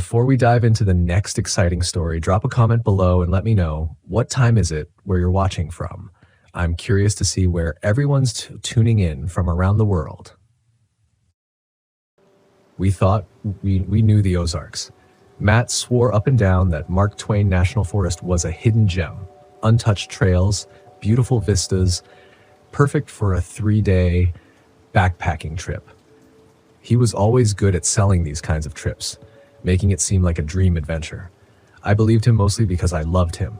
Before we dive into the next exciting story, drop a comment below and let me know, what time is it where you're watching from? I'm curious to see where everyone's tuning in from around the world. We thought we knew the Ozarks. Matt swore up and down that Mark Twain National Forest was a hidden gem. Untouched trails, beautiful vistas, perfect for a 3-day backpacking trip. He was always good at selling these kinds of trips, making it seem like a dream adventure. I believed him mostly because I loved him.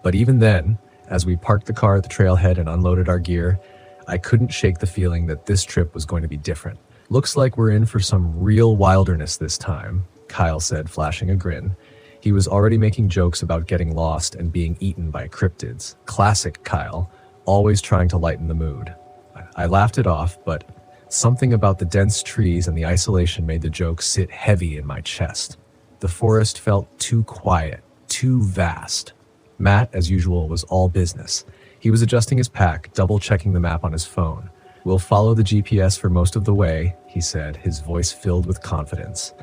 But even then, as we parked the car at the trailhead and unloaded our gear, I couldn't shake the feeling that this trip was going to be different. "Looks like we're in for some real wilderness this time," Kyle said, flashing a grin. He was already making jokes about getting lost and being eaten by cryptids. Classic Kyle, always trying to lighten the mood. I laughed it off, but something about the dense trees and the isolation made the joke sit heavy in my chest. The forest felt too quiet, too vast. Matt, as usual, was all business. He was adjusting his pack, double-checking the map on his phone. "We'll follow the GPS for most of the way," he said, his voice filled with confidence.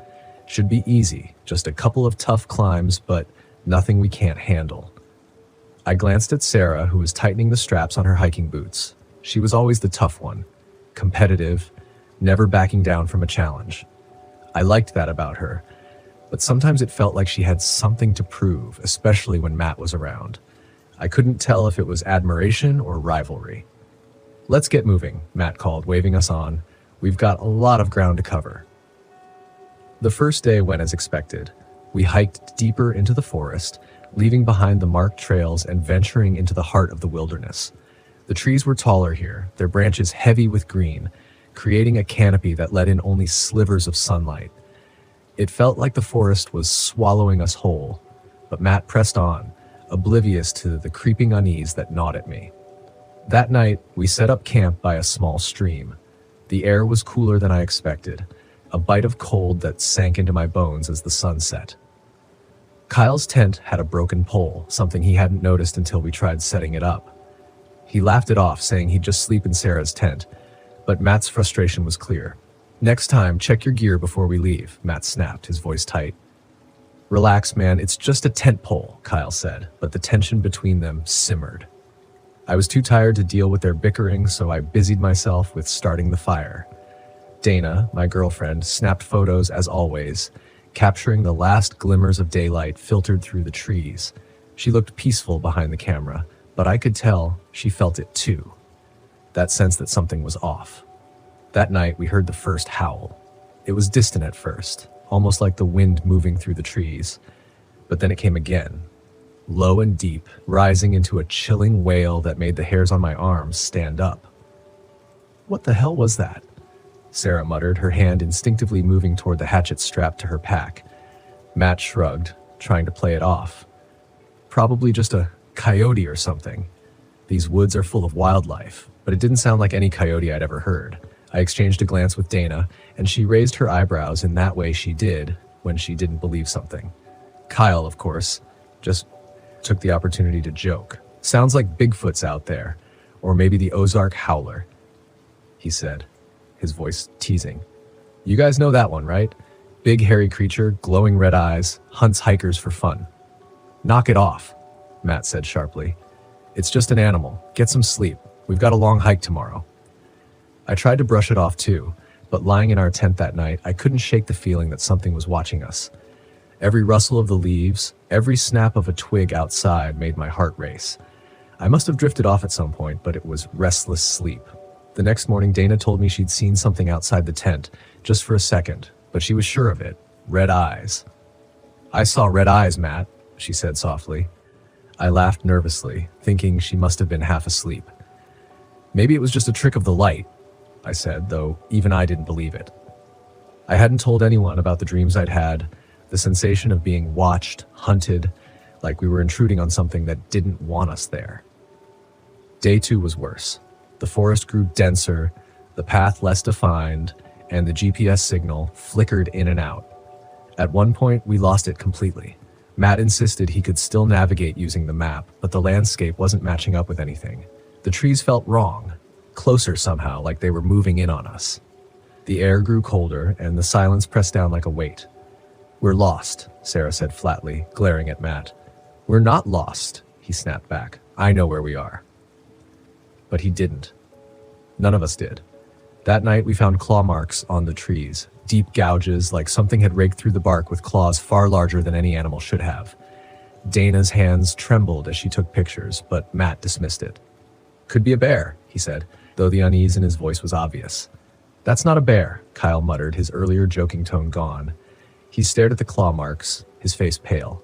"Should be easy, just a couple of tough climbs, but nothing we can't handle." I glanced at Sarah, who was tightening the straps on her hiking boots. She was always the tough one, competitive, never backing down from a challenge. I liked that about her, but sometimes it felt like she had something to prove, especially when Matt was around. I couldn't tell if it was admiration or rivalry. "Let's get moving," Matt called, waving us on. "We've got a lot of ground to cover." The first day went as expected. We hiked deeper into the forest, leaving behind the marked trails and venturing into the heart of the wilderness. The trees were taller here, their branches heavy with green, creating a canopy that let in only slivers of sunlight. It felt like the forest was swallowing us whole, but Matt pressed on, oblivious to the creeping unease that gnawed at me. That night, we set up camp by a small stream. The air was cooler than I expected, a bite of cold that sank into my bones as the sun set. Kyle's tent had a broken pole, something he hadn't noticed until we tried setting it up. He laughed it off, saying he'd just sleep in Sarah's tent, but Matt's frustration was clear. "Next time, check your gear before we leave," Matt snapped, his voice tight. "Relax, man, it's just a tent pole," Kyle said, but the tension between them simmered. I was too tired to deal with their bickering, so I busied myself with starting the fire. Dana, my girlfriend, snapped photos as always, capturing the last glimmers of daylight filtered through the trees. She looked peaceful behind the camera, but I could tell she felt it too. That sense that something was off. That night, we heard the first howl. It was distant at first, almost like the wind moving through the trees. But then it came again, low and deep, rising into a chilling wail that made the hairs on my arms stand up. "What the hell was that?" Sarah muttered, her hand instinctively moving toward the hatchet strapped to her pack. Matt shrugged, trying to play it off. "Probably just a coyote or something. These woods are full of wildlife," but it didn't sound like any coyote I'd ever heard. I exchanged a glance with Dana, and she raised her eyebrows in that way she did when she didn't believe something. Kyle, of course, just took the opportunity to joke. "Sounds like Bigfoot's out there, or maybe the Ozark Howler," he said, his voice teasing. "You guys know that one, right? Big hairy creature, glowing red eyes, hunts hikers for fun." "Knock it off," Matt said sharply. "It's just an animal. Get some sleep. We've got a long hike tomorrow." I tried to brush it off too, but lying in our tent that night, I couldn't shake the feeling that something was watching us. Every rustle of the leaves, every snap of a twig outside made my heart race. I must have drifted off at some point, but it was restless sleep. The next morning, Dana told me she'd seen something outside the tent, just for a second, but she was sure of it. Red eyes. "I saw red eyes, Matt," she said softly. I laughed nervously, thinking she must have been half asleep. "Maybe it was just a trick of the light," I said, though even I didn't believe it. I hadn't told anyone about the dreams I'd had, the sensation of being watched, hunted, like we were intruding on something that didn't want us there. Day 2 was worse. The forest grew denser, the path less defined, and the GPS signal flickered in and out. At one point, we lost it completely. Matt insisted he could still navigate using the map, but the landscape wasn't matching up with anything. The trees felt wrong, closer somehow, like they were moving in on us. The air grew colder, and the silence pressed down like a weight. "We're lost," Sarah said flatly, glaring at Matt. "We're not lost," he snapped back. "I know where we are." But he didn't. None of us did. That night we found claw marks on the trees, deep gouges like something had raked through the bark with claws far larger than any animal should have. Dana's hands trembled as she took pictures, but Matt dismissed it. "Could be a bear," he said, though the unease in his voice was obvious. "That's not a bear," Kyle muttered, his earlier joking tone gone. He stared at the claw marks, his face pale.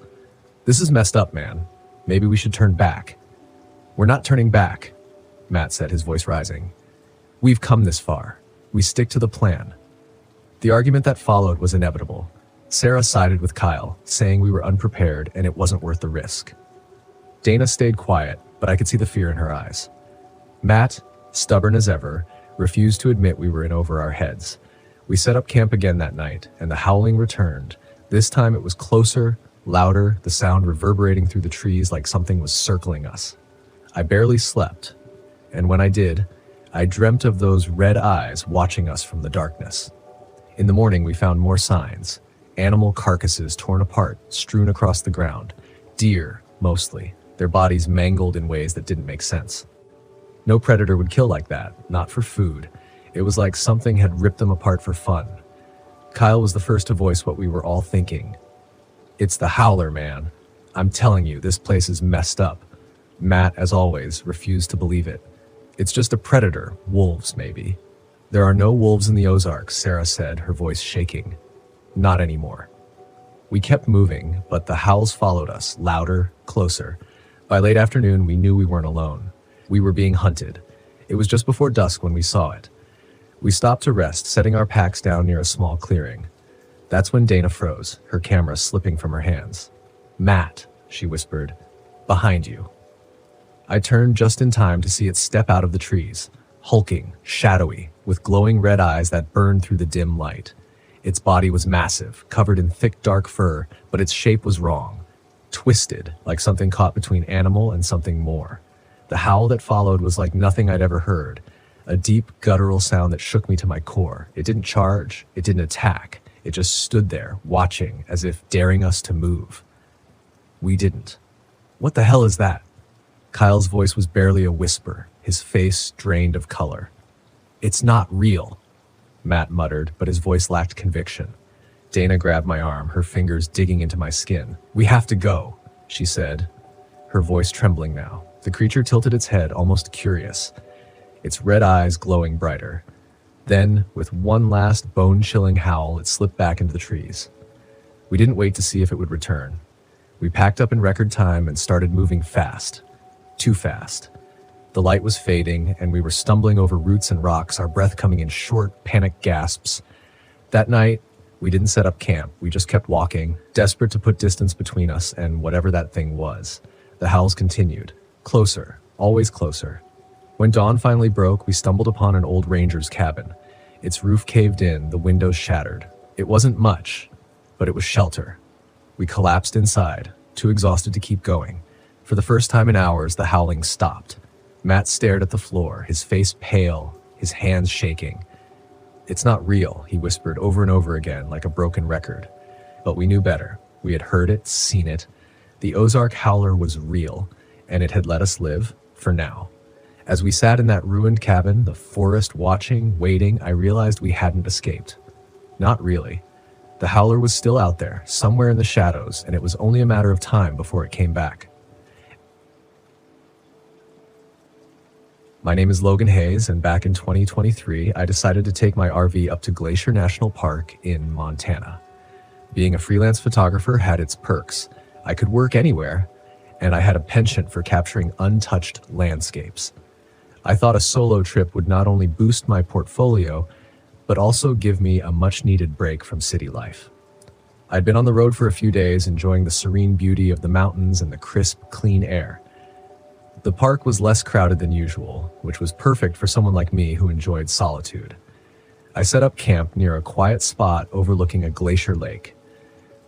"This is messed up, man. Maybe we should turn back." "We're not turning back," Matt said, his voice rising. "We've come this far. We stick to the plan." The argument that followed was inevitable. Sarah sided with Kyle, saying we were unprepared and it wasn't worth the risk. Dana stayed quiet, but I could see the fear in her eyes. Matt, stubborn as ever, refused to admit we were in over our heads. We set up camp again that night, and the howling returned. This time it was closer, louder, the sound reverberating through the trees like something was circling us. I barely slept, and when I did, I dreamt of those red eyes watching us from the darkness. In the morning we found more signs. Animal carcasses torn apart, strewn across the ground. Deer, mostly, their bodies mangled in ways that didn't make sense. No predator would kill like that, not for food. It was like something had ripped them apart for fun. Kyle was the first to voice what we were all thinking. "It's the howler, man. I'm telling you, this place is messed up." Matt, as always, refused to believe it. "It's just a predator, wolves maybe." "There are no wolves in the Ozarks," Sarah said, her voice shaking. "Not anymore." We kept moving, but the howls followed us, louder, closer. By late afternoon, we knew we weren't alone. We were being hunted. It was just before dusk when we saw it. We stopped to rest, setting our packs down near a small clearing. That's when Dana froze, her camera slipping from her hands. "Matt," she whispered, "behind you." I turned just in time to see it step out of the trees, hulking, shadowy, with glowing red eyes that burned through the dim light. Its body was massive, covered in thick dark fur, but its shape was wrong. Twisted, like something caught between animal and something more. The howl that followed was like nothing I'd ever heard. A deep, guttural sound that shook me to my core. It didn't charge, it didn't attack. It just stood there, watching, as if daring us to move. We didn't. "What the hell is that?" Kyle's voice was barely a whisper, his face drained of color. "It's not real," Matt muttered, but his voice lacked conviction. Dana grabbed my arm, her fingers digging into my skin. "We have to go," she said, her voice trembling now. The creature tilted its head, almost curious, its red eyes glowing brighter. Then, with one last bone-chilling howl, it slipped back into the trees. We didn't wait to see if it would return. We packed up in record time and started moving fast. Too fast. The light was fading, and we were stumbling over roots and rocks, our breath coming in short, panicked gasps. That night, we didn't set up camp. We just kept walking, desperate to put distance between us and whatever that thing was. The howls continued. Closer, always closer. When dawn finally broke, we stumbled upon an old ranger's cabin. Its roof caved in, the windows shattered. It wasn't much, but it was shelter. We collapsed inside, too exhausted to keep going. For the first time in hours, the howling stopped. Matt stared at the floor, his face pale, his hands shaking. "It's not real," he whispered over and over again, like a broken record. But we knew better. We had heard it, seen it. The Ozark howler was real, and it had let us live, for now. As we sat in that ruined cabin, the forest watching, waiting, I realized we hadn't escaped. Not really. The howler was still out there, somewhere in the shadows, and it was only a matter of time before it came back. My name is Logan Hayes, and back in 2023, I decided to take my RV up to Glacier National Park in Montana. Being a freelance photographer had its perks. I could work anywhere, and I had a penchant for capturing untouched landscapes. I thought a solo trip would not only boost my portfolio, but also give me a much-needed break from city life. I'd been on the road for a few days, enjoying the serene beauty of the mountains and the crisp, clean air. The park was less crowded than usual, which was perfect for someone like me who enjoyed solitude. I set up camp near a quiet spot overlooking a glacier lake.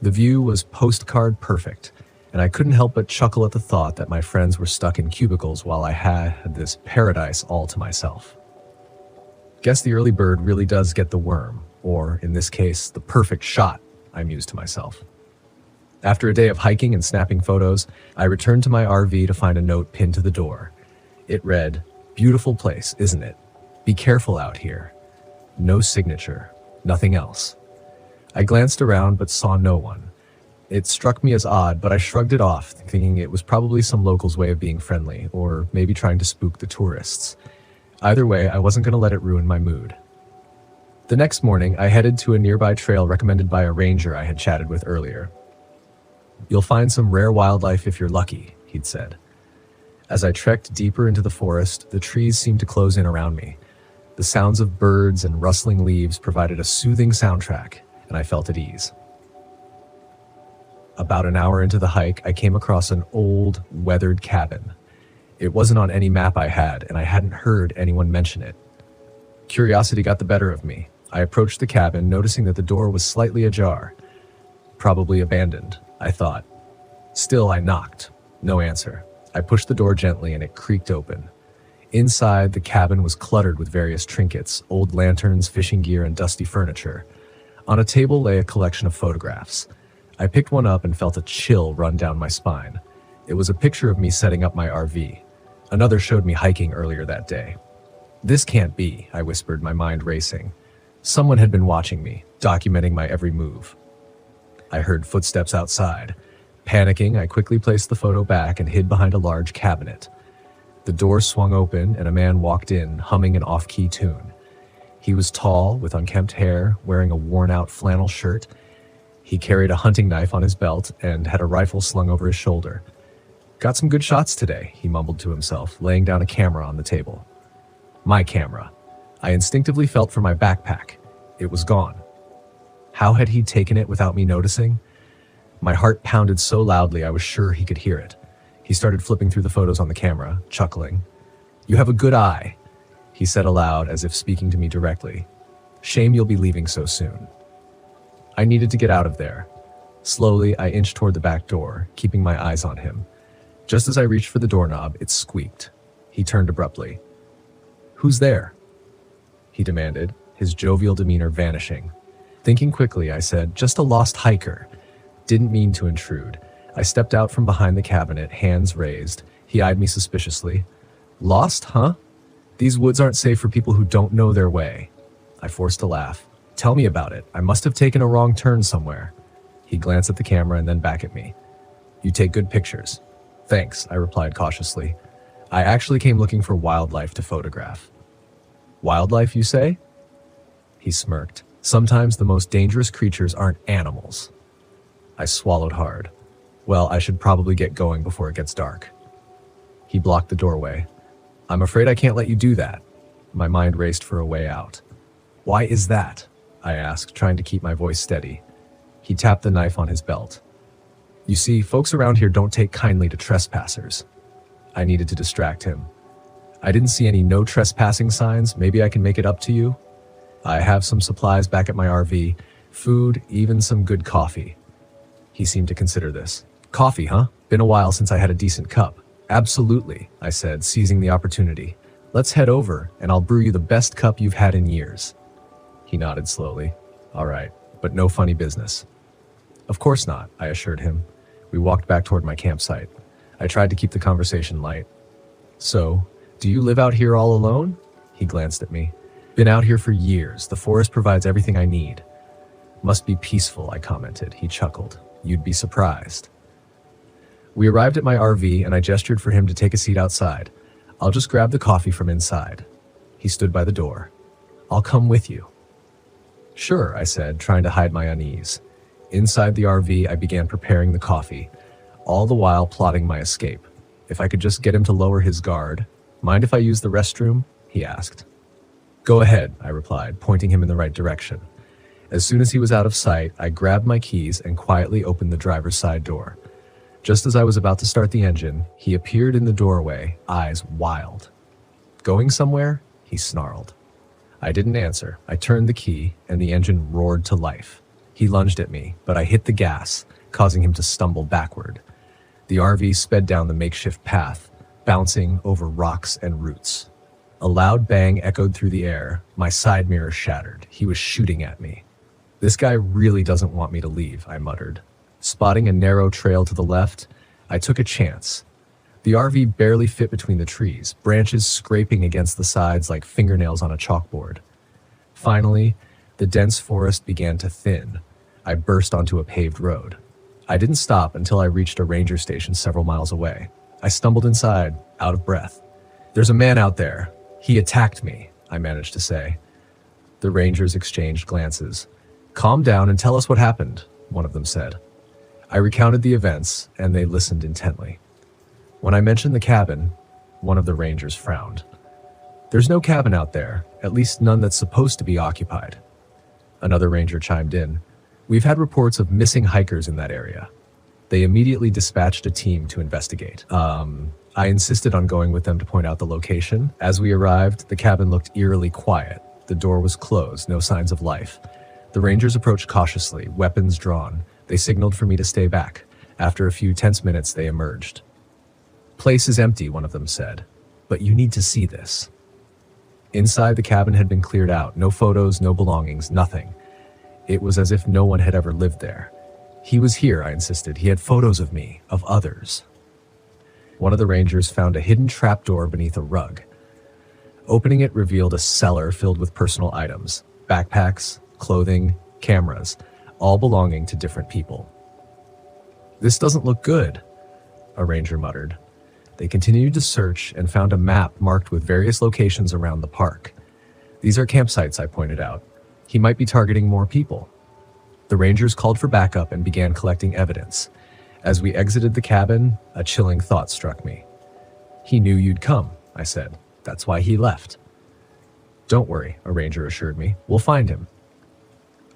The view was postcard perfect, and I couldn't help but chuckle at the thought that my friends were stuck in cubicles while I had this paradise all to myself. Guess the early bird really does get the worm, or in this case, the perfect shot, I mused to myself. After a day of hiking and snapping photos, I returned to my RV to find a note pinned to the door. It read, "Beautiful place, isn't it? Be careful out here." No signature, nothing else. I glanced around but saw no one. It struck me as odd, but I shrugged it off, thinking it was probably some local's way of being friendly, or maybe trying to spook the tourists. Either way, I wasn't going to let it ruin my mood. The next morning, I headed to a nearby trail recommended by a ranger I had chatted with earlier. "You'll find some rare wildlife if you're lucky," he'd said. As I trekked deeper into the forest, the trees seemed to close in around me. The sounds of birds and rustling leaves provided a soothing soundtrack, and I felt at ease. About an hour into the hike, I came across an old, weathered cabin. It wasn't on any map I had, and I hadn't heard anyone mention it. Curiosity got the better of me. I approached the cabin, noticing that the door was slightly ajar. Probably abandoned, I thought. Still, I knocked. No answer. I pushed the door gently, and it creaked open. Inside, the cabin was cluttered with various trinkets, old lanterns, fishing gear, and dusty furniture. On a table lay a collection of photographs. I picked one up and felt a chill run down my spine. It was a picture of me setting up my RV. Another showed me hiking earlier that day. "This can't be," I whispered, my mind racing. Someone had been watching me, documenting my every move. I heard footsteps outside. Panicking, I quickly placed the photo back and hid behind a large cabinet. The door swung open and a man walked in, humming an off-key tune. He was tall, with unkempt hair, wearing a worn-out flannel shirt. He carried a hunting knife on his belt and had a rifle slung over his shoulder. "Got some good shots today," he mumbled to himself, laying down a camera on the table. My camera. I instinctively felt for my backpack. It was gone. How had he taken it without me noticing? My heart pounded so loudly I was sure he could hear it. He started flipping through the photos on the camera, chuckling. "You have a good eye," he said aloud as if speaking to me directly. "Shame you'll be leaving so soon." I needed to get out of there. Slowly, I inched toward the back door, keeping my eyes on him. Just as I reached for the doorknob, it squeaked. He turned abruptly. "Who's there?" he demanded, his jovial demeanor vanishing. Thinking quickly, I said, "Just a lost hiker." Didn't mean to intrude. I stepped out from behind the cabinet, hands raised. He eyed me suspiciously. "Lost, huh? These woods aren't safe for people who don't know their way." I forced a laugh. "Tell me about it. I must have taken a wrong turn somewhere." He glanced at the camera and then back at me. "You take good pictures." "Thanks," I replied cautiously. "I actually came looking for wildlife to photograph." "Wildlife, you say?" He smirked. "Sometimes the most dangerous creatures aren't animals." I swallowed hard. Well, I should probably get going before it gets dark. He blocked the doorway. "I'm afraid I can't let you do that." My mind raced for a way out. "Why is that?" I asked, trying to keep my voice steady. He tapped the knife on his belt. "You see, folks around here don't take kindly to trespassers." I needed to distract him. "I didn't see any no trespassing signs. Maybe I can make it up to you. I have some supplies back at my RV, food, even some good coffee." He seemed to consider this. "Coffee, huh? Been a while since I had a decent cup." "Absolutely," I said, seizing the opportunity. "Let's head over, and I'll brew you the best cup you've had in years." He nodded slowly. "All right, but no funny business." "Of course not," I assured him. We walked back toward my campsite. I tried to keep the conversation light. "So, do you live out here all alone?" He glanced at me. "Been out here for years. The forest provides everything I need." "Must be peaceful," I commented. He chuckled. "You'd be surprised." We arrived at my RV, and I gestured for him to take a seat outside. "I'll just grab the coffee from inside." He stood by the door. "I'll come with you." "Sure," I said, trying to hide my unease. Inside the RV, I began preparing the coffee, all the while plotting my escape. If I could just get him to lower his guard. "Mind if I use the restroom?" he asked. "Go ahead," I replied, pointing him in the right direction. As soon as he was out of sight, I grabbed my keys and quietly opened the driver's side door. Just as I was about to start the engine, he appeared in the doorway, eyes wild. "Going somewhere?" he snarled. I didn't answer. I turned the key, and the engine roared to life. He lunged at me, but I hit the gas, causing him to stumble backward. The RV sped down the makeshift path, bouncing over rocks and roots. A loud bang echoed through the air. My side mirror shattered. He was shooting at me. This guy really doesn't want me to leave, I muttered. Spotting a narrow trail to the left, I took a chance. The RV barely fit between the trees, branches scraping against the sides like fingernails on a chalkboard. Finally, the dense forest began to thin. I burst onto a paved road. I didn't stop until I reached a ranger station several miles away. I stumbled inside, out of breath. "There's a man out there. He attacked me," I managed to say. The rangers exchanged glances. "Calm down and tell us what happened," one of them said. I recounted the events, and they listened intently. When I mentioned the cabin, one of the rangers frowned. "There's no cabin out there, at least none that's supposed to be occupied." Another ranger chimed in. "We've had reports of missing hikers in that area." They immediately dispatched a team to investigate. I insisted on going with them to point out the location. As we arrived, the cabin looked eerily quiet. The door was closed, no signs of life. The rangers approached cautiously, weapons drawn. They signaled for me to stay back. After a few tense minutes, they emerged. "Place is empty," one of them said, "but you need to see this." Inside, the cabin had been cleared out. No photos, no belongings, nothing. It was as if no one had ever lived there. "He was here," I insisted. "He had photos of me, of others." One of the rangers found a hidden trapdoor beneath a rug. Opening it revealed a cellar filled with personal items, backpacks, clothing, cameras, all belonging to different people. "This doesn't look good," a ranger muttered. They continued to search and found a map marked with various locations around the park. "These are campsites," I pointed out. "He might be targeting more people." The rangers called for backup and began collecting evidence. As we exited the cabin, a chilling thought struck me. "He knew you'd come," I said. "That's why he left." "Don't worry," a ranger assured me. "We'll find him."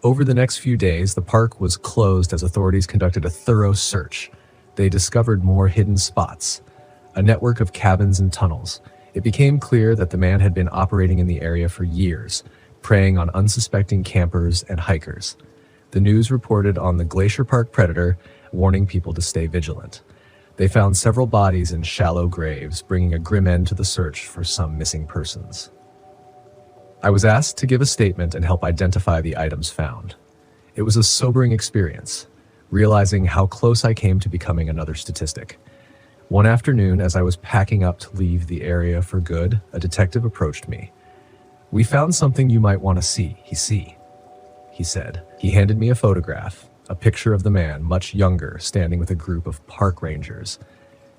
Over the next few days, the park was closed as authorities conducted a thorough search. They discovered more hidden spots, a network of cabins and tunnels. It became clear that the man had been operating in the area for years, preying on unsuspecting campers and hikers. The news reported on the Glacier Park Predator, warning people to stay vigilant. They found several bodies in shallow graves, bringing a grim end to the search for some missing persons. I was asked to give a statement and help identify the items found. It was a sobering experience, realizing how close I came to becoming another statistic. One afternoon, as I was packing up to leave the area for good, a detective approached me. "We found something you might want to see, he said. He handed me a photograph, a picture of the man, much younger, standing with a group of park rangers.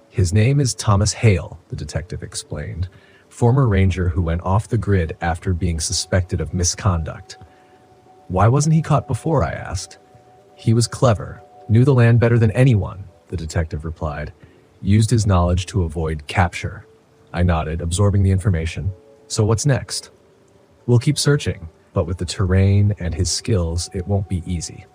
"His name is Thomas Hale," the detective explained, "former ranger who went off the grid after being suspected of misconduct." "Why wasn't he caught before?" I asked. "He was clever, knew the land better than anyone," the detective replied. "Used his knowledge to avoid capture." I nodded, absorbing the information. "So what's next?" "We'll keep searching, but with the terrain and his skills, it won't be easy."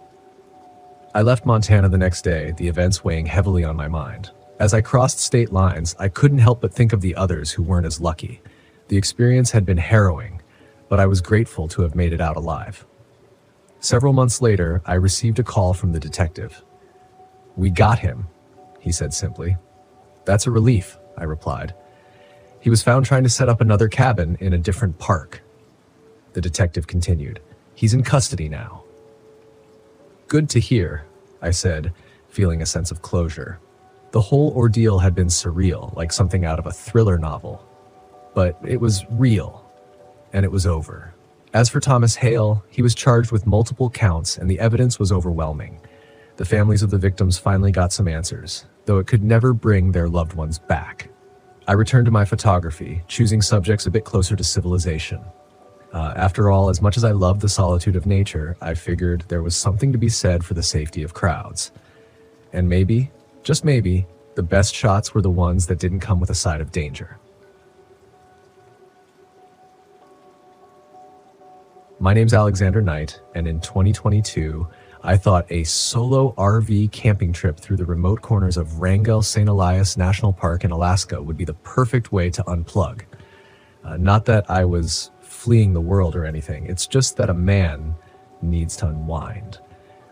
I left Montana the next day, the events weighing heavily on my mind. As I crossed state lines, I couldn't help but think of the others who weren't as lucky. The experience had been harrowing, but I was grateful to have made it out alive. Several months later, I received a call from the detective. "We got him," he said simply. "That's a relief," I replied. "He was found trying to set up another cabin in a different park." The detective continued. "He's in custody now." "Good to hear," I said, feeling a sense of closure. The whole ordeal had been surreal, like something out of a thriller novel. But it was real, and it was over. As for Thomas Hale, he was charged with multiple counts, and the evidence was overwhelming. The families of the victims finally got some answers, though it could never bring their loved ones back. I returned to my photography, choosing subjects a bit closer to civilization. After all, as much as I loved the solitude of nature, I figured there was something to be said for the safety of crowds. And maybe, just maybe, the best shots were the ones that didn't come with a side of danger. My name's Alexander Knight, and in 2022, I thought a solo RV camping trip through the remote corners of Wrangell-St. Elias National Park in Alaska would be the perfect way to unplug. Not that I was fleeing the world or anything, it's just that a man needs to unwind.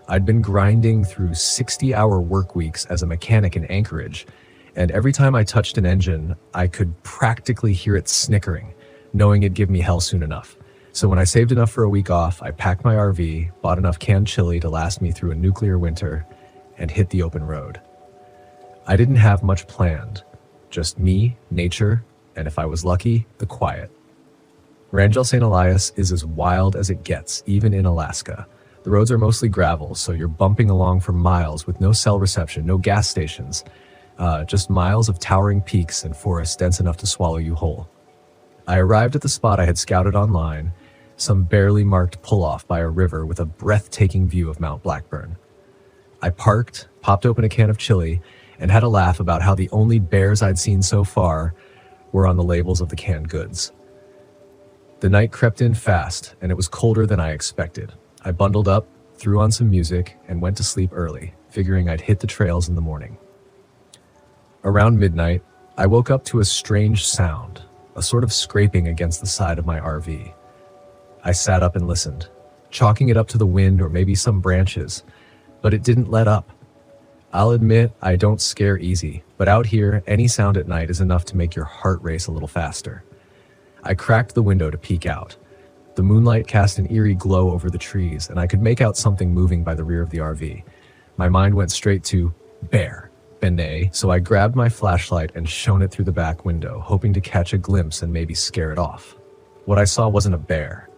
I'd been grinding through 60-hour work weeks as a mechanic in Anchorage, and every time I touched an engine, I could practically hear it snickering, knowing it'd give me hell soon enough. So when I saved enough for a week off, I packed my RV, bought enough canned chili to last me through a nuclear winter, and hit the open road. I didn't have much planned, just me, nature, and if I was lucky, the quiet. Wrangell-St. Elias is as wild as it gets, even in Alaska. The roads are mostly gravel, so you're bumping along for miles with no cell reception, no gas stations, just miles of towering peaks and forests dense enough to swallow you whole. I arrived at the spot I had scouted online, some barely marked pull-off by a river with a breathtaking view of Mount Blackburn. I parked, popped open a can of chili, and had a laugh about how the only bears I'd seen so far were on the labels of the canned goods. The night crept in fast, and it was colder than I expected. I bundled up, threw on some music, and went to sleep early, figuring I'd hit the trails in the morning. Around midnight, I woke up to a strange sound, a sort of scraping against the side of my RV. I sat up and listened, chalking it up to the wind or maybe some branches, but it didn't let up. I'll admit I don't scare easy, but out here, any sound at night is enough to make your heart race a little faster. I cracked the window to peek out. The moonlight cast an eerie glow over the trees, and I could make out something moving by the rear of the RV. My mind went straight to bear, Benet, so I grabbed my flashlight and shone it through the back window, hoping to catch a glimpse and maybe scare it off. What I saw wasn't a bear.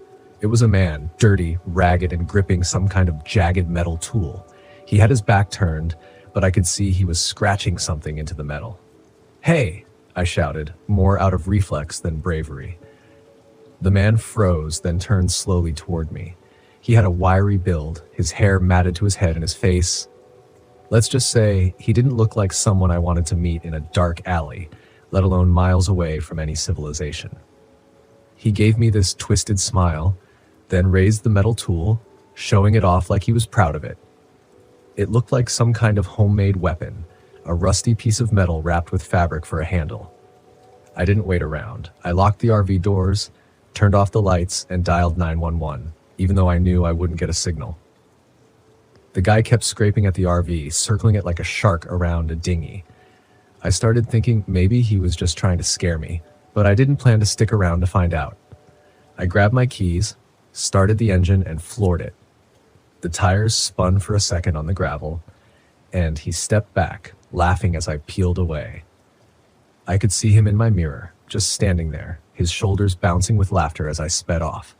It was a man, dirty, ragged, and gripping some kind of jagged metal tool. He had his back turned, but I could see he was scratching something into the metal. "Hey!" I shouted, more out of reflex than bravery. The man froze, then turned slowly toward me. He had a wiry build, his hair matted to his head and his face. Let's just say he didn't look like someone I wanted to meet in a dark alley, let alone miles away from any civilization. He gave me this twisted smile, then raised the metal tool, showing it off like he was proud of it. It looked like some kind of homemade weapon, a rusty piece of metal wrapped with fabric for a handle. I didn't wait around. I locked the RV doors, turned off the lights, and dialed 911, even though I knew I wouldn't get a signal. The guy kept scraping at the RV, circling it like a shark around a dinghy. I started thinking maybe he was just trying to scare me, but I didn't plan to stick around to find out. I grabbed my keys, started the engine, and floored it. The tires spun for a second on the gravel, and he stepped back, laughing as I peeled away. I could see him in my mirror, just standing there, his shoulders bouncing with laughter as I sped off.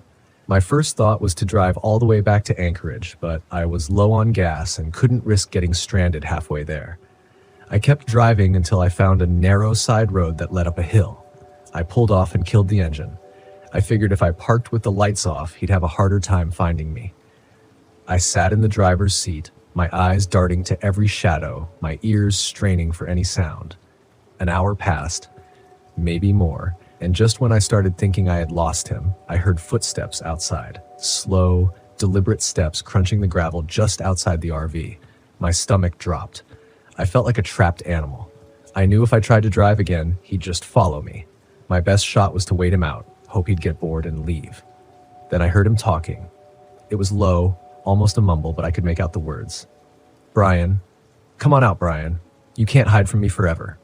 My first thought was to drive all the way back to Anchorage, but I was low on gas and couldn't risk getting stranded halfway there. I kept driving until I found a narrow side road that led up a hill. I pulled off and killed the engine. I figured if I parked with the lights off, he'd have a harder time finding me. I sat in the driver's seat, my eyes darting to every shadow, my ears straining for any sound. An hour passed, maybe more, and just when I started thinking I had lost him, I heard footsteps outside. Slow, deliberate steps crunching the gravel just outside the RV. My stomach dropped. I felt like a trapped animal. I knew if I tried to drive again, he'd just follow me. My best shot was to wait him out, hope he'd get bored and leave. Then I heard him talking. It was low, almost a mumble, but I could make out the words. "Brian. Come on out, Brian. You can't hide from me forever."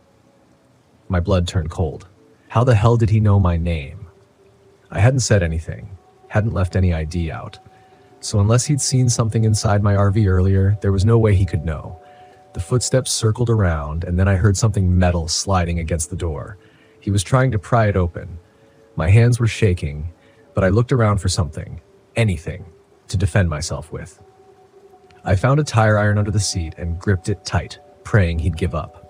My blood turned cold. How the hell did he know my name? I hadn't said anything, hadn't left any ID out. So unless he'd seen something inside my RV earlier, there was no way he could know. The footsteps circled around, and then I heard something metal sliding against the door. He was trying to pry it open. My hands were shaking, but I looked around for something, anything, to defend myself with. I found a tire iron under the seat and gripped it tight, praying he'd give up.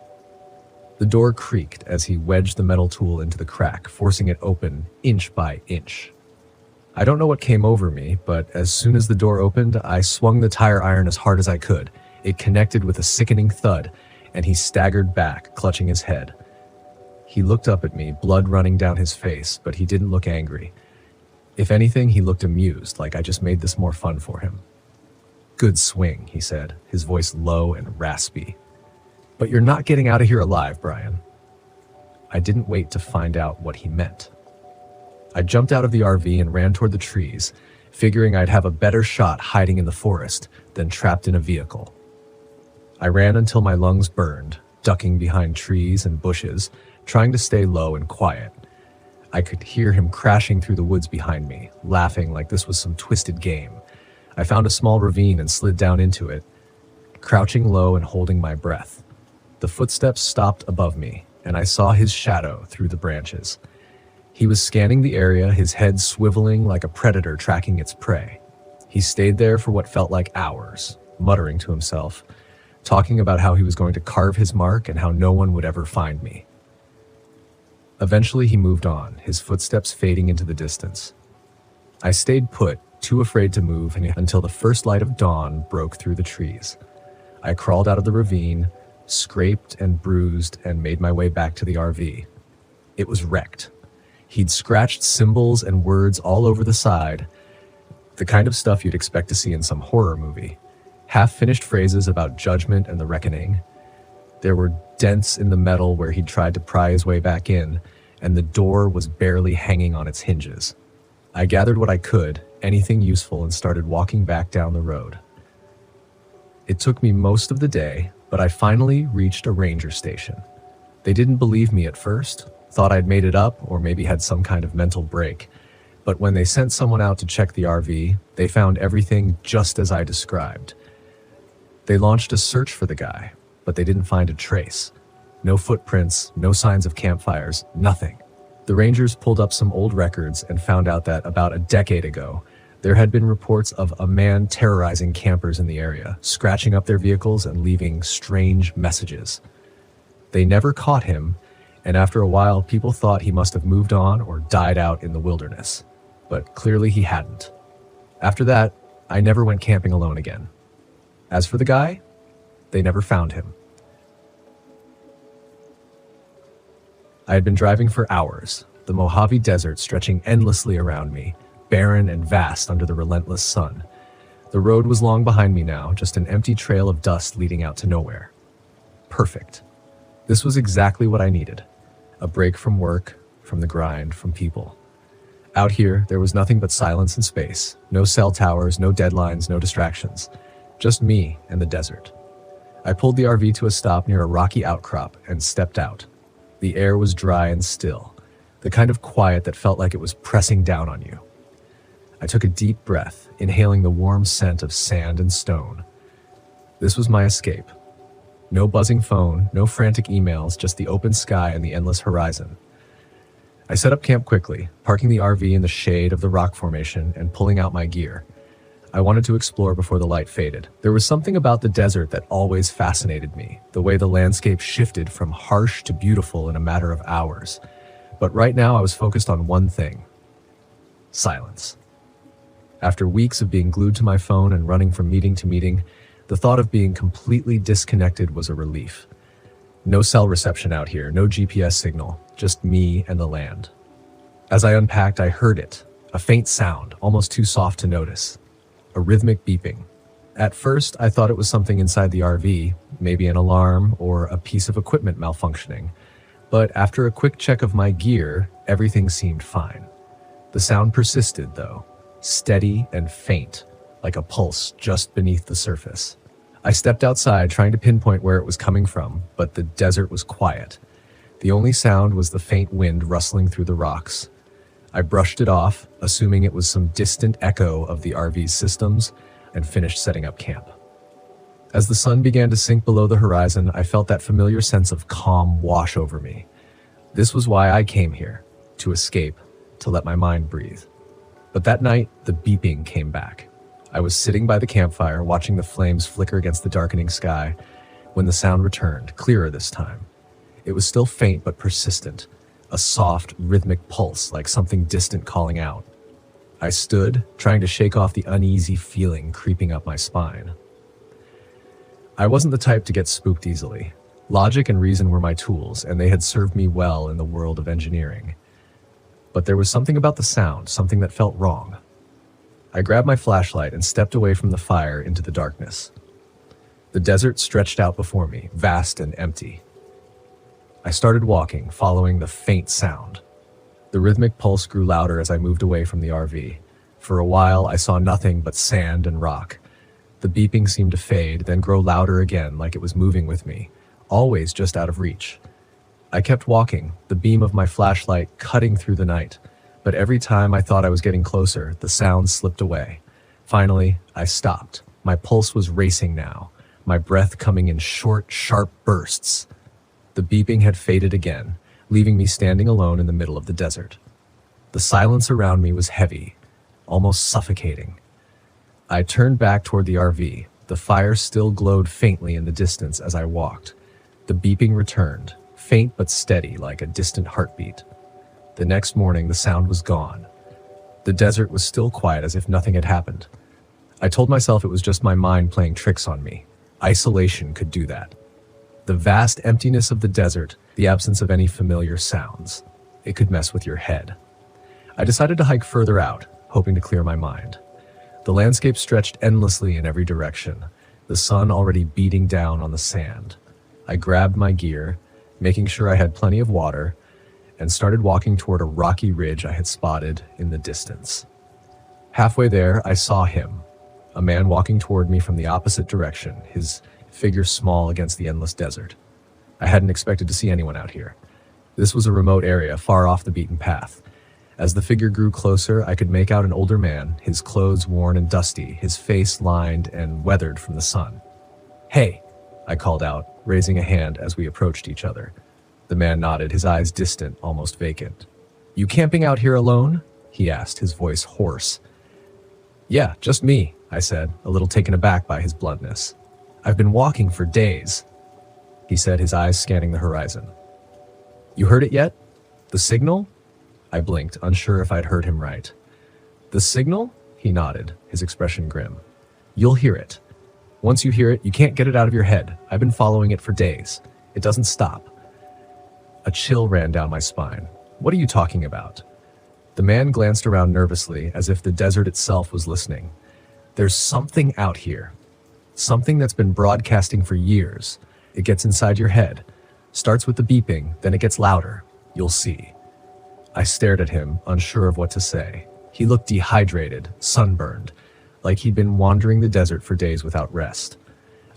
The door creaked as he wedged the metal tool into the crack, forcing it open inch by inch. I don't know what came over me, but as soon as the door opened, I swung the tire iron as hard as I could. It connected with a sickening thud, and he staggered back, clutching his head. He looked up at me, blood running down his face, but he didn't look angry. If anything, he looked amused, like I just made this more fun for him. "Good swing," he said, his voice low and raspy. "But you're not getting out of here alive, Brian." I didn't wait to find out what he meant. I jumped out of the RV and ran toward the trees, figuring I'd have a better shot hiding in the forest than trapped in a vehicle. I ran until my lungs burned, ducking behind trees and bushes, trying to stay low and quiet. I could hear him crashing through the woods behind me, laughing like this was some twisted game. I found a small ravine and slid down into it, crouching low and holding my breath. The footsteps stopped above me, and I saw his shadow through the branches. He was scanning the area, his head swiveling like a predator tracking its prey. He stayed there for what felt like hours, muttering to himself, talking about how he was going to carve his mark and how no one would ever find me. Eventually he moved on, his footsteps fading into the distance. I stayed put, too afraid to move until the first light of dawn broke through the trees. I crawled out of the ravine, scraped and bruised, and made my way back to the RV. It was wrecked. He'd scratched symbols and words all over the side, the kind of stuff you'd expect to see in some horror movie. Half-finished phrases about judgment and the reckoning. There were dents in the metal where he'd tried to pry his way back in, and the door was barely hanging on its hinges. I gathered what I could, anything useful, and started walking back down the road. It took me most of the day, but I finally reached a ranger station. They didn't believe me at first, thought I'd made it up or maybe had some kind of mental break. But when they sent someone out to check the RV, they found everything just as I described. They launched a search for the guy, but they didn't find a trace. No footprints, no signs of campfires, nothing. The Rangers pulled up some old records and found out that about a decade ago, there had been reports of a man terrorizing campers in the area, scratching up their vehicles and leaving strange messages. They never caught him, and after a while, people thought he must have moved on or died out in the wilderness. But clearly he hadn't. After that, I never went camping alone again. As for the guy, they never found him. I had been driving for hours, the Mojave Desert stretching endlessly around me, barren and vast under the relentless sun. The road was long behind me now, just an empty trail of dust leading out to nowhere. Perfect. This was exactly what I needed. A break from work, from the grind, from people. Out here, there was nothing but silence and space. No cell towers, no deadlines, no distractions. Just me and the desert. I pulled the RV to a stop near a rocky outcrop and stepped out. The air was dry and still, the kind of quiet that felt like it was pressing down on you. I took a deep breath, inhaling the warm scent of sand and stone. This was my escape. No buzzing phone, no frantic emails, just the open sky and the endless horizon. I set up camp quickly, parking the RV in the shade of the rock formation and pulling out my gear. I wanted to explore before the light faded. There was something about the desert that always fascinated me, the way the landscape shifted from harsh to beautiful in a matter of hours. But right now I was focused on one thing: silence. After weeks of being glued to my phone and running from meeting to meeting, the thought of being completely disconnected was a relief. No cell reception out here, no GPS signal, just me and the land. As I unpacked, I heard it, a faint sound, almost too soft to notice. A rhythmic beeping. At first, I thought it was something inside the RV, maybe an alarm or a piece of equipment malfunctioning. But after a quick check of my gear, everything seemed fine. The sound persisted, though, steady and faint, like a pulse just beneath the surface. I stepped outside, trying to pinpoint where it was coming from, but the desert was quiet. The only sound was the faint wind rustling through the rocks. I brushed it off, assuming it was some distant echo of the RV's systems, and finished setting up camp. As the sun began to sink below the horizon, I felt that familiar sense of calm wash over me. This was why I came here, to escape, to let my mind breathe. But that night, the beeping came back. I was sitting by the campfire, watching the flames flicker against the darkening sky, when the sound returned, clearer this time. It was still faint but persistent, a soft, rhythmic pulse like something distant calling out. I stood, trying to shake off the uneasy feeling creeping up my spine. I wasn't the type to get spooked easily. Logic and reason were my tools, and they had served me well in the world of engineering. But there was something about the sound, something that felt wrong. I grabbed my flashlight and stepped away from the fire into the darkness. The desert stretched out before me, vast and empty. I started walking, following the faint sound. The rhythmic pulse grew louder as I moved away from the RV. For a while, I saw nothing but sand and rock. The beeping seemed to fade, then grow louder again, like it was moving with me, always just out of reach. I kept walking, the beam of my flashlight cutting through the night, but every time I thought I was getting closer, the sound slipped away. Finally, I stopped. My pulse was racing now, my breath coming in short, sharp bursts. The beeping had faded again, leaving me standing alone in the middle of the desert. The silence around me was heavy, almost suffocating. I turned back toward the RV. The fire still glowed faintly in the distance as I walked. The beeping returned, faint but steady like a distant heartbeat. The next morning, the sound was gone. The desert was still quiet as if nothing had happened. I told myself it was just my mind playing tricks on me. Isolation could do that. The vast emptiness of the desert, the absence of any familiar sounds. It could mess with your head. I decided to hike further out, hoping to clear my mind. The landscape stretched endlessly in every direction, the sun already beating down on the sand. I grabbed my gear, making sure I had plenty of water, and started walking toward a rocky ridge I had spotted in the distance. Halfway there, I saw him, a man walking toward me from the opposite direction, his figure small against the endless desert. I hadn't expected to see anyone out here. This was a remote area, far off the beaten path. As the figure grew closer, I could make out an older man, his clothes worn and dusty, his face lined and weathered from the sun. "Hey," I called out, raising a hand as we approached each other. The man nodded, his eyes distant, almost vacant. "You camping out here alone?" he asked, his voice hoarse. "Yeah, just me," I said, a little taken aback by his bluntness. "I've been walking for days," he said, his eyes scanning the horizon. "You heard it yet? The signal?" I blinked, unsure if I'd heard him right. "The signal?" He nodded, his expression grim. "You'll hear it. Once you hear it, you can't get it out of your head. I've been following it for days. It doesn't stop." A chill ran down my spine. "What are you talking about?" The man glanced around nervously, as if the desert itself was listening. "There's something out here. Something that's been broadcasting for years. It gets inside your head. Starts with the beeping, then it gets louder. You'll see." I stared at him, unsure of what to say. He looked dehydrated, sunburned, like he'd been wandering the desert for days without rest.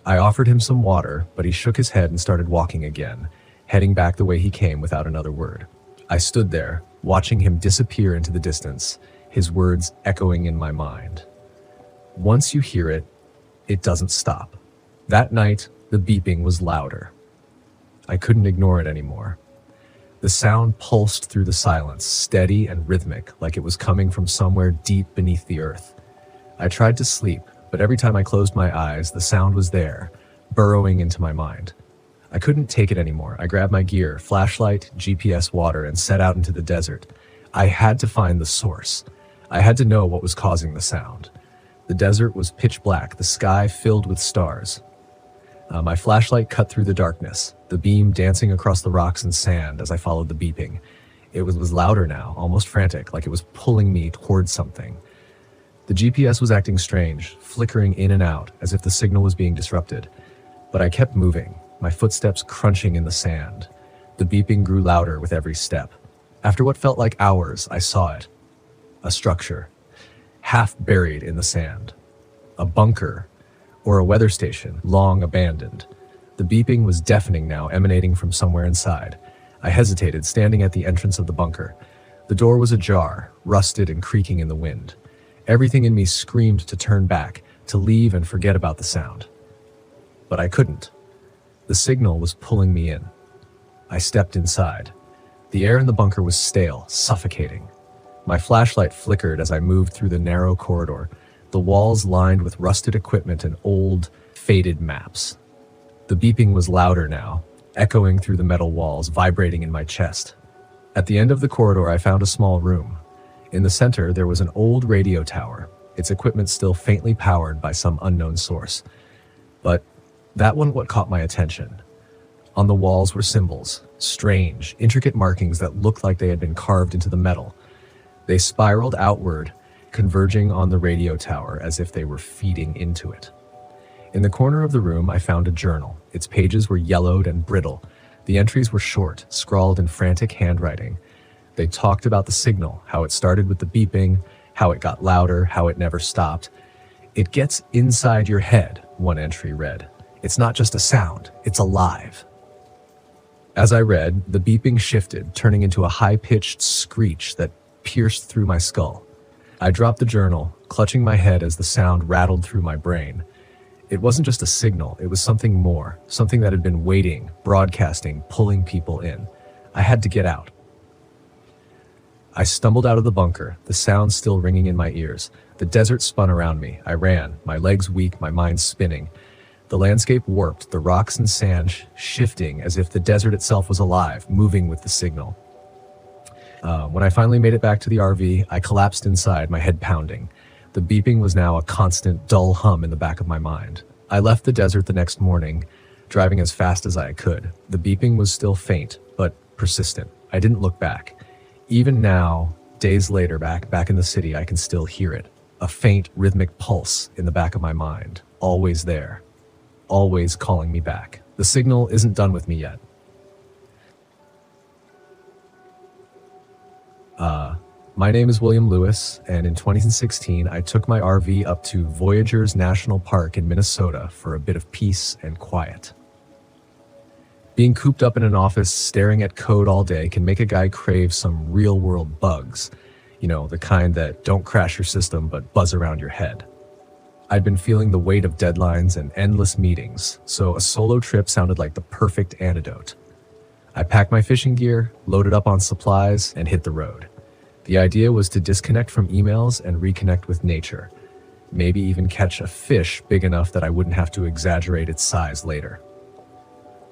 I offered him some water, but he shook his head and started walking again, heading back the way he came without another word. I stood there, watching him disappear into the distance, his words echoing in my mind. Once you hear it, it doesn't stop. That night, the beeping was louder. I couldn't ignore it anymore. The sound pulsed through the silence, steady and rhythmic, like it was coming from somewhere deep beneath the earth. I tried to sleep, but every time I closed my eyes, the sound was there, burrowing into my mind. I couldn't take it anymore. I grabbed my gear, flashlight, GPS, water, and set out into the desert. I had to find the source. I had to know what was causing the sound. The desert was pitch black, the sky filled with stars. My flashlight cut through the darkness, the beam dancing across the rocks and sand as I followed the beeping. It was louder now, almost frantic, like it was pulling me towards something. The GPS was acting strange, flickering in and out, as if the signal was being disrupted. But I kept moving, my footsteps crunching in the sand. The beeping grew louder with every step. After what felt like hours, I saw it. A structure, half buried in the sand. A bunker, or a weather station, long abandoned. The beeping was deafening now, emanating from somewhere inside. I hesitated, standing at the entrance of the bunker. The door was ajar, rusted and creaking in the wind. Everything in me screamed to turn back, to leave and forget about the sound. But I couldn't. The signal was pulling me in. I stepped inside. The air in the bunker was stale, suffocating. My flashlight flickered as I moved through the narrow corridor, the walls lined with rusted equipment and old, faded maps. The beeping was louder now, echoing through the metal walls, vibrating in my chest. At the end of the corridor, I found a small room. In the center, there was an old radio tower, its equipment still faintly powered by some unknown source. But that wasn't what caught my attention. On the walls were symbols, strange, intricate markings that looked like they had been carved into the metal. They spiraled outward, converging on the radio tower as if they were feeding into it. In the corner of the room, I found a journal. Its pages were yellowed and brittle. The entries were short, scrawled in frantic handwriting. They talked about the signal, how it started with the beeping, how it got louder, how it never stopped. "It gets inside your head," one entry read. "It's not just a sound, it's alive." As I read, the beeping shifted, turning into a high-pitched screech that pierced through my skull. I dropped the journal, clutching my head as the sound rattled through my brain. It wasn't just a signal, it was something more, something that had been waiting, broadcasting, pulling people in. I had to get out. I stumbled out of the bunker, the sound still ringing in my ears. The desert spun around me. I ran, my legs weak, my mind spinning. The landscape warped, the rocks and sand shifting as if the desert itself was alive, moving with the signal. When I finally made it back to the RV, I collapsed inside, my head pounding. The beeping was now a constant, dull hum in the back of my mind. I left the desert the next morning, driving as fast as I could. The beeping was still faint, but persistent. I didn't look back. Even now, days later, back in the city, I can still hear it. A faint, rhythmic pulse in the back of my mind. Always there. Always calling me back. The signal isn't done with me yet. My name is William Lewis, and in 2016, I took my RV up to Wrangell-St National Park in Minnesota for a bit of peace and quiet. Being cooped up in an office staring at code all day can make a guy crave some real-world bugs. You know, the kind that don't crash your system but buzz around your head. I'd been feeling the weight of deadlines and endless meetings, so a solo trip sounded like the perfect antidote. I packed my fishing gear, loaded up on supplies, and hit the road. The idea was to disconnect from emails and reconnect with nature. Maybe even catch a fish big enough that I wouldn't have to exaggerate its size later.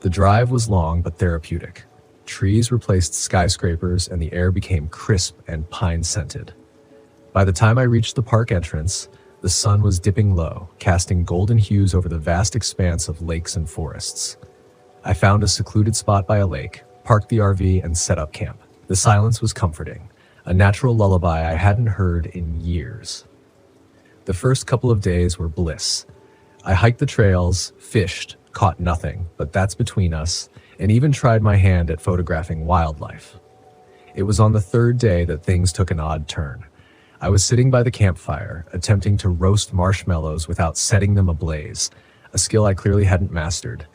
The drive was long but therapeutic. Trees replaced skyscrapers and the air became crisp and pine-scented. By the time I reached the park entrance, the sun was dipping low, casting golden hues over the vast expanse of lakes and forests. I found a secluded spot by a lake, parked the RV, and set up camp. The silence was comforting, a natural lullaby I hadn't heard in years. The first couple of days were bliss. I hiked the trails, fished, caught nothing, but that's between us, and even tried my hand at photographing wildlife. It was on the third day that things took an odd turn. I was sitting by the campfire, attempting to roast marshmallows without setting them ablaze, a skill I clearly hadn't mastered,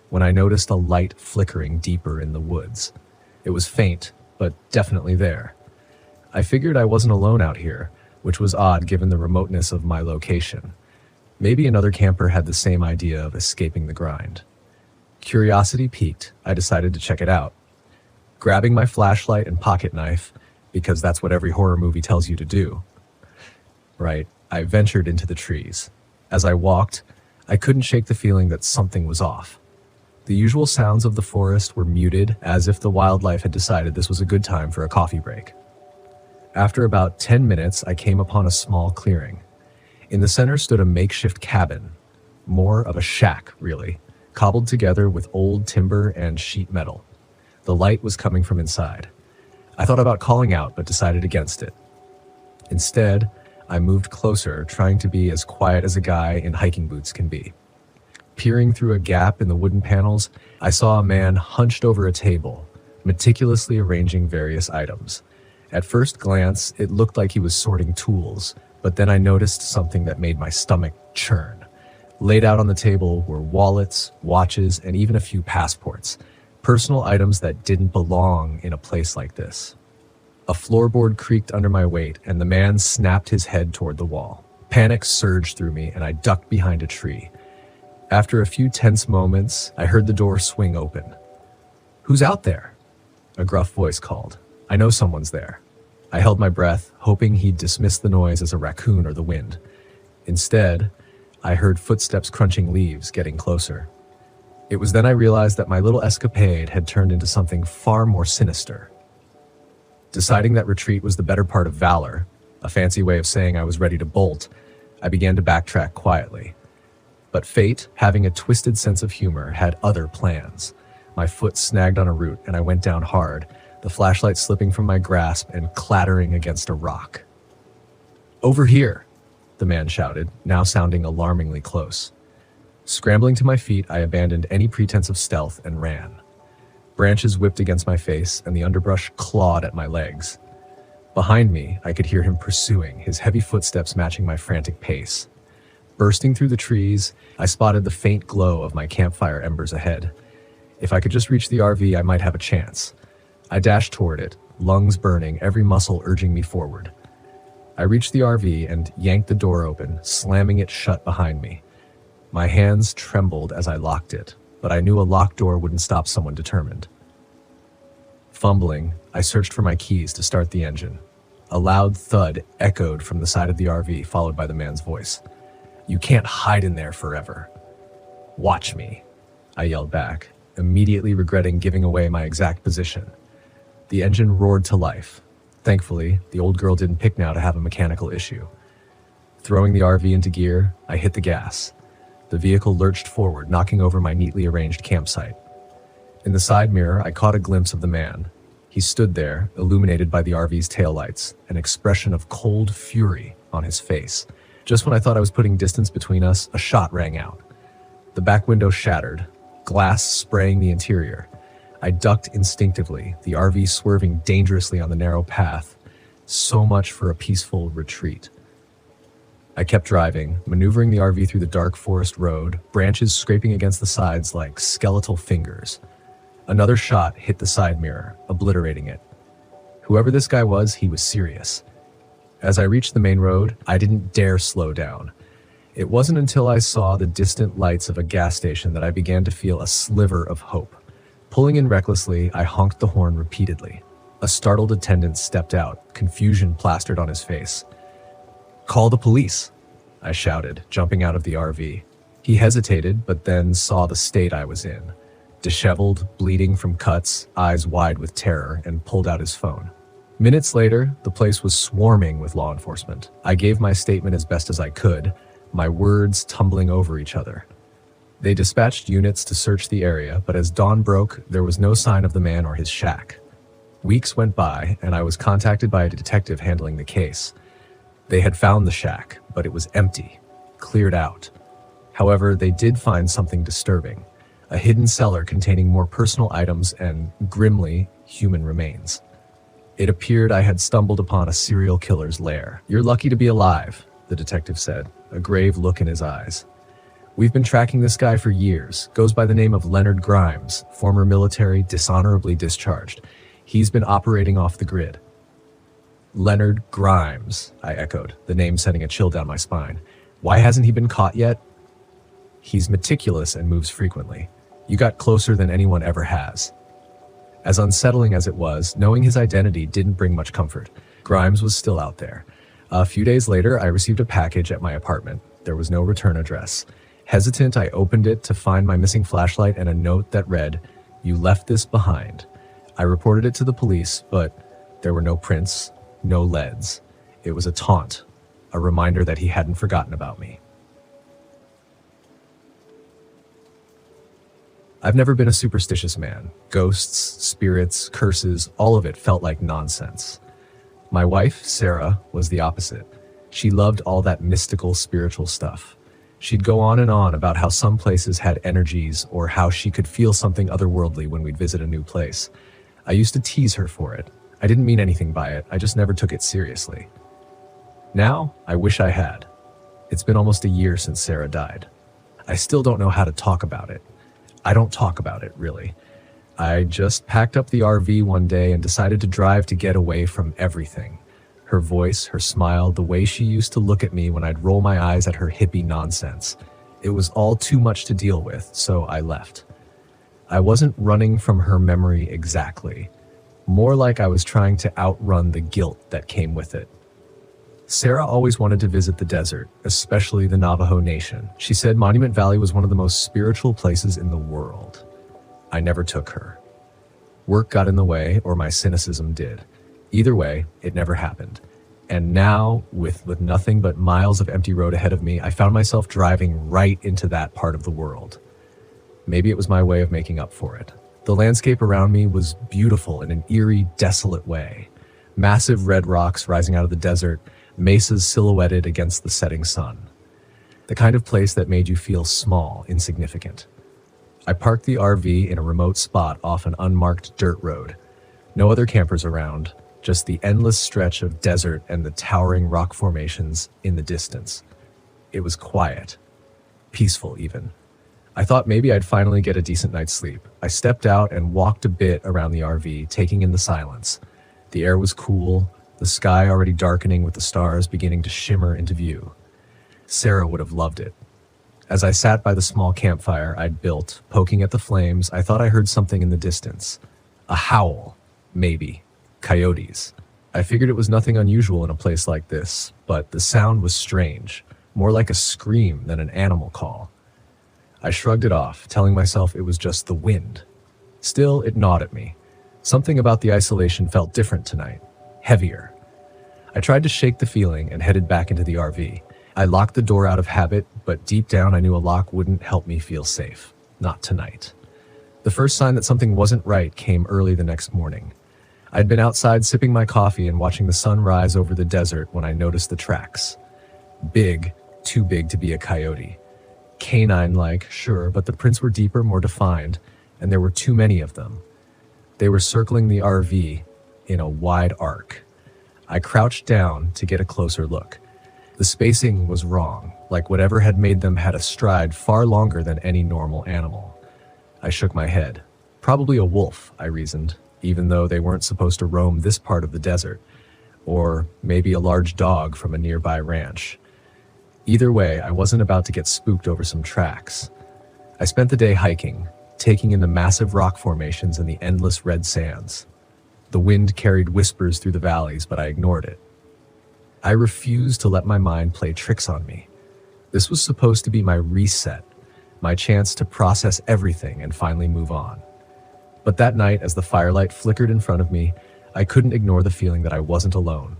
when I noticed a light flickering deeper in the woods. It was faint, but definitely there. I figured I wasn't alone out here, which was odd given the remoteness of my location. Maybe another camper had the same idea of escaping the grind. Curiosity piqued, I decided to check it out. Grabbing my flashlight and pocket knife, because that's what every horror movie tells you to do. Right, I ventured into the trees. As I walked, I couldn't shake the feeling that something was off. The usual sounds of the forest were muted, as if the wildlife had decided this was a good time for a coffee break. After about 10 minutes, I came upon a small clearing. In the center stood a makeshift cabin, more of a shack, really, cobbled together with old timber and sheet metal. The light was coming from inside. I thought about calling out, but decided against it. Instead, I moved closer, trying to be as quiet as a guy in hiking boots can be. Peering through a gap in the wooden panels, I saw a man hunched over a table, meticulously arranging various items. At first glance, it looked like he was sorting tools, but then I noticed something that made my stomach churn. Laid out on the table were wallets, watches, and even a few passports, personal items that didn't belong in a place like this. A floorboard creaked under my weight, and the man snapped his head toward the wall. Panic surged through me, and I ducked behind a tree. After a few tense moments, I heard the door swing open. "Who's out there?" A gruff voice called. "I know someone's there." I held my breath, hoping he'd dismiss the noise as a raccoon or the wind. Instead, I heard footsteps crunching leaves, getting closer. It was then I realized that my little escapade had turned into something far more sinister. Deciding that retreat was the better part of valor, a fancy way of saying I was ready to bolt, I began to backtrack quietly. But fate, having a twisted sense of humor, had other plans. My foot snagged on a root and I went down hard, the flashlight slipping from my grasp and clattering against a rock. "Over here," the man shouted, now sounding alarmingly close. Scrambling to my feet, I abandoned any pretense of stealth and ran. Branches whipped against my face and the underbrush clawed at my legs. Behind me, I could hear him pursuing, his heavy footsteps matching my frantic pace. Bursting through the trees, I spotted the faint glow of my campfire embers ahead. If I could just reach the RV, I might have a chance. I dashed toward it, lungs burning, every muscle urging me forward. I reached the RV and yanked the door open, slamming it shut behind me. My hands trembled as I locked it, but I knew a locked door wouldn't stop someone determined. Fumbling, I searched for my keys to start the engine. A loud thud echoed from the side of the RV, followed by the man's voice. "You can't hide in there forever." "Watch me," I yelled back, immediately regretting giving away my exact position. The engine roared to life. Thankfully, the old girl didn't pick now to have a mechanical issue. Throwing the RV into gear, I hit the gas. The vehicle lurched forward, knocking over my neatly arranged campsite. In the side mirror, I caught a glimpse of the man. He stood there, illuminated by the RV's taillights, an expression of cold fury on his face. Just when I thought I was putting distance between us, a shot rang out. The back window shattered, glass spraying the interior. I ducked instinctively, the RV swerving dangerously on the narrow path. So much for a peaceful retreat. I kept driving, maneuvering the RV through the dark forest road, branches scraping against the sides like skeletal fingers. Another shot hit the side mirror, obliterating it. Whoever this guy was, he was serious. As I reached the main road, I didn't dare slow down. It wasn't until I saw the distant lights of a gas station that I began to feel a sliver of hope. Pulling in recklessly, I honked the horn repeatedly. A startled attendant stepped out, confusion plastered on his face. "Call the police," I shouted, jumping out of the RV. He hesitated, but then saw the state I was in. Disheveled, bleeding from cuts, eyes wide with terror, and pulled out his phone. Minutes later, the place was swarming with law enforcement. I gave my statement as best as I could, my words tumbling over each other. They dispatched units to search the area, but as dawn broke, there was no sign of the man or his shack. Weeks went by, and I was contacted by a detective handling the case. They had found the shack, but it was empty, cleared out. However, they did find something disturbing, a hidden cellar containing more personal items and, grimly, human remains. It appeared I had stumbled upon a serial killer's lair. "You're lucky to be alive," the detective said, a grave look in his eyes. "We've been tracking this guy for years. Goes by the name of Leonard Grimes, former military, dishonorably discharged. He's been operating off the grid." "Leonard Grimes," I echoed, the name sending a chill down my spine. "Why hasn't he been caught yet?" "He's meticulous and moves frequently. You got closer than anyone ever has." As unsettling as it was, knowing his identity didn't bring much comfort. Grimes was still out there. A few days later, I received a package at my apartment. There was no return address. Hesitant, I opened it to find my missing flashlight and a note that read, "You left this behind." I reported it to the police, but there were no prints, no leads. It was a taunt, a reminder that he hadn't forgotten about me. I've never been a superstitious man. Ghosts, spirits, curses, all of it felt like nonsense. My wife, Sarah, was the opposite. She loved all that mystical, spiritual stuff. She'd go on and on about how some places had energies or how she could feel something otherworldly when we'd visit a new place. I used to tease her for it. I didn't mean anything by it. I just never took it seriously. Now, I wish I had. It's been almost a year since Sarah died. I still don't know how to talk about it. I don't talk about it, really. I just packed up the RV one day and decided to drive to get away from everything. Her voice, her smile, the way she used to look at me when I'd roll my eyes at her hippie nonsense. It was all too much to deal with, so I left. I wasn't running from her memory exactly. More like I was trying to outrun the guilt that came with it. Sarah always wanted to visit the desert, especially the Navajo Nation. She said Monument Valley was one of the most spiritual places in the world. I never took her. Work got in the way, or my cynicism did. Either way, it never happened. And now, with nothing but miles of empty road ahead of me, I found myself driving right into that part of the world. Maybe it was my way of making up for it. The landscape around me was beautiful in an eerie, desolate way. Massive red rocks rising out of the desert, mesas silhouetted against the setting sun. The kind of place that made you feel small, insignificant. I parked the RV in a remote spot off an unmarked dirt road. No other campers around, just the endless stretch of desert and the towering rock formations in the distance. It was quiet, peaceful even. I thought maybe I'd finally get a decent night's sleep. I stepped out and walked a bit around the RV, taking in the silence. The air was cool, the sky already darkening with the stars beginning to shimmer into view. Sarah would have loved it. As I sat by the small campfire I'd built, poking at the flames, I thought I heard something in the distance. A howl, maybe. Coyotes. I figured it was nothing unusual in a place like this, but the sound was strange, more like a scream than an animal call. I shrugged it off, telling myself it was just the wind. Still, it gnawed at me. Something about the isolation felt different tonight, heavier. I tried to shake the feeling and headed back into the RV. I locked the door out of habit, but deep down I knew a lock wouldn't help me feel safe. Not tonight. The first sign that something wasn't right came early the next morning. I'd been outside sipping my coffee and watching the sun rise over the desert when I noticed the tracks. Big, too big to be a coyote. Canine-like, sure, but the prints were deeper, more defined, and there were too many of them. They were circling the RV in a wide arc. I crouched down to get a closer look. The spacing was wrong, like whatever had made them had a stride far longer than any normal animal. I shook my head. Probably a wolf, I reasoned, even though they weren't supposed to roam this part of the desert. Or maybe a large dog from a nearby ranch. Either way, I wasn't about to get spooked over some tracks. I spent the day hiking, taking in the massive rock formations and the endless red sands. The wind carried whispers through the valleys, but I ignored it. I refused to let my mind play tricks on me. This was supposed to be my reset, my chance to process everything and finally move on. But that night, as the firelight flickered in front of me, I couldn't ignore the feeling that I wasn't alone.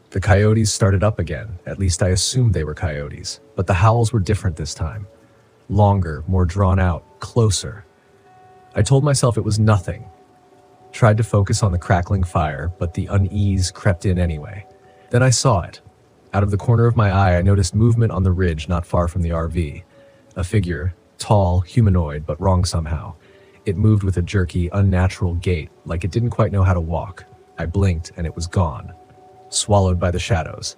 The coyotes started up again, at least I assumed they were coyotes, but the howls were different this time. Longer, more drawn out, closer. I told myself it was nothing. Tried to focus on the crackling fire, but the unease crept in anyway. Then I saw it. Out of the corner of my eye, I noticed movement on the ridge not far from the RV. A figure, tall, humanoid, but wrong somehow. It moved with a jerky, unnatural gait, like it didn't quite know how to walk. I blinked, and it was gone. Swallowed by the shadows.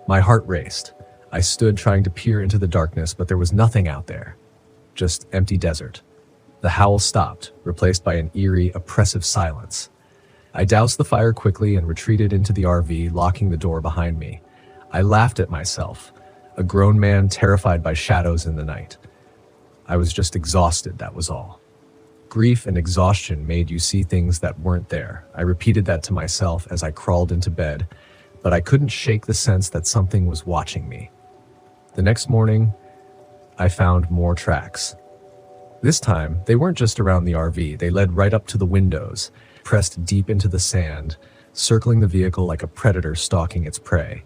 My heart raced. I stood trying to peer into the darkness, but there was nothing out there. Just empty desert. The howl stopped, replaced by an eerie, oppressive silence. I doused the fire quickly and retreated into the RV, locking the door behind me. I laughed at myself, a grown man terrified by shadows in the night. I was just exhausted, that was all. Grief and exhaustion made you see things that weren't there. I repeated that to myself as I crawled into bed, but I couldn't shake the sense that something was watching me. The next morning, I found more tracks. This time, they weren't just around the RV, they led right up to the windows, pressed deep into the sand, circling the vehicle like a predator stalking its prey.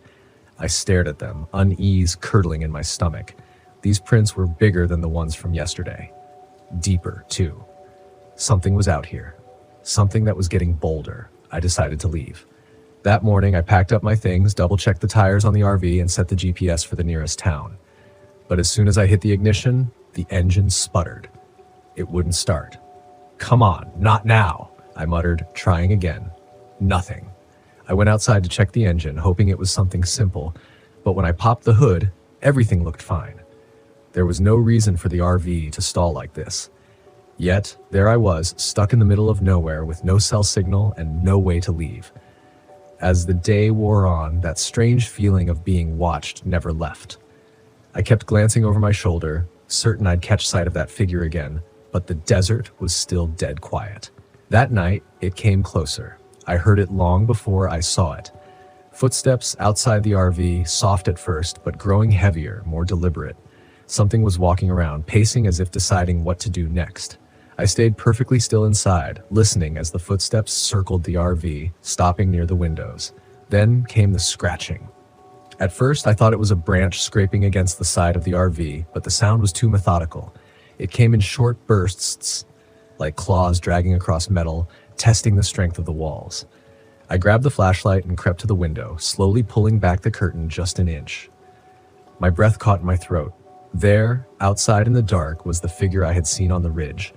I stared at them, unease curdling in my stomach. These prints were bigger than the ones from yesterday. Deeper, too. Something was out here. Something that was getting bolder. I decided to leave. That morning, I packed up my things, double-checked the tires on the RV, and set the GPS for the nearest town. But as soon as I hit the ignition, the engine sputtered. It wouldn't start. "Come on, not now," I muttered, trying again. Nothing. I went outside to check the engine, hoping it was something simple, but when I popped the hood, everything looked fine. There was no reason for the RV to stall like this. Yet, there I was, stuck in the middle of nowhere with no cell signal and no way to leave. As the day wore on, that strange feeling of being watched never left. I kept glancing over my shoulder, certain I'd catch sight of that figure again, but the desert was still dead quiet. That night, it came closer. I heard it long before I saw it. Footsteps outside the RV, soft at first, but growing heavier, more deliberate. Something was walking around, pacing as if deciding what to do next. I stayed perfectly still inside, listening as the footsteps circled the RV, stopping near the windows. Then came the scratching. At first, I thought it was a branch scraping against the side of the RV, but the sound was too methodical. It came in short bursts, like claws dragging across metal, testing the strength of the walls. I grabbed the flashlight and crept to the window, slowly pulling back the curtain just an inch. My breath caught in my throat. There, outside in the dark, was the figure I had seen on the ridge.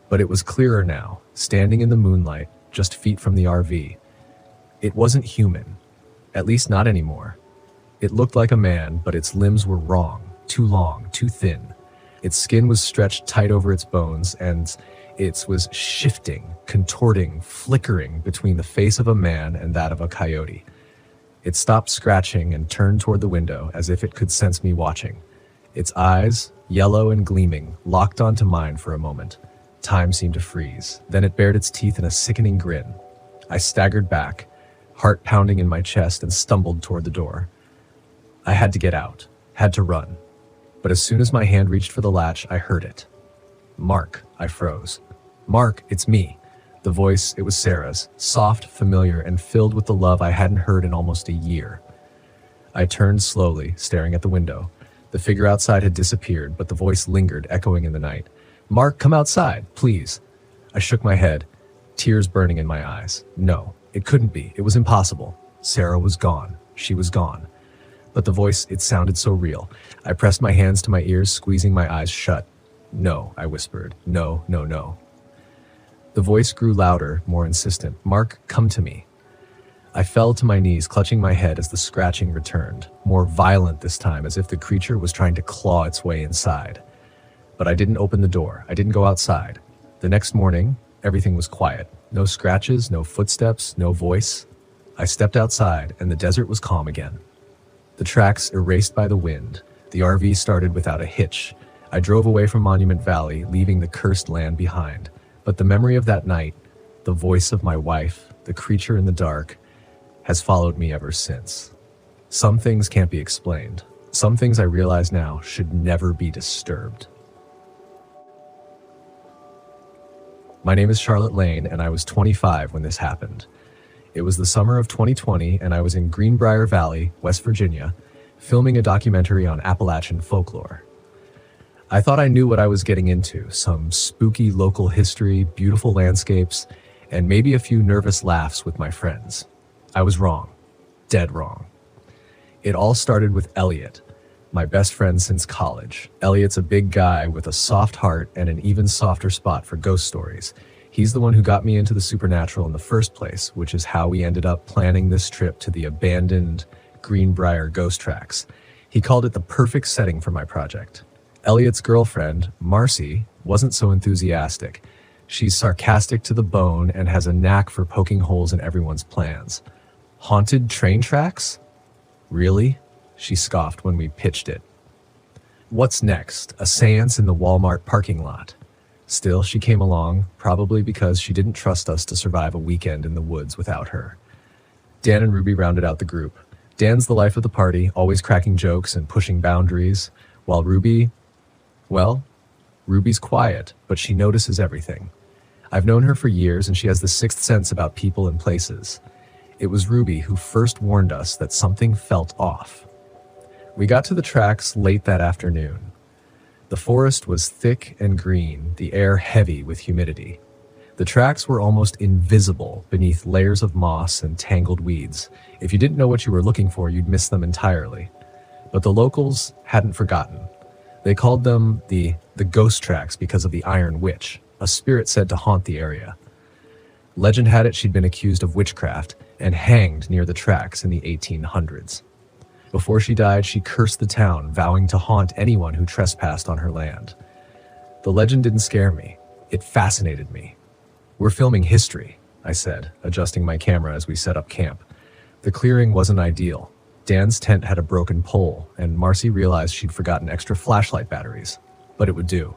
But it was clearer now, standing in the moonlight, just feet from the RV. It wasn't human. At least not anymore. It looked like a man, but its limbs were wrong, too long, too thin. Its skin was stretched tight over its bones, and it was shifting, contorting, flickering between the face of a man and that of a coyote. It stopped scratching and turned toward the window as if it could sense me watching. Its eyes, yellow and gleaming, locked onto mine for a moment. Time seemed to freeze. Then it bared its teeth in a sickening grin. I staggered back, heart pounding in my chest, and stumbled toward the door. I had to get out, had to run. But as soon as my hand reached for the latch, I heard it. "Mark," I froze. "Mark, it's me." The voice, it was Sarah's, soft, familiar, and filled with the love I hadn't heard in almost a year. I turned slowly, staring at the window. The figure outside had disappeared, but the voice lingered, echoing in the night. "Mark, come outside, please." I shook my head, tears burning in my eyes. No, it couldn't be. It was impossible. Sarah was gone. She was gone. But the voice, it sounded so real. I pressed my hands to my ears, squeezing my eyes shut. "No," I whispered. "No, no, no." The voice grew louder, more insistent. "Mark, come to me." I fell to my knees, clutching my head as the scratching returned, more violent this time, as if the creature was trying to claw its way inside. But I didn't open the door. I didn't go outside. The next morning, everything was quiet. No scratches, no footsteps, no voice. I stepped outside, and the desert was calm again. The tracks erased by the wind. The RV started without a hitch. I drove away from Monument Valley, leaving the cursed land behind. But the memory of that night, the voice of my wife, the creature in the dark, has followed me ever since. Some things can't be explained. Some things I realize now should never be disturbed. My name is Charlotte Lane, and I was 25 when this happened. It was the summer of 2020, and I was in Greenbrier Valley, West Virginia, filming a documentary on Appalachian folklore. I thought I knew what I was getting into, some spooky local history, beautiful landscapes, and maybe a few nervous laughs with my friends. I was wrong. Dead wrong. It all started with Elliot, my best friend since college. Elliot's a big guy with a soft heart and an even softer spot for ghost stories. He's the one who got me into the supernatural in the first place, which is how we ended up planning this trip to the abandoned Greenbrier ghost tracks. He called it the perfect setting for my project. Elliot's girlfriend, Marcy, wasn't so enthusiastic. She's sarcastic to the bone and has a knack for poking holes in everyone's plans. Haunted train tracks? Really? She scoffed when we pitched it. What's next? A seance in the Walmart parking lot. Still, she came along, probably because she didn't trust us to survive a weekend in the woods without her. Dan and Ruby rounded out the group. Dan's the life of the party, always cracking jokes and pushing boundaries, while Ruby's quiet, but she notices everything. I've known her for years, and she has the sixth sense about people and places. It was Ruby who first warned us that something felt off. We got to the tracks late that afternoon. The forest was thick and green, the air heavy with humidity. The tracks were almost invisible beneath layers of moss and tangled weeds. If you didn't know what you were looking for, you'd miss them entirely. But the locals hadn't forgotten. They called them the ghost tracks because of the Iron Witch, a spirit said to haunt the area. Legend had it she'd been accused of witchcraft and hanged near the tracks in the 1800s. Before she died, she cursed the town, vowing to haunt anyone who trespassed on her land. The legend didn't scare me. It fascinated me. "We're filming history," I said, adjusting my camera as we set up camp. The clearing wasn't ideal. Dan's tent had a broken pole, and Marcy realized she'd forgotten extra flashlight batteries, but it would do.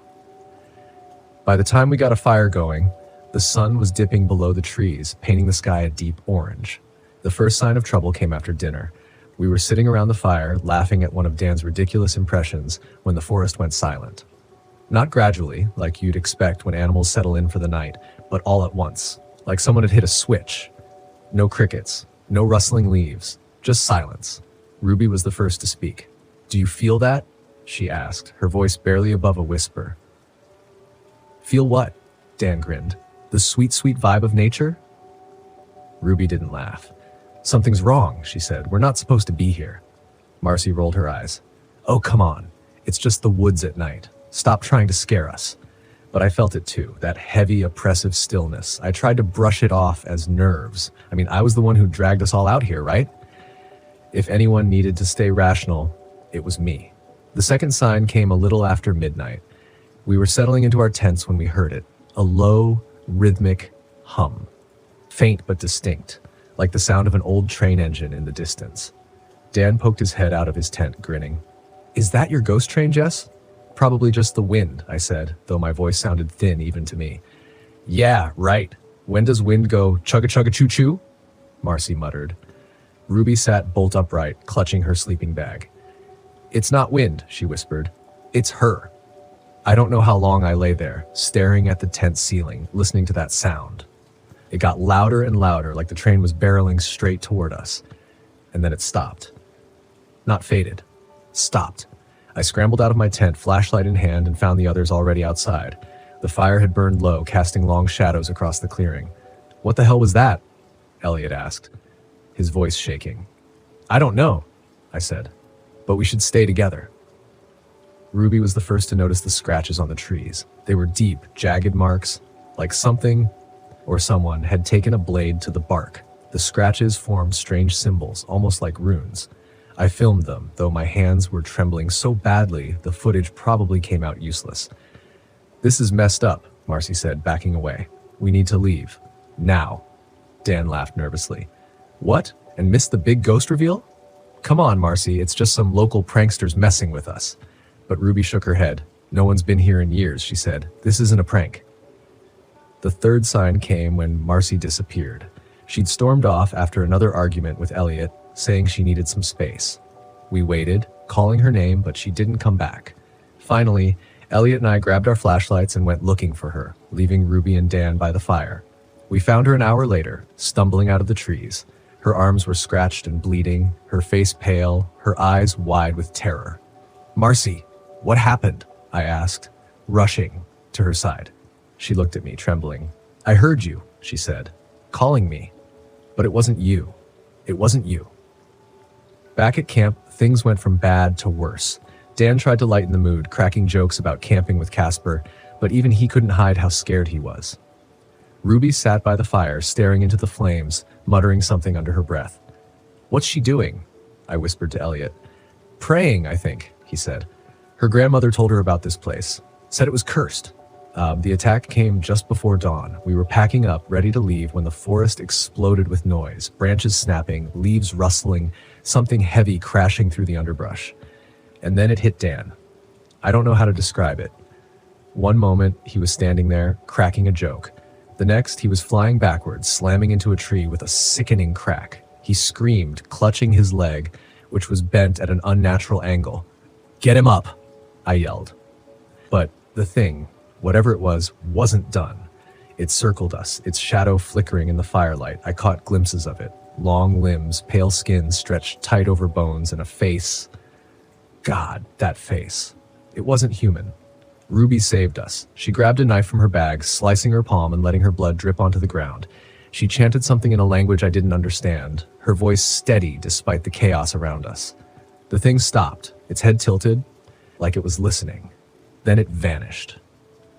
By the time we got a fire going, the sun was dipping below the trees, painting the sky a deep orange. The first sign of trouble came after dinner. We were sitting around the fire, laughing at one of Dan's ridiculous impressions when the forest went silent. Not gradually, like you'd expect when animals settle in for the night, but all at once, like someone had hit a switch. No crickets, no rustling leaves, just silence. Ruby was the first to speak. "Do you feel that?" she asked, her voice barely above a whisper. "Feel what?" Dan grinned. "The sweet, sweet vibe of nature?" Ruby didn't laugh. "Something's wrong," she said. "We're not supposed to be here." Marcy rolled her eyes. "Oh, come on. It's just the woods at night. Stop trying to scare us." But I felt it too, that heavy, oppressive stillness. I tried to brush it off as nerves. I mean, I was the one who dragged us all out here, right? If anyone needed to stay rational, it was me. The second sign came a little after midnight. We were settling into our tents when we heard it, a low, rhythmic hum, faint but distinct, like the sound of an old train engine in the distance. Dan poked his head out of his tent, grinning. "Is that your ghost train, Jess?" "Probably just the wind," I said, though my voice sounded thin even to me. "Yeah, right. When does wind go chugga-chugga-choo-choo?" Marcy muttered. Ruby sat bolt upright, clutching her sleeping bag. "It's not wind," she whispered. "It's her." I don't know how long I lay there, staring at the tent ceiling, listening to that sound. It got louder and louder, like the train was barreling straight toward us. And then it stopped. Not faded. Stopped. I scrambled out of my tent, flashlight in hand, and found the others already outside. The fire had burned low, casting long shadows across the clearing. "What the hell was that?" Elliot asked, his voice shaking. "I don't know," I said, "but we should stay together." Ruby was the first to notice the scratches on the trees. They were deep, jagged marks, like something or someone had taken a blade to the bark. The scratches formed strange symbols, almost like runes. I filmed them, though my hands were trembling so badly the footage probably came out useless. "This is messed up," Marcy said, backing away. "We need to leave. Now." Dan laughed nervously. "What? And missed the big ghost reveal?" "Come on, Marcy, it's just some local pranksters messing with us." But Ruby shook her head. "No one's been here in years," she said. "This isn't a prank." The third sign came when Marcy disappeared. She'd stormed off after another argument with Elliot, saying she needed some space. We waited, calling her name, but she didn't come back. Finally, Elliot and I grabbed our flashlights and went looking for her, leaving Ruby and Dan by the fire. We found her an hour later, stumbling out of the trees. Her arms were scratched and bleeding, her face pale, her eyes wide with terror. "Marcy, what happened?" I asked, rushing to her side. She looked at me, trembling. "I heard you," she said, "calling me. But it wasn't you. It wasn't you." Back at camp, things went from bad to worse. Dan tried to lighten the mood, cracking jokes about camping with Casper, but even he couldn't hide how scared he was. Ruby sat by the fire, staring into the flames, muttering something under her breath. "What's she doing?" I whispered to Elliot. "Praying, I think," he said. "Her grandmother told her about this place. Said it was cursed." The attack came just before dawn. We were packing up, ready to leave, when the forest exploded with noise, branches snapping, leaves rustling, something heavy crashing through the underbrush. And then it hit Dan. I don't know how to describe it. One moment, he was standing there, cracking a joke. The next, he was flying backwards, slamming into a tree with a sickening crack. He screamed, clutching his leg, which was bent at an unnatural angle. "Get him up!" I yelled. But the thing, whatever it was, wasn't done. It circled us, its shadow flickering in the firelight. I caught glimpses of it. Long limbs, pale skin stretched tight over bones, and a face. God, that face. It wasn't human. Ruby saved us. She grabbed a knife from her bag, slicing her palm and letting her blood drip onto the ground. She chanted something in a language I didn't understand, her voice steady despite the chaos around us. The thing stopped, its head tilted, like it was listening. Then it vanished.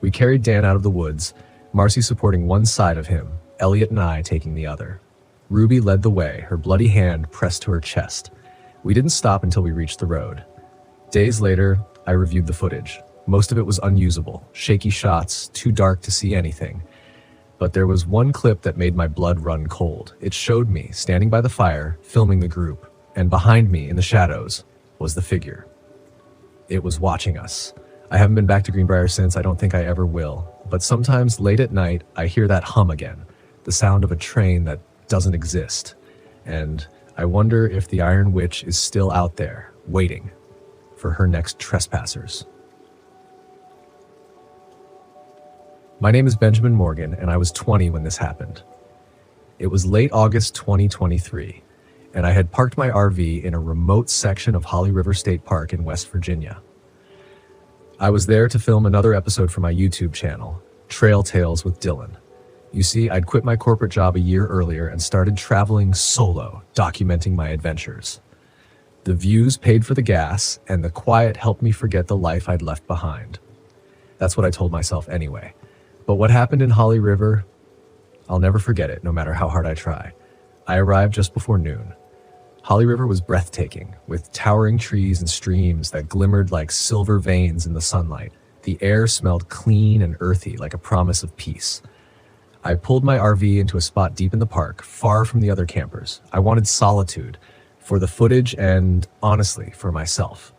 We carried Dan out of the woods, Marcy supporting one side of him, Elliot and I taking the other. Ruby led the way, her bloody hand pressed to her chest. We didn't stop until we reached the road. Days later, I reviewed the footage. Most of it was unusable, shaky shots, too dark to see anything. But there was one clip that made my blood run cold. It showed me, standing by the fire, filming the group, and behind me, in the shadows, was the figure. It was watching us. I haven't been back to Greenbrier since. I don't think I ever will. But sometimes, late at night, I hear that hum again, the sound of a train that doesn't exist. And I wonder if the Iron Witch is still out there, waiting for her next trespassers. My name is Benjamin Morgan, and I was 20 when this happened. It was late August 2023, and I had parked my RV in a remote section of Holly River State Park in West Virginia. I was there to film another episode for my YouTube channel, Trail Tales with Dylan. You see, I'd quit my corporate job a year earlier and started traveling solo, documenting my adventures. The views paid for the gas, and the quiet helped me forget the life I'd left behind. That's what I told myself anyway. But what happened in Holly River, I'll never forget it, no matter how hard I try. I arrived just before noon. Holly River was breathtaking, with towering trees and streams that glimmered like silver veins in the sunlight. The air smelled clean and earthy, like a promise of peace. I pulled my RV into a spot deep in the park, far from the other campers. I wanted solitude, for the footage and, honestly, for myself.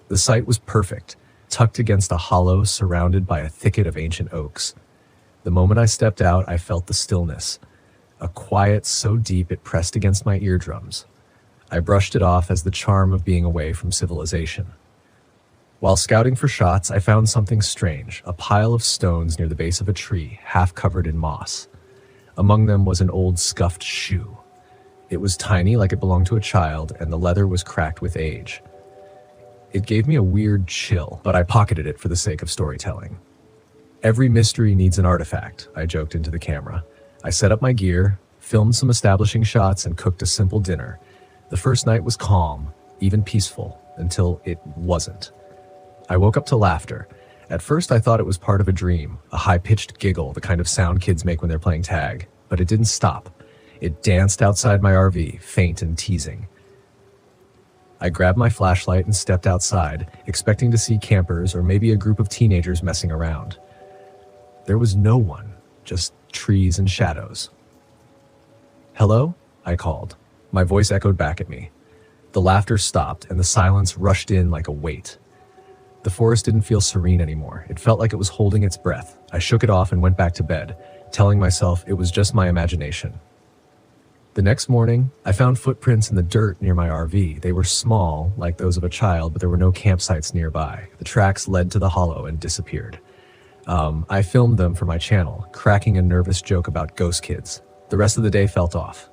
The site was perfect, tucked against a hollow surrounded by a thicket of ancient oaks. The moment I stepped out, I felt the stillness, a quiet so deep it pressed against my eardrums. I brushed it off as the charm of being away from civilization. While scouting for shots, I found something strange, a pile of stones near the base of a tree, half covered in moss. Among them was an old scuffed shoe. It was tiny, like it belonged to a child, and the leather was cracked with age. It gave me a weird chill, but I pocketed it for the sake of storytelling. Every mystery needs an artifact, I joked into the camera. I set up my gear, filmed some establishing shots, and cooked a simple dinner. The first night was calm, even peaceful, until it wasn't. I woke up to laughter. At first I thought it was part of a dream, a high-pitched giggle, the kind of sound kids make when they're playing tag. But it didn't stop. It danced outside my RV, faint and teasing. I grabbed my flashlight and stepped outside, expecting to see campers or maybe a group of teenagers messing around. There was no one, just trees and shadows. "Hello?" I called. My voice echoed back at me. The laughter stopped and the silence rushed in like a weight. The forest didn't feel serene anymore. It felt like it was holding its breath. I shook it off and went back to bed, telling myself it was just my imagination. The next morning, I found footprints in the dirt near my RV. They were small, like those of a child, but there were no campsites nearby. The tracks led to the hollow and disappeared. I filmed them for my channel, cracking a nervous joke about ghost kids. The rest of the day felt off.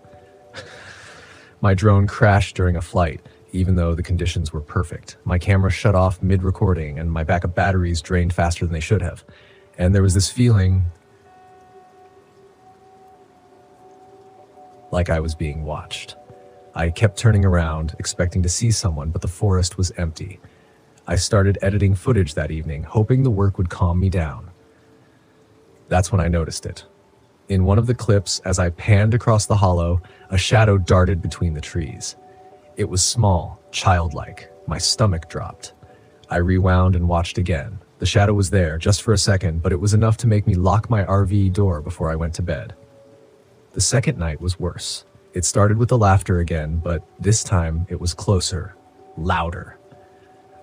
My drone crashed during a flight, even though the conditions were perfect. My camera shut off mid-recording, and my backup batteries drained faster than they should have. And there was this feeling like I was being watched. I kept turning around, expecting to see someone, but the forest was empty. I started editing footage that evening, hoping the work would calm me down. That's when I noticed it. In one of the clips, as I panned across the hollow, a shadow darted between the trees. It was small, childlike. My stomach dropped. I rewound and watched again. The shadow was there, just for a second, but it was enough to make me lock my RV door before I went to bed. The second night was worse. It started with the laughter again, but this time it was closer, louder.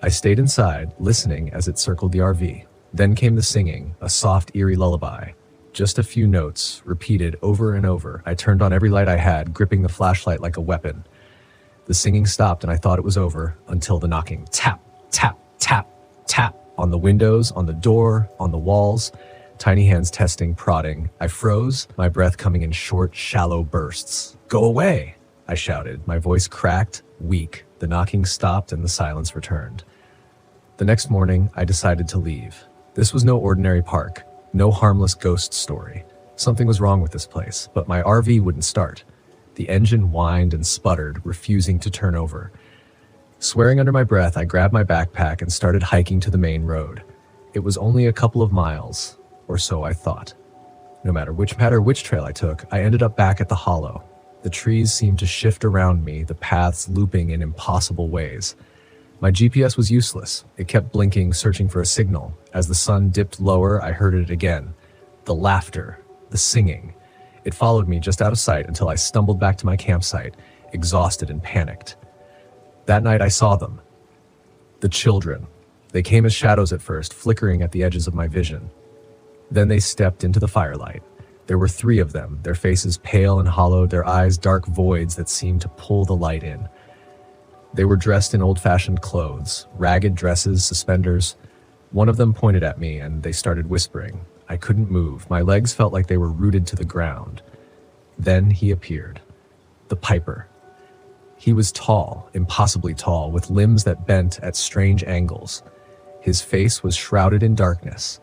I stayed inside, listening as it circled the RV. Then came the singing, a soft, eerie lullaby. Just a few notes, repeated over and over. I turned on every light I had, gripping the flashlight like a weapon. The singing stopped and I thought it was over, until the knocking. Tap, tap, tap, tap. On the windows, on the door, on the walls. Tiny hands testing, prodding. I froze, my breath coming in short, shallow bursts. "Go away!" I shouted. My voice cracked, weak. The knocking stopped and the silence returned. The next morning, I decided to leave. This was no ordinary park. No harmless ghost story. Something was wrong with this place, but my RV wouldn't start. The engine whined and sputtered, refusing to turn over. Swearing under my breath, I grabbed my backpack and started hiking to the main road. It was only a couple of miles, or so I thought. No matter which trail I took, I ended up back at the hollow. The trees seemed to shift around me, the paths looping in impossible ways. My GPS was useless. It kept blinking, searching for a signal. As the sun dipped lower, I heard it again. The laughter, the singing. It followed me just out of sight until I stumbled back to my campsite, exhausted and panicked. That night I saw them. The children. They came as shadows at first, flickering at the edges of my vision. Then they stepped into the firelight. There were 3 of them, their faces pale and hollow, their eyes dark voids that seemed to pull the light in. They were dressed in old-fashioned clothes, ragged dresses, suspenders. One of them pointed at me and they started whispering. I couldn't move. My legs felt like they were rooted to the ground. Then he appeared. The Piper. He was tall, impossibly tall, with limbs that bent at strange angles. His face was shrouded in darkness,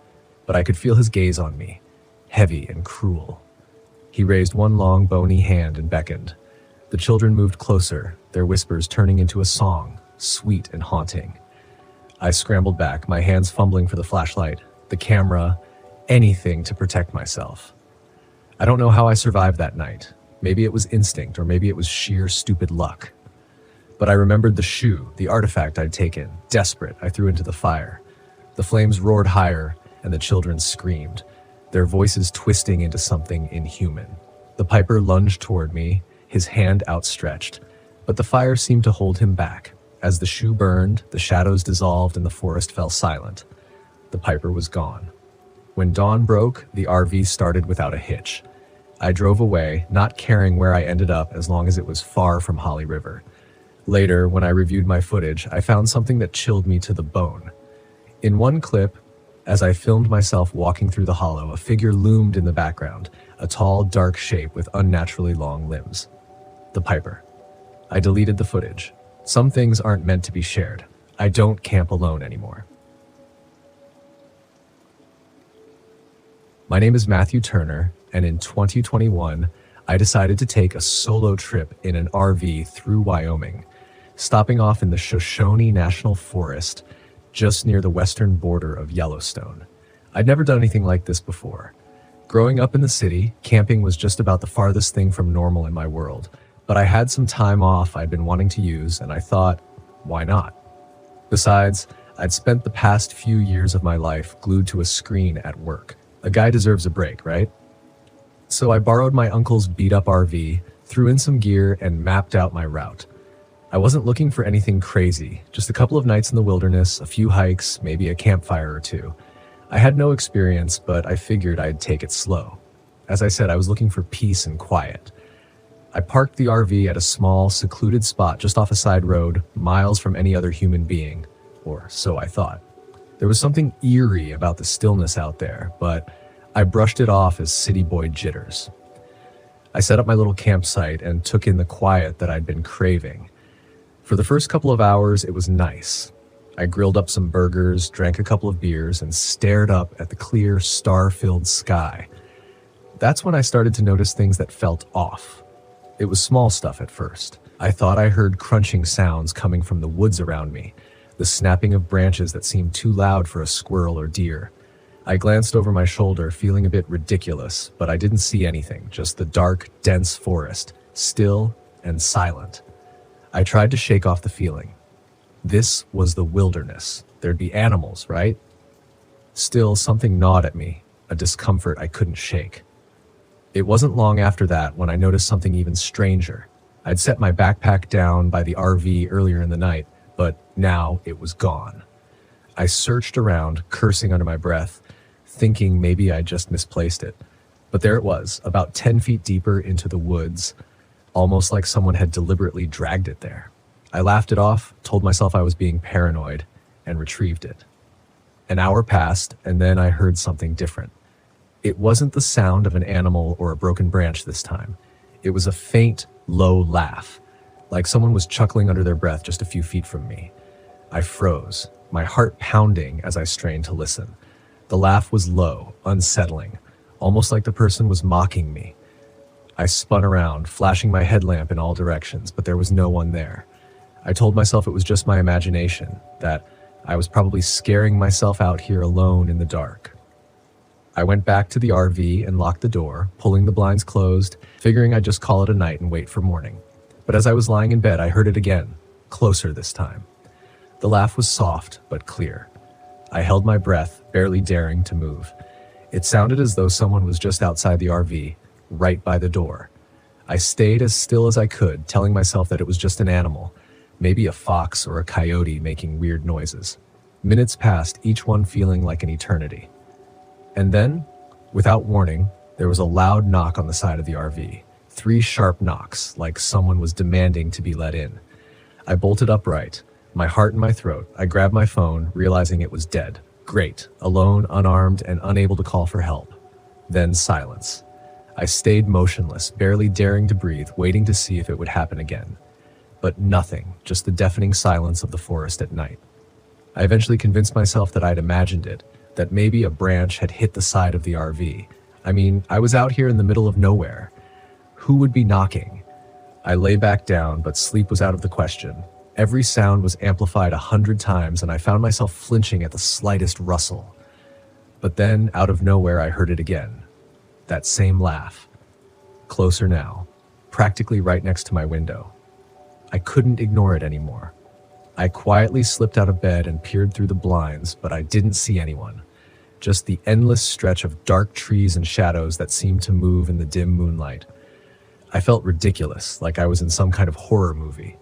but I could feel his gaze on me, heavy and cruel. He raised one long, bony hand and beckoned. The children moved closer, their whispers turning into a song, sweet and haunting. I scrambled back, my hands fumbling for the flashlight, the camera, anything to protect myself. I don't know how I survived that night. Maybe it was instinct, or maybe it was sheer stupid luck. But I remembered the shoe, the artifact I'd taken. Desperate, I threw into the fire. The flames roared higher, and the children screamed, their voices twisting into something inhuman. The piper lunged toward me, his hand outstretched, but the fire seemed to hold him back. As the shoe burned, the shadows dissolved, and the forest fell silent. The piper was gone. When dawn broke, the RV started without a hitch. I drove away, not caring where I ended up as long as it was far from Holly River. Later, when I reviewed my footage, I found something that chilled me to the bone. In one clip, as I filmed myself walking through the hollow, a figure loomed in the background, a tall, dark shape with unnaturally long limbs. The piper. I deleted the footage. Some things aren't meant to be shared. I don't camp alone anymore. My name is Matthew Turner, and in 2021, I decided to take a solo trip in an RV through Wyoming, stopping off in the Shoshone National Forest, just near the western border of Yellowstone. I'd never done anything like this before. Growing up in the city, camping was just about the farthest thing from normal in my world, but I had some time off I'd been wanting to use, and I thought, why not? Besides, I'd spent the past few years of my life glued to a screen at work. A guy deserves a break, right? So I borrowed my uncle's beat-up RV, threw in some gear, and mapped out my route. I wasn't looking for anything crazy, just a couple of nights in the wilderness, a few hikes, maybe a campfire or two. I had no experience, but I figured I'd take it slow. As I said, I was looking for peace and quiet. I parked the RV at a small, secluded spot just off a side road, miles from any other human being, or so I thought. There was something eerie about the stillness out there, but I brushed it off as city boy jitters. I set up my little campsite and took in the quiet that I'd been craving. For the first couple of hours, it was nice. I grilled up some burgers, drank a couple of beers, and stared up at the clear, star-filled sky. That's when I started to notice things that felt off. It was small stuff at first. I thought I heard crunching sounds coming from the woods around me, the snapping of branches that seemed too loud for a squirrel or deer. I glanced over my shoulder, feeling a bit ridiculous, but I didn't see anything, just the dark, dense forest, still and silent. I tried to shake off the feeling. This was the wilderness. There'd be animals, right? Still, something gnawed at me, a discomfort I couldn't shake. It wasn't long after that when I noticed something even stranger. I'd set my backpack down by the RV earlier in the night, but now it was gone. I searched around, cursing under my breath, thinking maybe I just misplaced it. But there it was, about 10 feet deeper into the woods, almost like someone had deliberately dragged it there. I laughed it off, told myself I was being paranoid, and retrieved it. An hour passed, and then I heard something different. It wasn't the sound of an animal or a broken branch this time. It was a faint, low laugh, like someone was chuckling under their breath just a few feet from me. I froze, my heart pounding as I strained to listen. The laugh was low, unsettling, almost like the person was mocking me. I spun around, flashing my headlamp in all directions, but there was no one there. I told myself it was just my imagination, that I was probably scaring myself out here alone in the dark. I went back to the RV and locked the door, pulling the blinds closed, figuring I'd just call it a night and wait for morning. But as I was lying in bed, I heard it again, closer this time. The laugh was soft, but clear. I held my breath, barely daring to move. It sounded as though someone was just outside the RV, right by the door. I stayed as still as I could, telling myself that it was just an animal, maybe a fox or a coyote making weird noises. Minutes passed, each one feeling like an eternity. And then, without warning, there was a loud knock on the side of the RV. 3 sharp knocks, like someone was demanding to be let in. I bolted upright, my heart in my throat. I grabbed my phone, realizing it was dead. Great, alone, unarmed, and unable to call for help. Then silence. I stayed motionless, barely daring to breathe, waiting to see if it would happen again. But nothing, just the deafening silence of the forest at night. I eventually convinced myself that I'd imagined it, that maybe a branch had hit the side of the RV. I mean, I was out here in the middle of nowhere. Who would be knocking? I lay back down, but sleep was out of the question. Every sound was amplified 100 times, and I found myself flinching at the slightest rustle. But then, out of nowhere, I heard it again. That same laugh. Closer now, practically right next to my window. I couldn't ignore it anymore. I quietly slipped out of bed and peered through the blinds, but I didn't see anyone. Just the endless stretch of dark trees and shadows that seemed to move in the dim moonlight. I felt ridiculous, like I was in some kind of horror movie.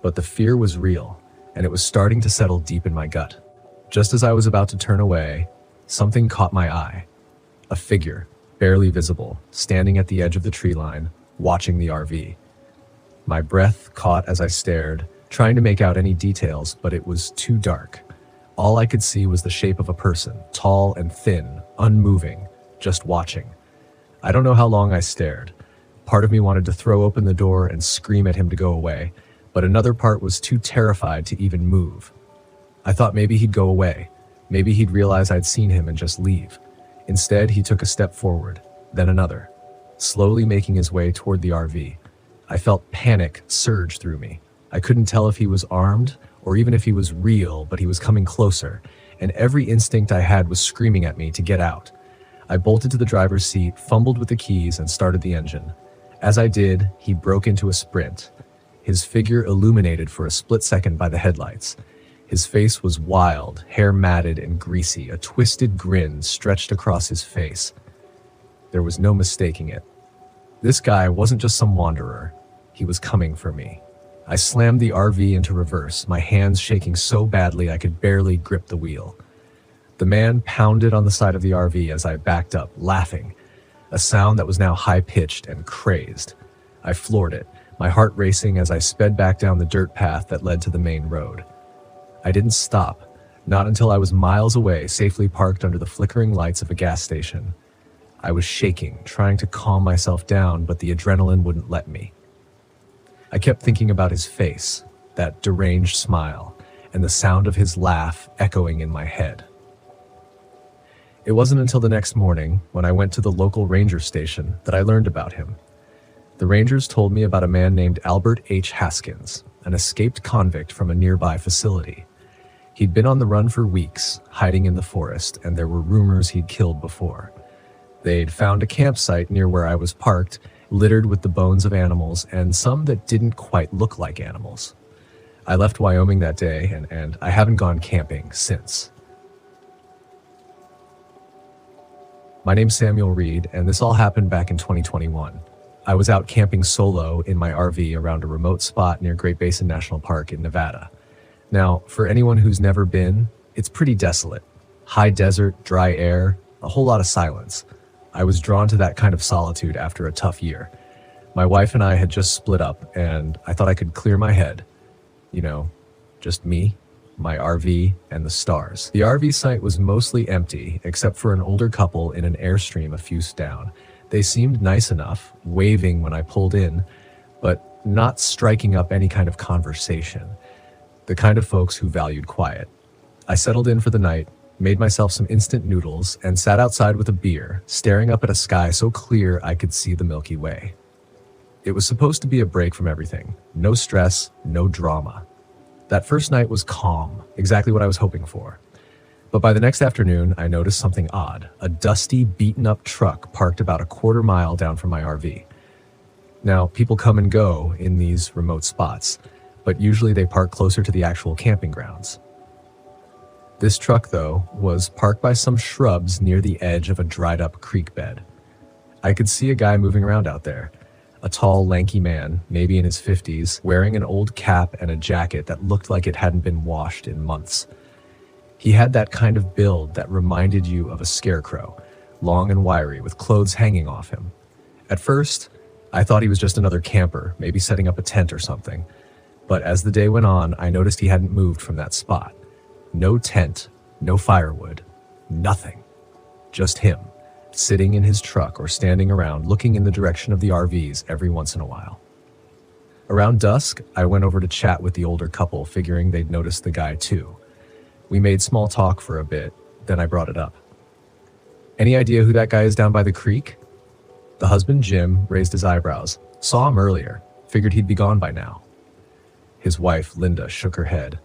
But the fear was real, and it was starting to settle deep in my gut. Just as I was about to turn away, something caught my eye. A figure, barely visible, standing at the edge of the tree line, watching the RV. My breath caught as I stared, trying to make out any details, but it was too dark. All I could see was the shape of a person, tall and thin, unmoving, just watching. I don't know how long I stared. Part of me wanted to throw open the door and scream at him to go away, but another part was too terrified to even move. I thought maybe he'd go away. Maybe he'd realize I'd seen him and just leave. Instead, he took a step forward, then another, slowly making his way toward the RV. I felt panic surge through me. I couldn't tell if he was armed or even if he was real, but he was coming closer, and every instinct I had was screaming at me to get out. I bolted to the driver's seat, fumbled with the keys, and started the engine. As I did, he broke into a sprint, his figure illuminated for a split second by the headlights. His face was wild, hair matted and greasy, a twisted grin stretched across his face. There was no mistaking it. This guy wasn't just some wanderer. He was coming for me. I slammed the RV into reverse, my hands shaking so badly I could barely grip the wheel. The man pounded on the side of the RV as I backed up, laughing, a sound that was now high-pitched and crazed. I floored it, my heart racing as I sped back down the dirt path that led to the main road. I didn't stop, not until I was miles away, safely parked under the flickering lights of a gas station. I was shaking, trying to calm myself down, but the adrenaline wouldn't let me. I kept thinking about his face, that deranged smile, and the sound of his laugh echoing in my head. It wasn't until the next morning, when I went to the local ranger station, that I learned about him. The rangers told me about a man named Albert H. Haskins, an escaped convict from a nearby facility. He'd been on the run for weeks, hiding in the forest, and there were rumors he'd killed before. They'd found a campsite near where I was parked, littered with the bones of animals, and some that didn't quite look like animals. I left Wyoming that day, and I haven't gone camping since. My name's Samuel Reed, and this all happened back in 2021. I was out camping solo in my RV around a remote spot near Great Basin National Park in Nevada. Now, for anyone who's never been, it's pretty desolate. High desert, dry air, a whole lot of silence. I was drawn to that kind of solitude after a tough year. My wife and I had just split up, and I thought I could clear my head. You know, just me, my RV, and the stars. The RV site was mostly empty, except for an older couple in an Airstream a few down. They seemed nice enough, waving when I pulled in, but not striking up any kind of conversation. The kind of folks who valued quiet. I settled in for the night, made myself some instant noodles, and sat outside with a beer, staring up at a sky so clear I could see the Milky Way. It was supposed to be a break from everything. No stress, no drama. That first night was calm, exactly what I was hoping for. But by the next afternoon, I noticed something odd, a dusty, beaten-up truck parked about a quarter mile down from my RV. Now, people come and go in these remote spots, but usually they park closer to the actual camping grounds. This truck, though, was parked by some shrubs near the edge of a dried-up creek bed. I could see a guy moving around out there, a tall, lanky man, maybe in his 50s, wearing an old cap and a jacket that looked like it hadn't been washed in months. He had that kind of build that reminded you of a scarecrow, long and wiry, with clothes hanging off him. At first, I thought he was just another camper, maybe setting up a tent or something. But as the day went on, I noticed he hadn't moved from that spot. No tent, no firewood, nothing. Just him, sitting in his truck or standing around looking in the direction of the RVs every once in a while. Around dusk, I went over to chat with the older couple, figuring they'd noticed the guy too. We made small talk for a bit, then I brought it up. Any idea who that guy is down by the creek? The husband, Jim, raised his eyebrows. Saw him earlier, figured he'd be gone by now. His wife, Linda, shook her head.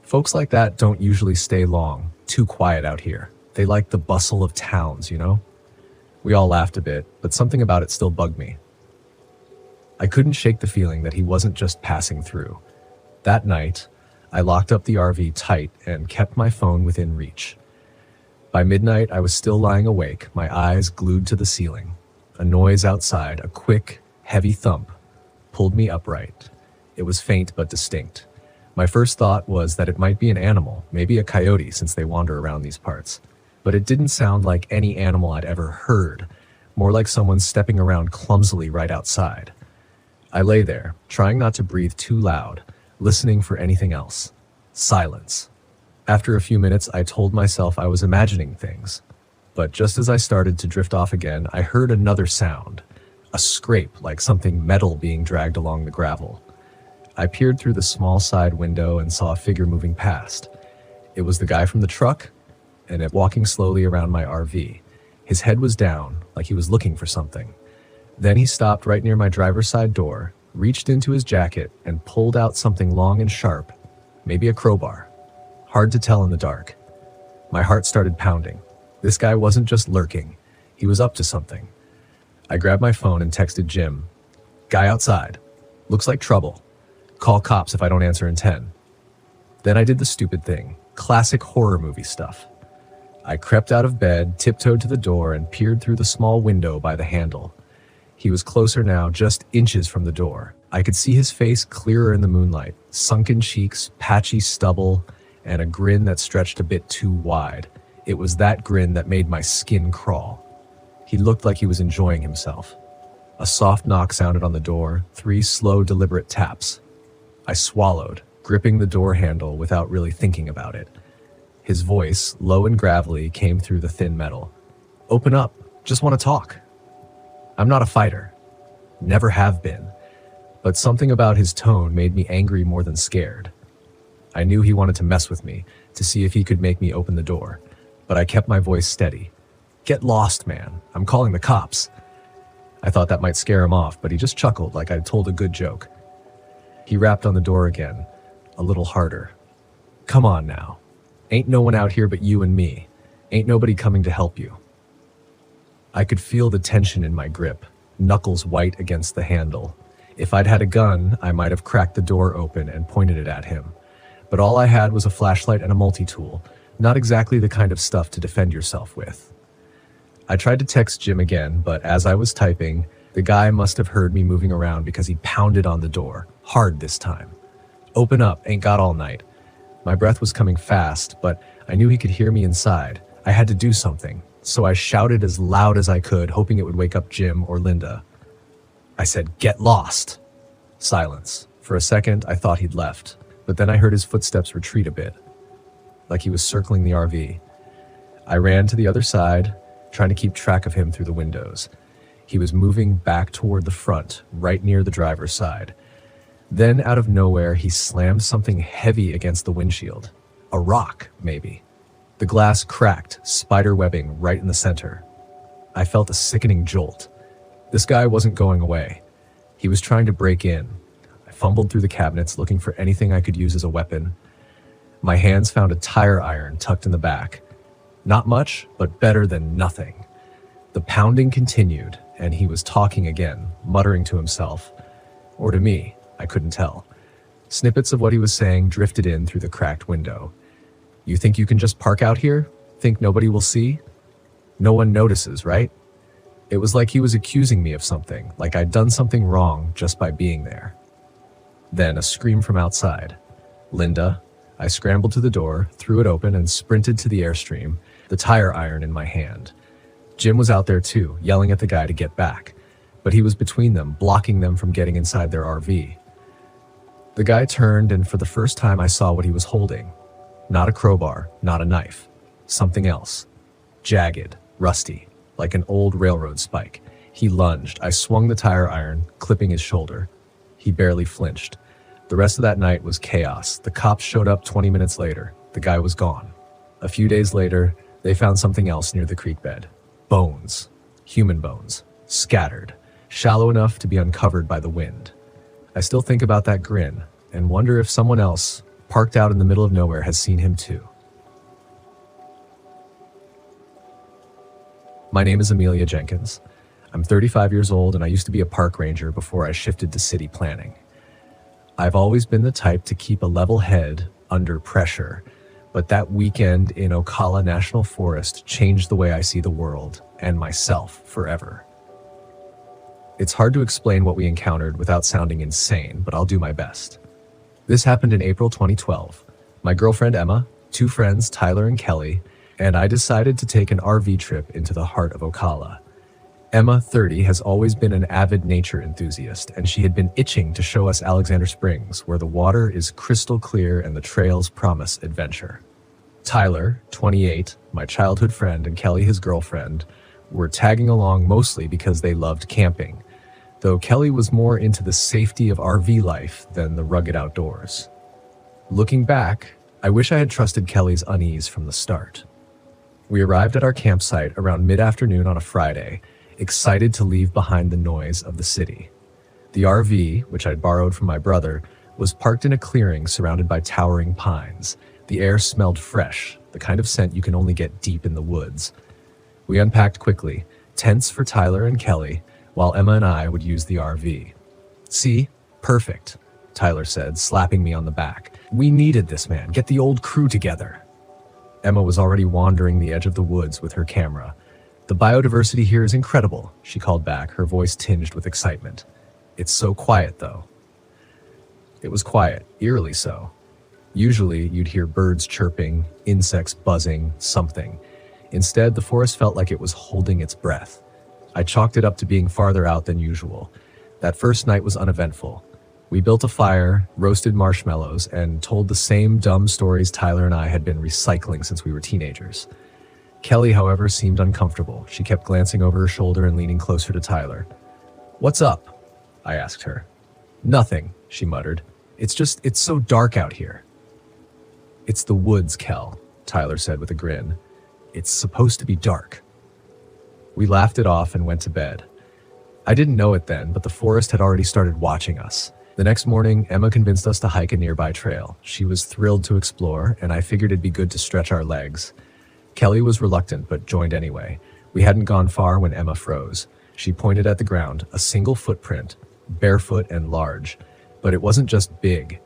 Folks like that don't usually stay long, too quiet out here. They like the bustle of towns, you know? We all laughed a bit, but something about it still bugged me. I couldn't shake the feeling that he wasn't just passing through. That night, I locked up the RV tight and kept my phone within reach. By midnight, I was still lying awake, my eyes glued to the ceiling. A noise outside, a quick, heavy thump, pulled me upright. It was faint but distinct. My first thought was that it might be an animal, maybe a coyote since they wander around these parts. But it didn't sound like any animal I'd ever heard, more like someone stepping around clumsily right outside. I lay there, trying not to breathe too loud, listening for anything else. Silence. After a few minutes, I told myself I was imagining things. But just as I started to drift off again, I heard another sound, a scrape like something metal being dragged along the gravel. I peered through the small side window and saw a figure moving past. It was the guy from the truck, and it walking slowly around my RV. His head was down, like he was looking for something. Then he stopped right near my driver's side door, reached into his jacket, and pulled out something long and sharp, maybe a crowbar. Hard to tell in the dark. My heart started pounding. This guy wasn't just lurking. He was up to something. I grabbed my phone and texted Jim. "Guy outside. Looks like trouble. Call cops if I don't answer in 10. Then I did the stupid thing. Classic horror movie stuff. I crept out of bed, tiptoed to the door, and peered through the small window by the handle. He was closer now, just inches from the door. I could see his face clearer in the moonlight, sunken cheeks, patchy stubble, and a grin that stretched a bit too wide. It was that grin that made my skin crawl. He looked like he was enjoying himself. A soft knock sounded on the door, 3 slow, deliberate taps. I swallowed, gripping the door handle without really thinking about it. His voice, low and gravelly, came through the thin metal. "Open up. Just want to talk." I'm not a fighter. Never have been. But something about his tone made me angry more than scared. I knew he wanted to mess with me, to see if he could make me open the door. But I kept my voice steady. "Get lost, man. I'm calling the cops." I thought that might scare him off, but he just chuckled like I'd told a good joke. He rapped on the door again, a little harder. "Come on now. Ain't no one out here but you and me. Ain't nobody coming to help you." I could feel the tension in my grip, knuckles white against the handle. If I'd had a gun, I might have cracked the door open and pointed it at him. But all I had was a flashlight and a multi-tool, not exactly the kind of stuff to defend yourself with. I tried to text Jim again, but as I was typing, the guy must have heard me moving around because he pounded on the door, hard this time. "Open up, ain't got all night." My breath was coming fast, but I knew he could hear me inside. I had to do something, so I shouted as loud as I could, hoping it would wake up Jim or Linda. I said, "Get lost." Silence. For a second, I thought he'd left, but then I heard his footsteps retreat a bit, like he was circling the RV. I ran to the other side, trying to keep track of him through the windows. He was moving back toward the front, right near the driver's side. Then, out of nowhere, he slammed something heavy against the windshield. A rock, maybe. The glass cracked, spider webbing right in the center. I felt a sickening jolt. This guy wasn't going away. He was trying to break in. I fumbled through the cabinets, looking for anything I could use as a weapon. My hands found a tire iron tucked in the back. Not much, but better than nothing. The pounding continued, and he was talking again, muttering to himself. Or to me, I couldn't tell. Snippets of what he was saying drifted in through the cracked window. "You think you can just park out here? Think nobody will see? No one notices, right?" It was like he was accusing me of something, like I'd done something wrong just by being there. Then a scream from outside. "Linda." I scrambled to the door, threw it open, and sprinted to the Airstream, the tire iron in my hand. Jim was out there too, yelling at the guy to get back, but he was between them, blocking them from getting inside their RV. The guy turned, and for the first time I saw what he was holding. Not a crowbar, not a knife. Something else. Jagged, rusty, like an old railroad spike. He lunged. I swung the tire iron, clipping his shoulder. He barely flinched. The rest of that night was chaos. The cops showed up 20 minutes later. The guy was gone. A few days later, they found something else near the creek bed. Bones. Human bones. Scattered. Shallow enough to be uncovered by the wind. I still think about that grin and wonder if someone else, parked out in the middle of nowhere, has seen him too. My name is Amelia Jenkins. I'm 35 years old and I used to be a park ranger before I shifted to city planning. I've always been the type to keep a level head, under pressure. But that weekend in Ocala National Forest changed the way I see the world and myself forever. It's hard to explain what we encountered without sounding insane, but I'll do my best. This happened in April 2012. My girlfriend Emma, two friends Tyler and Kelly, and I decided to take an RV trip into the heart of Ocala. Emma, 30, has always been an avid nature enthusiast, and she had been itching to show us Alexander Springs, where the water is crystal clear and the trails promise adventure. Tyler, 28, my childhood friend, and Kelly, his girlfriend, were tagging along mostly because they loved camping, though Kelly was more into the safety of RV life than the rugged outdoors. Looking back, I wish I had trusted Kelly's unease from the start. We arrived at our campsite around mid-afternoon on a Friday, excited to leave behind the noise of the city. The RV, which I'd borrowed from my brother, was parked in a clearing surrounded by towering pines. The air smelled fresh, the kind of scent you can only get deep in the woods. We unpacked quickly, tents for Tyler and Kelly, while Emma and I would use the RV. "See? Perfect," Tyler said, slapping me on the back. "We needed this, man. Get the old crew together." Emma was already wandering the edge of the woods with her camera. "The biodiversity here is incredible," she called back, her voice tinged with excitement. "It's so quiet, though." It was quiet, eerily so. Usually, you'd hear birds chirping, insects buzzing, something. Instead, the forest felt like it was holding its breath. I chalked it up to being farther out than usual. That first night was uneventful. We built a fire, roasted marshmallows, and told the same dumb stories Tyler and I had been recycling since we were teenagers. Kelly, however, seemed uncomfortable. She kept glancing over her shoulder and leaning closer to Tyler. "What's up?" I asked her. "Nothing," she muttered. It's so dark out here." "It's the woods, Kel," Tyler said with a grin. "It's supposed to be dark." We laughed it off and went to bed. I didn't know it then, but the forest had already started watching us. The next morning, Emma convinced us to hike a nearby trail. She was thrilled to explore, and I figured it'd be good to stretch our legs. Kelly was reluctant, but joined anyway. We hadn't gone far when Emma froze. She pointed at the ground, a single footprint, barefoot and large. But it wasn't just big.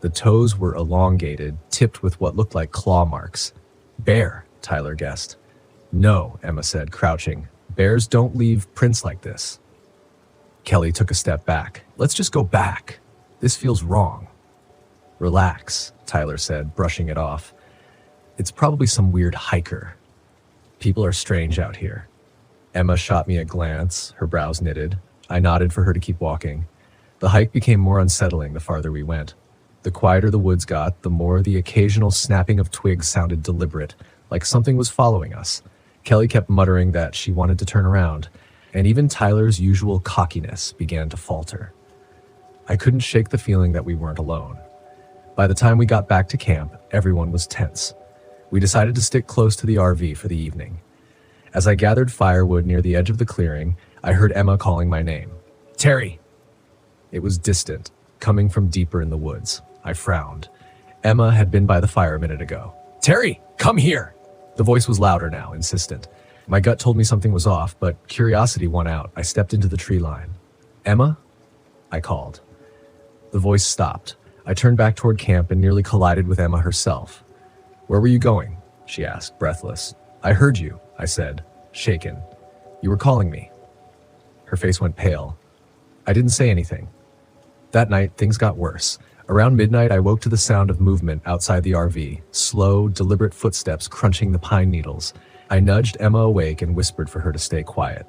The toes were elongated, tipped with what looked like claw marks. "Bear," Tyler guessed. "No," Emma said, crouching. "Bears don't leave prints like this." Kelly took a step back. "Let's just go back. This feels wrong." "Relax," Tyler said, brushing it off. "It's probably some weird hiker. People are strange out here." Emma shot me a glance, her brows knitted. I nodded for her to keep walking. The hike became more unsettling the farther we went. The quieter the woods got, the more the occasional snapping of twigs sounded deliberate, like something was following us. Kelly kept muttering that she wanted to turn around, and even Tyler's usual cockiness began to falter. I couldn't shake the feeling that we weren't alone. By the time we got back to camp, everyone was tense. We decided to stick close to the RV for the evening. As I gathered firewood near the edge of the clearing, I heard Emma calling my name. "Terry!" It was distant, coming from deeper in the woods. I frowned. Emma had been by the fire a minute ago. "Terry, come here!" The voice was louder now, insistent. My gut told me something was off, but curiosity won out. I stepped into the tree line. "Emma?" I called. The voice stopped. I turned back toward camp and nearly collided with Emma herself. "Where were you going?" she asked, breathless. "I heard you," I said, shaken. "You were calling me." Her face went pale. I didn't say anything. That night, things got worse. Around midnight, I woke to the sound of movement outside the RV, slow, deliberate footsteps crunching the pine needles. I nudged Emma awake and whispered for her to stay quiet.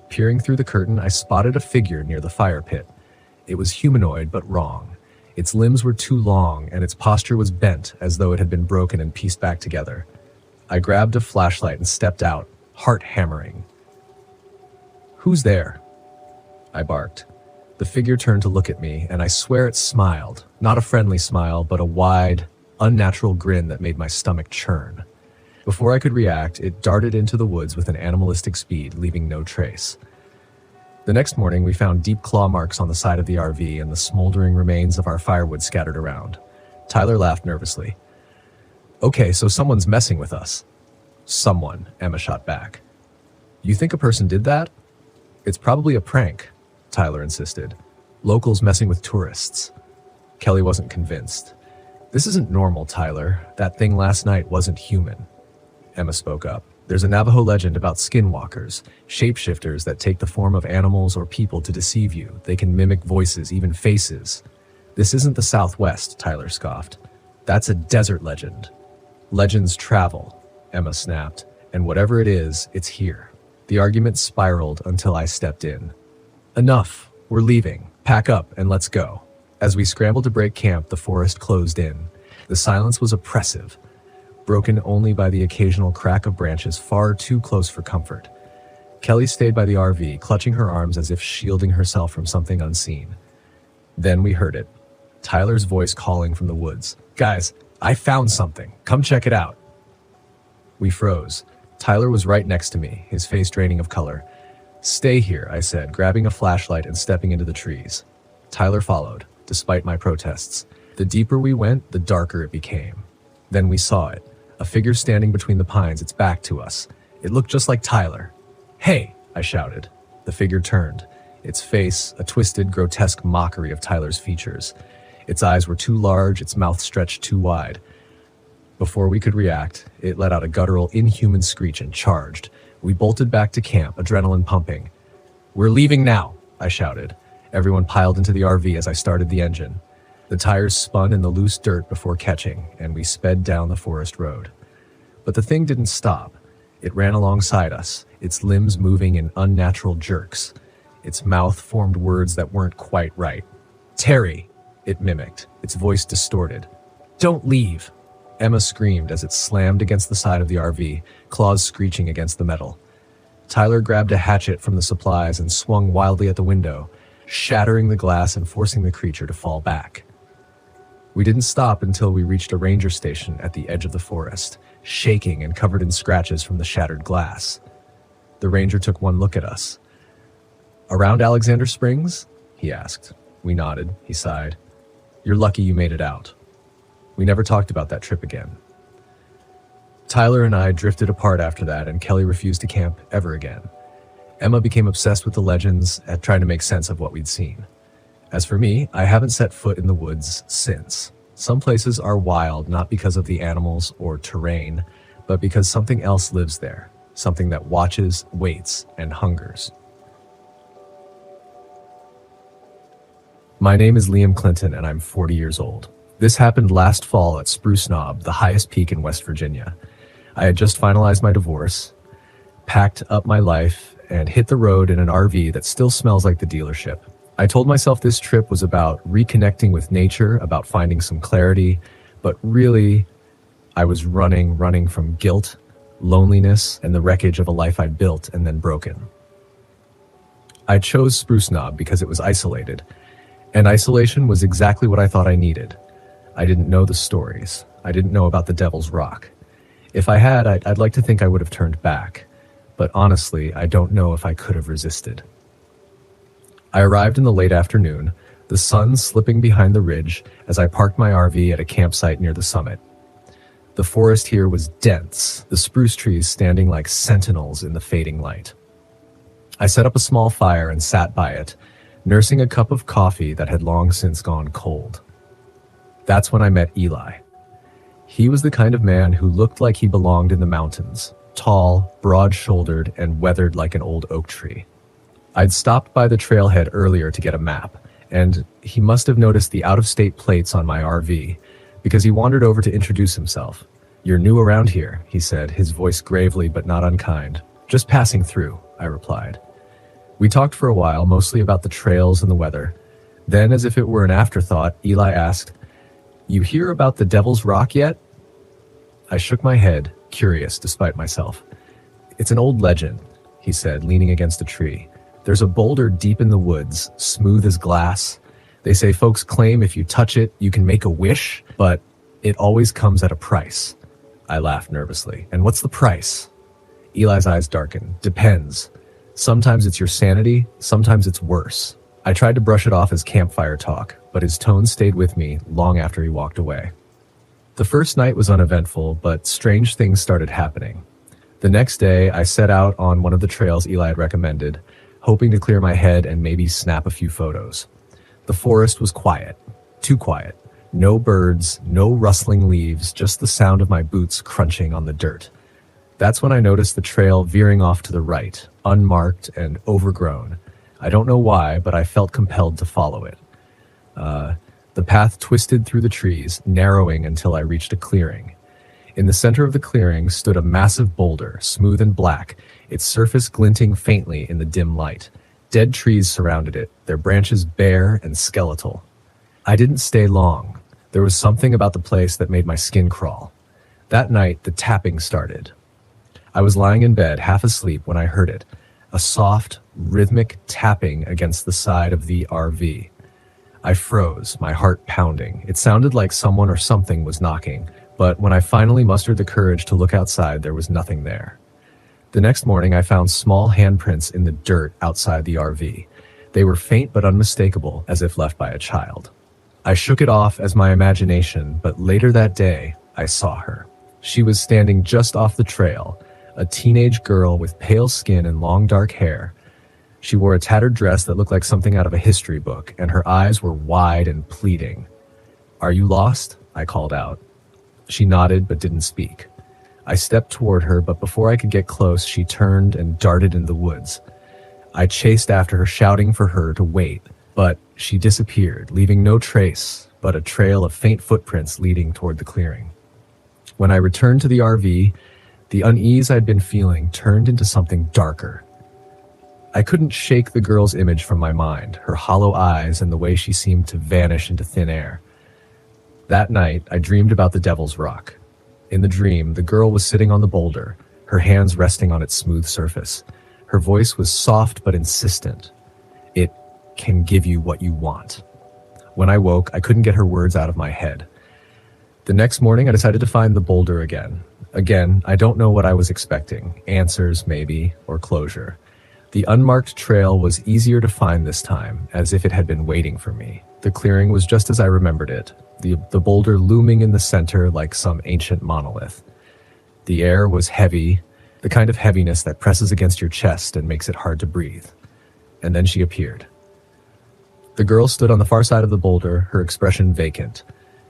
Peering through the curtain, I spotted a figure near the fire pit. It was humanoid, but wrong. Its limbs were too long, and its posture was bent, as though it had been broken and pieced back together. I grabbed a flashlight and stepped out, heart hammering. "Who's there?" I barked. The figure turned to look at me, and I swear it smiled. Not a friendly smile, but a wide, unnatural grin that made my stomach churn. Before I could react, it darted into the woods with an animalistic speed, leaving no trace. The next morning, we found deep claw marks on the side of the RV and the smoldering remains of our firewood scattered around. Tyler laughed nervously. "Okay, so someone's messing with us." "Someone," Emma shot back. "You think a person did that?" "It's probably a prank," Tyler insisted. "Locals messing with tourists." Kelly wasn't convinced. This isn't normal, Tyler. That thing last night wasn't human. Emma spoke up. There's a Navajo legend about skinwalkers, shapeshifters that take the form of animals or people to deceive you. They can mimic voices, even faces. This isn't the Southwest, Tyler scoffed. That's a desert legend. Legends travel, Emma snapped, and whatever it is, it's here. The argument spiraled until I stepped in. Enough, we're leaving. Pack up and let's go. As we scrambled to break camp, the forest closed in. The silence was oppressive, broken only by the occasional crack of branches far too close for comfort. Kelly stayed by the RV, clutching her arms as if shielding herself from something unseen. Then we heard it. Tyler's voice calling from the woods. Guys, I found something. Come check it out. We froze. Tyler was right next to me, his face draining of color. Stay here, I said, grabbing a flashlight and stepping into the trees. Tyler followed, despite my protests. The deeper we went, the darker it became. Then we saw it. A figure standing between the pines, its back to us. It looked just like Tyler. Hey, I shouted. The figure turned. Its face, a twisted, grotesque mockery of Tyler's features. Its eyes were too large, its mouth stretched too wide. Before we could react, it let out a guttural, inhuman screech and charged. We bolted back to camp, adrenaline pumping. We're leaving now, I shouted. Everyone piled into the RV as I started the engine. The tires spun in the loose dirt before catching, and we sped down the forest road. But the thing didn't stop. It ran alongside us, its limbs moving in unnatural jerks. Its mouth formed words that weren't quite right. Terry, it mimicked, its voice distorted. Don't leave. Emma screamed as it slammed against the side of the RV, claws screeching against the metal. Tyler grabbed a hatchet from the supplies and swung wildly at the window, shattering the glass and forcing the creature to fall back. We didn't stop until we reached a ranger station at the edge of the forest, shaking and covered in scratches from the shattered glass. The ranger took one look at us. Around Alexander Springs? He asked. We nodded. He sighed. You're lucky you made it out. We never talked about that trip again. Tyler and I drifted apart after that, and Kelly refused to camp ever again. Emma became obsessed with the legends and trying to make sense of what we'd seen. As for me, I haven't set foot in the woods since. Some places are wild not because of the animals or terrain, but because something else lives there, something that watches, waits, and hungers. My name is Liam Clinton, and I'm 40 years old. This happened last fall at Spruce Knob, the highest peak in West Virginia. I had just finalized my divorce, packed up my life, and hit the road in an RV that still smells like the dealership. I told myself this trip was about reconnecting with nature, about finding some clarity, but really, I was running from guilt, loneliness, and the wreckage of a life I'd built and then broken. I chose Spruce Knob because it was isolated, and isolation was exactly what I thought I needed. I didn't know the stories. I didn't know about the Devil's Rock. If I had, I'd like to think I would have turned back, but honestly, I don't know if I could have resisted. I arrived in the late afternoon, the sun slipping behind the ridge as I parked my RV at a campsite near the summit. The forest here was dense, the spruce trees standing like sentinels in the fading light. I set up a small fire and sat by it, nursing a cup of coffee that had long since gone cold. That's when I met Eli. He was the kind of man who looked like he belonged in the mountains, tall, broad-shouldered, and weathered like an old oak tree. I'd stopped by the trailhead earlier to get a map, and he must have noticed the out-of-state plates on my RV, because he wandered over to introduce himself. You're new around here, he said, his voice gravely but not unkind. Just passing through, I replied. We talked for a while, mostly about the trails and the weather. Then, as if it were an afterthought, Eli asked, You hear about the Devil's Rock yet? I shook my head, curious despite myself. It's an old legend, he said, leaning against a tree. There's a boulder deep in the woods, smooth as glass. They say folks claim if you touch it, you can make a wish, but it always comes at a price. I laughed nervously. And what's the price? Eli's eyes darkened. Depends. Sometimes it's your sanity, sometimes it's worse. I tried to brush it off as campfire talk, but his tone stayed with me long after he walked away. The first night was uneventful, but strange things started happening. The next day, I set out on one of the trails Eli had recommended, hoping to clear my head and maybe snap a few photos. The forest was quiet, too quiet. No birds, no rustling leaves, just the sound of my boots crunching on the dirt. That's when I noticed the trail veering off to the right, unmarked and overgrown. I don't know why, but I felt compelled to follow it. The path twisted through the trees, narrowing until I reached a clearing. In the center of the clearing stood a massive boulder, smooth and black, its surface glinting faintly in the dim light. Dead trees surrounded it, their branches bare and skeletal. I didn't stay long. There was something about the place that made my skin crawl. That night, the tapping started. I was lying in bed, half asleep, when I heard it. A soft, rhythmic tapping against the side of the RV. I froze, my heart pounding. It sounded like someone or something was knocking, but when I finally mustered the courage to look outside, there was nothing there. The next morning, I found small handprints in the dirt outside the RV. They were faint but unmistakable, as if left by a child. I shook it off as my imagination, but later that day, I saw her. She was standing just off the trail, a teenage girl with pale skin and long dark hair. She wore a tattered dress that looked like something out of a history book, and her eyes were wide and pleading. "Are you lost?" I called out. She nodded but didn't speak. I stepped toward her, but before I could get close, she turned and darted into the woods. I chased after her, shouting for her to wait, but she disappeared, leaving no trace but a trail of faint footprints leading toward the clearing. When I returned to the RV, the unease I'd been feeling turned into something darker. I couldn't shake the girl's image from my mind, her hollow eyes and the way she seemed to vanish into thin air. That night, I dreamed about the Devil's Rock. In the dream, the girl was sitting on the boulder, her hands resting on its smooth surface. Her voice was soft but insistent. "It can give you what you want." When I woke, I couldn't get her words out of my head. The next morning, I decided to find the boulder again. Again, I don't know what I was expecting. Answers, maybe, or closure. The unmarked trail was easier to find this time, as if it had been waiting for me. The clearing was just as I remembered it, the boulder looming in the center like some ancient monolith. The air was heavy, the kind of heaviness that presses against your chest and makes it hard to breathe. And then she appeared. The girl stood on the far side of the boulder, her expression vacant.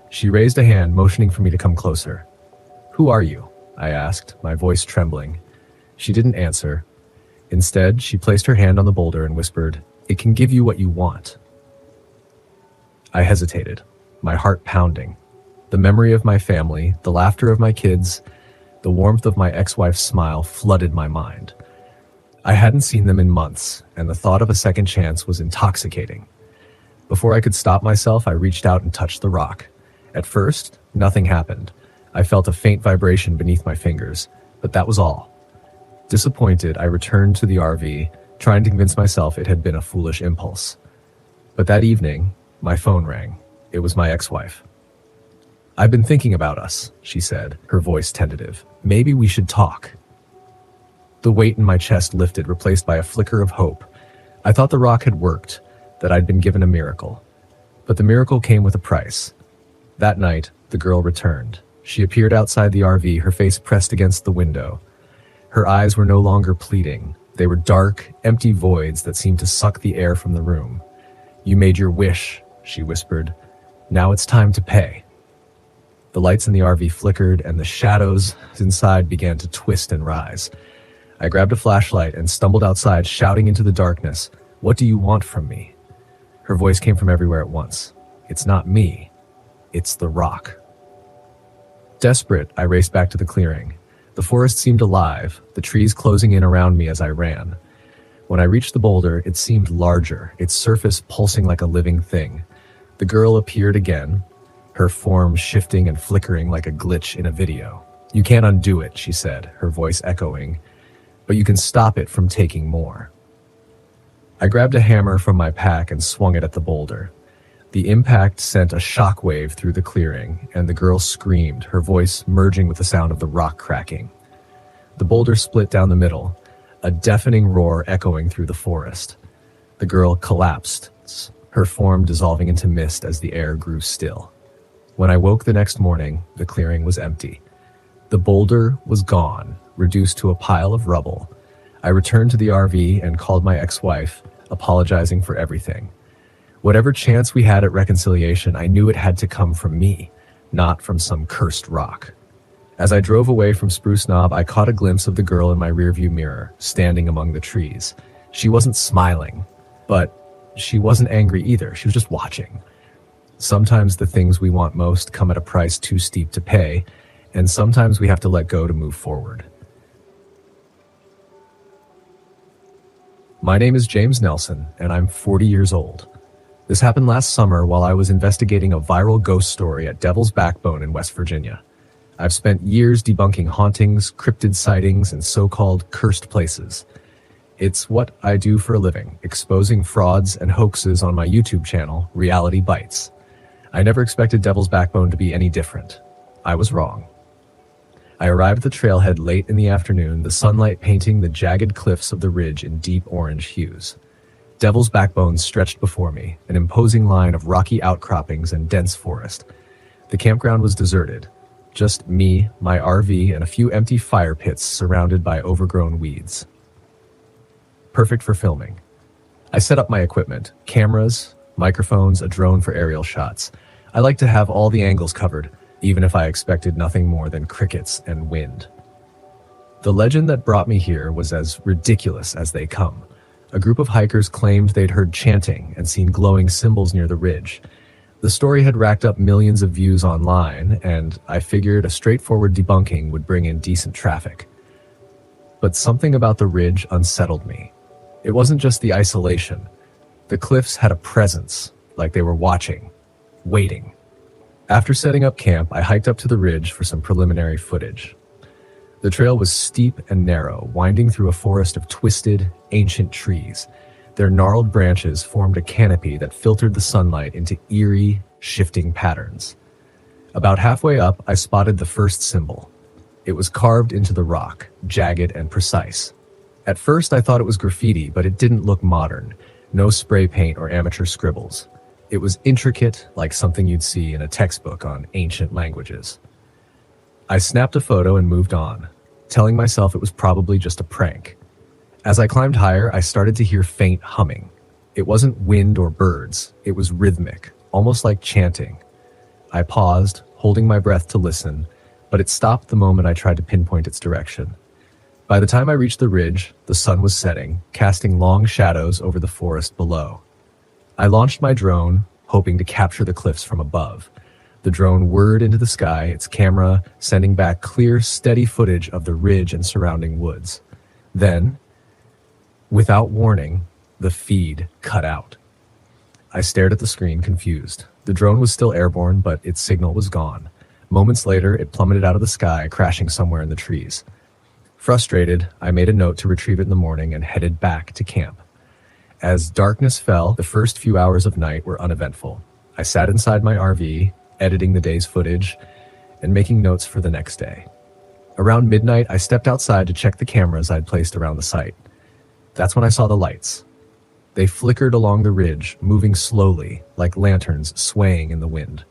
She raised a hand, motioning for me to come closer. "Who are you?" I asked, my voice trembling. She didn't answer. Instead, she placed her hand on the boulder and whispered, "It can give you what you want." I hesitated, my heart pounding. The memory of my family, the laughter of my kids, the warmth of my ex-wife's smile flooded my mind. I hadn't seen them in months, and the thought of a second chance was intoxicating. Before I could stop myself, I reached out and touched the rock. At first, nothing happened. I felt a faint vibration beneath my fingers, but that was all. Disappointed, I returned to the RV, trying to convince myself it had been a foolish impulse. But that evening, my phone rang. It was my ex-wife. "I've been thinking about us," she said, her voice tentative. "Maybe we should talk." The weight in my chest lifted, replaced by a flicker of hope. I thought the rock had worked, that I'd been given a miracle. But the miracle came with a price. That night, the girl returned. She appeared outside the RV, her face pressed against the window. Her eyes were no longer pleading. They were dark, empty voids that seemed to suck the air from the room. "You made your wish," she whispered. "Now it's time to pay." The lights in the RV flickered, and the shadows inside began to twist and rise. I grabbed a flashlight and stumbled outside, shouting into the darkness, "What do you want from me?" Her voice came from everywhere at once. "It's not me. It's the rock." Desperate, I raced back to the clearing. The forest seemed alive, the trees closing in around me as I ran. When I reached the boulder, it seemed larger, its surface pulsing like a living thing. The girl appeared again, her form shifting and flickering like a glitch in a video. "You can't undo it," she said, her voice echoing, "but you can stop it from taking more." I grabbed a hammer from my pack and swung it at the boulder. The impact sent a shockwave through the clearing, and the girl screamed, her voice merging with the sound of the rock cracking. The boulder split down the middle, a deafening roar echoing through the forest. The girl collapsed, her form dissolving into mist as the air grew still. When I woke the next morning, the clearing was empty. The boulder was gone, reduced to a pile of rubble. I returned to the RV and called my ex-wife, apologizing for everything. Whatever chance we had at reconciliation, I knew it had to come from me, not from some cursed rock. As I drove away from Spruce Knob, I caught a glimpse of the girl in my rearview mirror, standing among the trees. She wasn't smiling, but she wasn't angry either. She was just watching. Sometimes the things we want most come at a price too steep to pay, and sometimes we have to let go to move forward. My name is James Nelson, and I'm 40 years old. This happened last summer while I was investigating a viral ghost story at Devil's Backbone in West Virginia. I've spent years debunking hauntings, cryptid sightings, and so-called cursed places. It's what I do for a living, exposing frauds and hoaxes on my YouTube channel, Reality Bites. I never expected Devil's Backbone to be any different. I was wrong. I arrived at the trailhead late in the afternoon, the sunlight painting the jagged cliffs of the ridge in deep orange hues. Devil's Backbone stretched before me, an imposing line of rocky outcroppings and dense forest. The campground was deserted. Just me, my RV, and a few empty fire pits surrounded by overgrown weeds. Perfect for filming. I set up my equipment, cameras, microphones, a drone for aerial shots. I like to have all the angles covered, even if I expected nothing more than crickets and wind. The legend that brought me here was as ridiculous as they come. A group of hikers claimed they'd heard chanting and seen glowing symbols near the ridge. The story had racked up millions of views online, and I figured a straightforward debunking would bring in decent traffic. But something about the ridge unsettled me. It wasn't just the isolation. The cliffs had a presence, like they were watching, waiting. After setting up camp, I hiked up to the ridge for some preliminary footage. The trail was steep and narrow, winding through a forest of twisted, ancient trees. Their gnarled branches formed a canopy that filtered the sunlight into eerie, shifting patterns. About halfway up, I spotted the first symbol. It was carved into the rock, jagged and precise. At first, I thought it was graffiti, but it didn't look modern. No spray paint or amateur scribbles. It was intricate, like something you'd see in a textbook on ancient languages. I snapped a photo and moved on, telling myself it was probably just a prank. As I climbed higher, I started to hear faint humming. It wasn't wind or birds. It was rhythmic, almost like chanting. I paused, holding my breath to listen, but it stopped the moment I tried to pinpoint its direction. By the time I reached the ridge, the sun was setting, casting long shadows over the forest below. I launched my drone, hoping to capture the cliffs from above. The drone whirred into the sky, its camera sending back clear, steady footage of the ridge and surrounding woods. Then, without warning, the feed cut out. I stared at the screen, confused. The drone was still airborne, but its signal was gone. Moments later, it plummeted out of the sky, crashing somewhere in the trees. Frustrated, I made a note to retrieve it in the morning and headed back to camp. As darkness fell, the first few hours of night were uneventful. I sat inside my RV, editing the day's footage and making notes for the next day. Around midnight, I stepped outside to check the cameras I'd placed around the site. That's when I saw the lights. They flickered along the ridge, moving slowly, like lanterns swaying in the wind.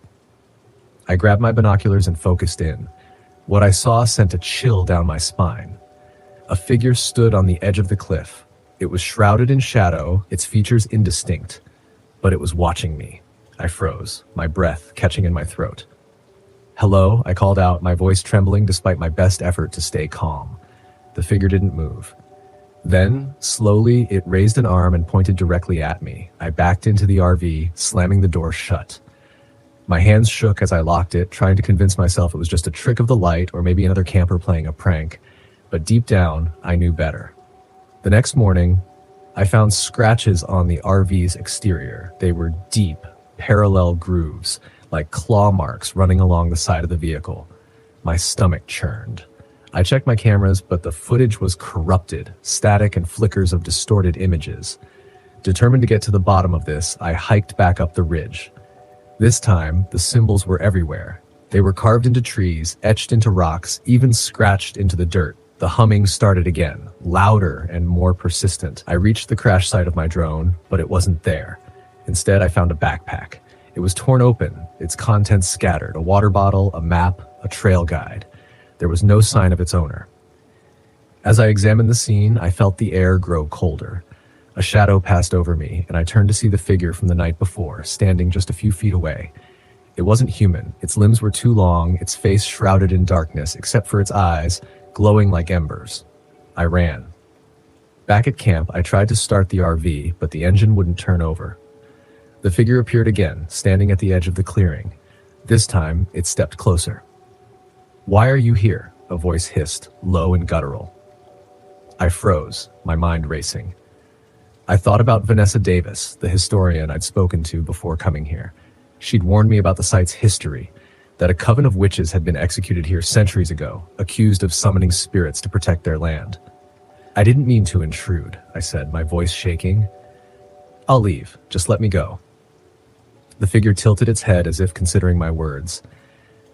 I grabbed my binoculars and focused in. What I saw sent a chill down my spine. A figure stood on the edge of the cliff. It was shrouded in shadow, its features indistinct, but it was watching me. I froze, my breath catching in my throat. "Hello," I called out, my voice trembling despite my best effort to stay calm. The figure didn't move. Then, slowly, it raised an arm and pointed directly at me. I backed into the RV, slamming the door shut. My hands shook as I locked it, trying to convince myself it was just a trick of the light or maybe another camper playing a prank. But deep down, I knew better. The next morning, I found scratches on the RV's exterior. They were deep, parallel grooves, like claw marks running along the side of the vehicle. My stomach churned. I checked my cameras, but the footage was corrupted, static and flickers of distorted images. Determined to get to the bottom of this, I hiked back up the ridge. This time, the symbols were everywhere. They were carved into trees, etched into rocks, even scratched into the dirt. The humming started again, louder and more persistent. I reached the crash site of my drone, but it wasn't there. Instead, I found a backpack. It was torn open, its contents scattered, a water bottle, a map, a trail guide. There was no sign of its owner. As I examined the scene, I felt the air grow colder. A shadow passed over me, and I turned to see the figure from the night before, standing just a few feet away. It wasn't human. Its limbs were too long, its face shrouded in darkness, except for its eyes, glowing like embers. I ran. Back at camp, I tried to start the RV, but the engine wouldn't turn over. The figure appeared again, standing at the edge of the clearing. This time, it stepped closer. "Why are you here?" a voice hissed, low and guttural. I froze, my mind racing. I thought about Vanessa Davis, the historian I'd spoken to before coming here. She'd warned me about the site's history, that a coven of witches had been executed here centuries ago, accused of summoning spirits to protect their land. "I didn't mean to intrude," I said, my voice shaking. "I'll leave. Just let me go." The figure tilted its head as if considering my words.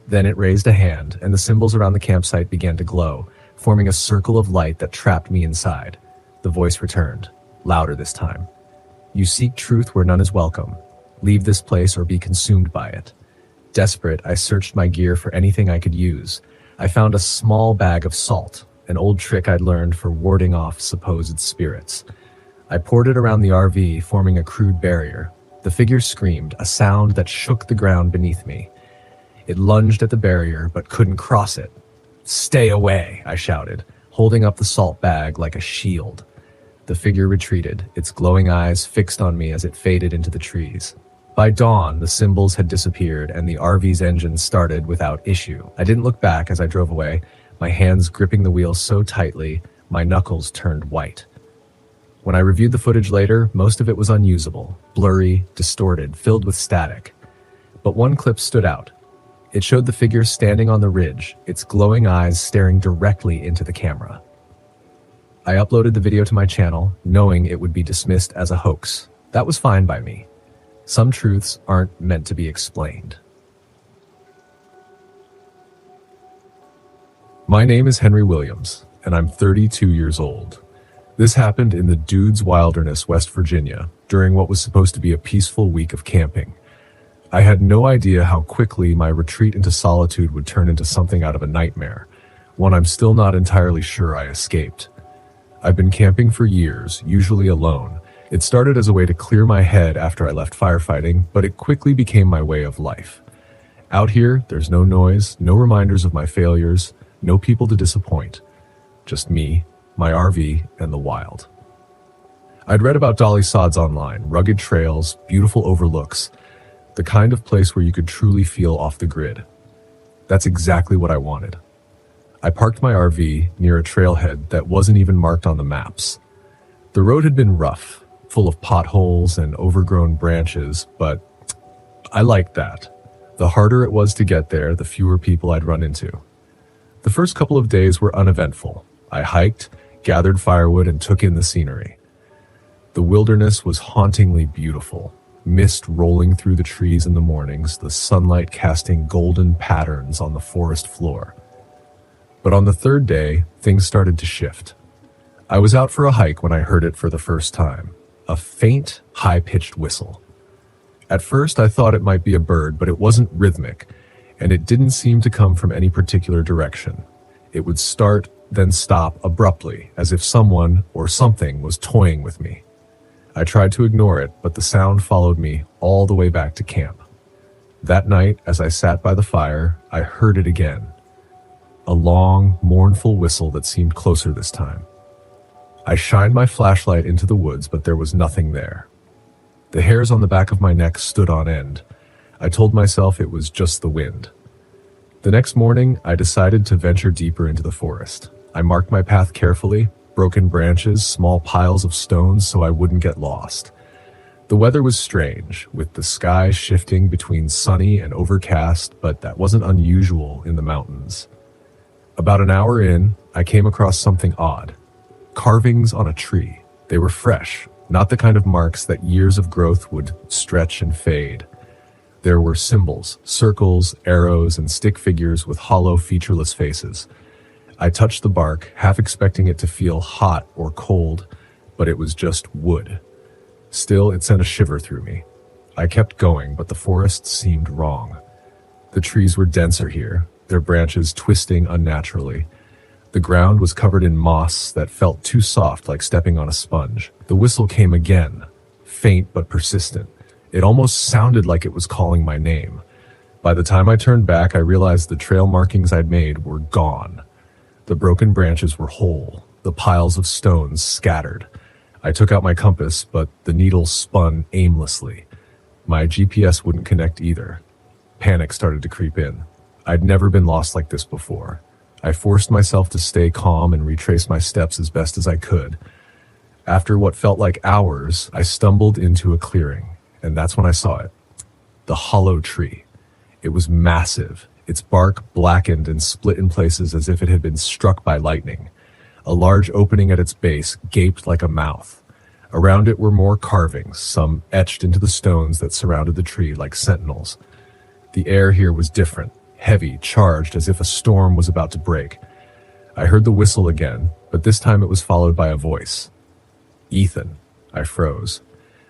Then it raised a hand, and the symbols around the campsite began to glow, forming a circle of light that trapped me inside. The voice returned, louder this time. "You seek truth where none is welcome. Leave this place or be consumed by it." Desperate, I searched my gear for anything I could use. I found a small bag of salt, an old trick I'd learned for warding off supposed spirits. I poured it around the RV, forming a crude barrier. The figure screamed, a sound that shook the ground beneath me. It lunged at the barrier, but couldn't cross it. "Stay away," I shouted, holding up the salt bag like a shield. The figure retreated, its glowing eyes fixed on me as it faded into the trees. By dawn, the symbols had disappeared and the RV's engine started without issue. I didn't look back as I drove away, my hands gripping the wheel so tightly, my knuckles turned white. When I reviewed the footage later, most of it was unusable, blurry, distorted, filled with static. But one clip stood out. It showed the figure standing on the ridge, its glowing eyes staring directly into the camera. I uploaded the video to my channel, knowing it would be dismissed as a hoax. That was fine by me. Some truths aren't meant to be explained. My name is Henry Williams, and I'm 32 years old. This happened in the Dudes Wilderness, West Virginia, during what was supposed to be a peaceful week of camping. I had no idea how quickly my retreat into solitude would turn into something out of a nightmare, one I'm still not entirely sure I escaped. I've been camping for years, usually alone. It started as a way to clear my head after I left firefighting, but it quickly became my way of life. Out here, there's no noise, no reminders of my failures, no people to disappoint. Just me, my RV, and the wild. I'd read about Dolly Sods online, rugged trails, beautiful overlooks, the kind of place where you could truly feel off the grid. That's exactly what I wanted. I parked my RV near a trailhead that wasn't even marked on the maps. The road had been rough, full of potholes and overgrown branches, but I liked that. The harder it was to get there, the fewer people I'd run into. The first couple of days were uneventful. I hiked, gathered firewood, and took in the scenery. The wilderness was hauntingly beautiful. Mist rolling through the trees in the mornings, the sunlight casting golden patterns on the forest floor. But on the third day, things started to shift. I was out for a hike when I heard it for the first time. A faint, high-pitched whistle. At first, I thought it might be a bird, but it wasn't rhythmic, and it didn't seem to come from any particular direction. It would start, then stop abruptly, as if someone or something was toying with me. I tried to ignore it, but the sound followed me all the way back to camp. That night, as I sat by the fire, I heard it again. A long, mournful whistle that seemed closer this time. I shined my flashlight into the woods, but there was nothing there. The hairs on the back of my neck stood on end. I told myself it was just the wind. The next morning, I decided to venture deeper into the forest. I marked my path carefully, broken branches, small piles of stones so I wouldn't get lost. The weather was strange, with the sky shifting between sunny and overcast, but that wasn't unusual in the mountains. About an hour in, I came across something odd. Carvings on a tree. They were fresh, not the kind of marks that years of growth would stretch and fade. There were symbols, circles, arrows, and stick figures with hollow, featureless faces. I touched the bark, half expecting it to feel hot or cold, but it was just wood. Still, it sent a shiver through me. I kept going, but the forest seemed wrong. The trees were denser here, their branches twisting unnaturally. The ground was covered in moss that felt too soft, like stepping on a sponge. The whistle came again, faint but persistent. It almost sounded like it was calling my name. By the time I turned back, I realized the trail markings I'd made were gone. The broken branches were whole, the piles of stones scattered. I took out my compass, but the needle spun aimlessly. My GPS wouldn't connect either. Panic started to creep in. I'd never been lost like this before. I forced myself to stay calm and retrace my steps as best as I could. After what felt like hours, I stumbled into a clearing, and that's when I saw it. The hollow tree. It was massive, its bark blackened and split in places as if it had been struck by lightning. A large opening at its base gaped like a mouth. Around it were more carvings, some etched into the stones that surrounded the tree like sentinels. The air here was different, heavy, charged, as if a storm was about to break. I heard the whistle again, but this time it was followed by a voice. Ethan. I froze.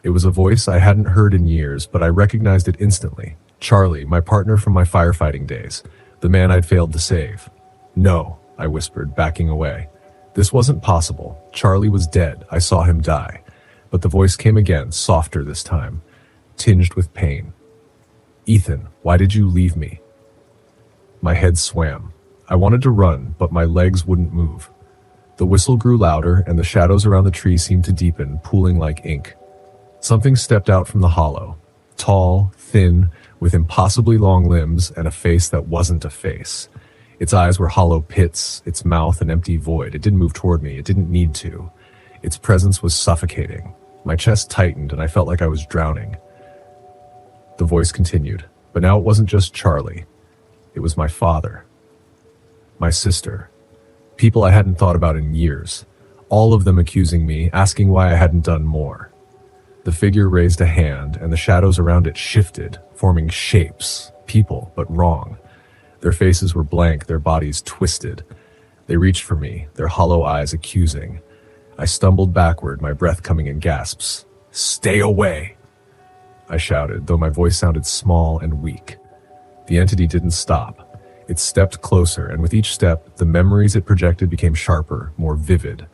It was a voice I hadn't heard in years, but I recognized it instantly. Charlie, my partner from my firefighting days, the man I'd failed to save. No, I whispered, backing away. This wasn't possible. Charlie was dead. I saw him die. But the voice came again, softer this time, tinged with pain. Ethan, why did you leave me? My head swam. I wanted to run, but my legs wouldn't move. The whistle grew louder, and the shadows around the tree seemed to deepen, pooling like ink. Something stepped out from the hollow. Tall, thin, with impossibly long limbs and a face that wasn't a face. Its eyes were hollow pits, its mouth an empty void. It didn't move toward me. It didn't need to. Its presence was suffocating. My chest tightened, and I felt like I was drowning. The voice continued, but now it wasn't just Charlie. It was my father. My sister. People I hadn't thought about in years. All of them accusing me, asking why I hadn't done more. The figure raised a hand, and the shadows around it shifted, forming shapes, people, but wrong. Their faces were blank, their bodies twisted. They reached for me, their hollow eyes accusing. I stumbled backward, my breath coming in gasps. "Stay away!" I shouted, though my voice sounded small and weak. The entity didn't stop. It stepped closer, and with each step, the memories it projected became sharper, more vivid.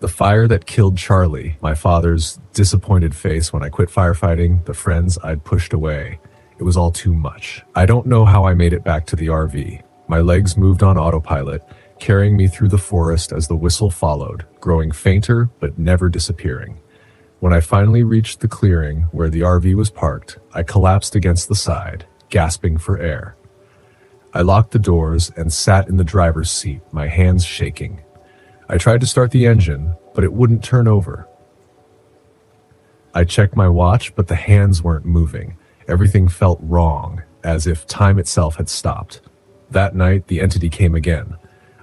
The fire that killed Charlie, my father's disappointed face when I quit firefighting, the friends I'd pushed away. It was all too much. I don't know how I made it back to the RV. My legs moved on autopilot, carrying me through the forest as the whistle followed, growing fainter but never disappearing. When I finally reached the clearing where the RV was parked, I collapsed against the side, gasping for air. I locked the doors and sat in the driver's seat, my hands shaking. I tried to start the engine, but it wouldn't turn over. I checked my watch, but the hands weren't moving. Everything felt wrong, as if time itself had stopped. That night, the entity came again.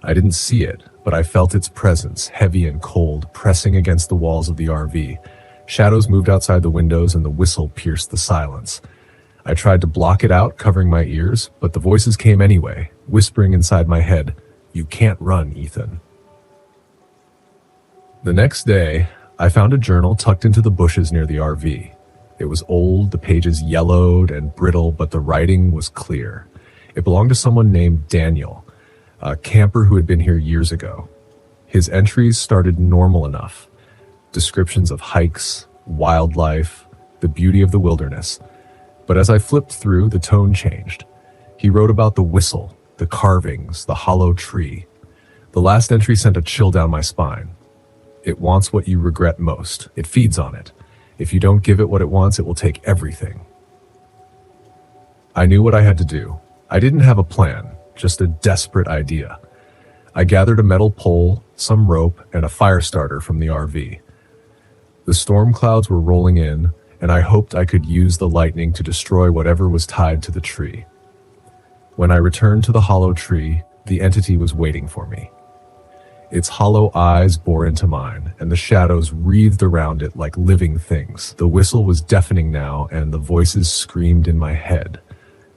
I didn't see it, but I felt its presence, heavy and cold, pressing against the walls of the RV. Shadows moved outside the windows, and the whistle pierced the silence. I tried to block it out, covering my ears, but the voices came anyway, whispering inside my head, "You can't run, Ethan." The next day, I found a journal tucked into the bushes near the RV. It was old, the pages yellowed and brittle, but the writing was clear. It belonged to someone named Daniel, a camper who had been here years ago. His entries started normal enough. Descriptions of hikes, wildlife, the beauty of the wilderness. But as I flipped through, the tone changed. He wrote about the whistle, the carvings, the hollow tree. The last entry sent a chill down my spine. It wants what you regret most. It feeds on it. If you don't give it what it wants, it will take everything. I knew what I had to do. I didn't have a plan, just a desperate idea. I gathered a metal pole, some rope, and a fire starter from the RV. The storm clouds were rolling in, and I hoped I could use the lightning to destroy whatever was tied to the tree. When I returned to the hollow tree, the entity was waiting for me. Its hollow eyes bore into mine, and the shadows wreathed around it like living things. The whistle was deafening now, and the voices screamed in my head.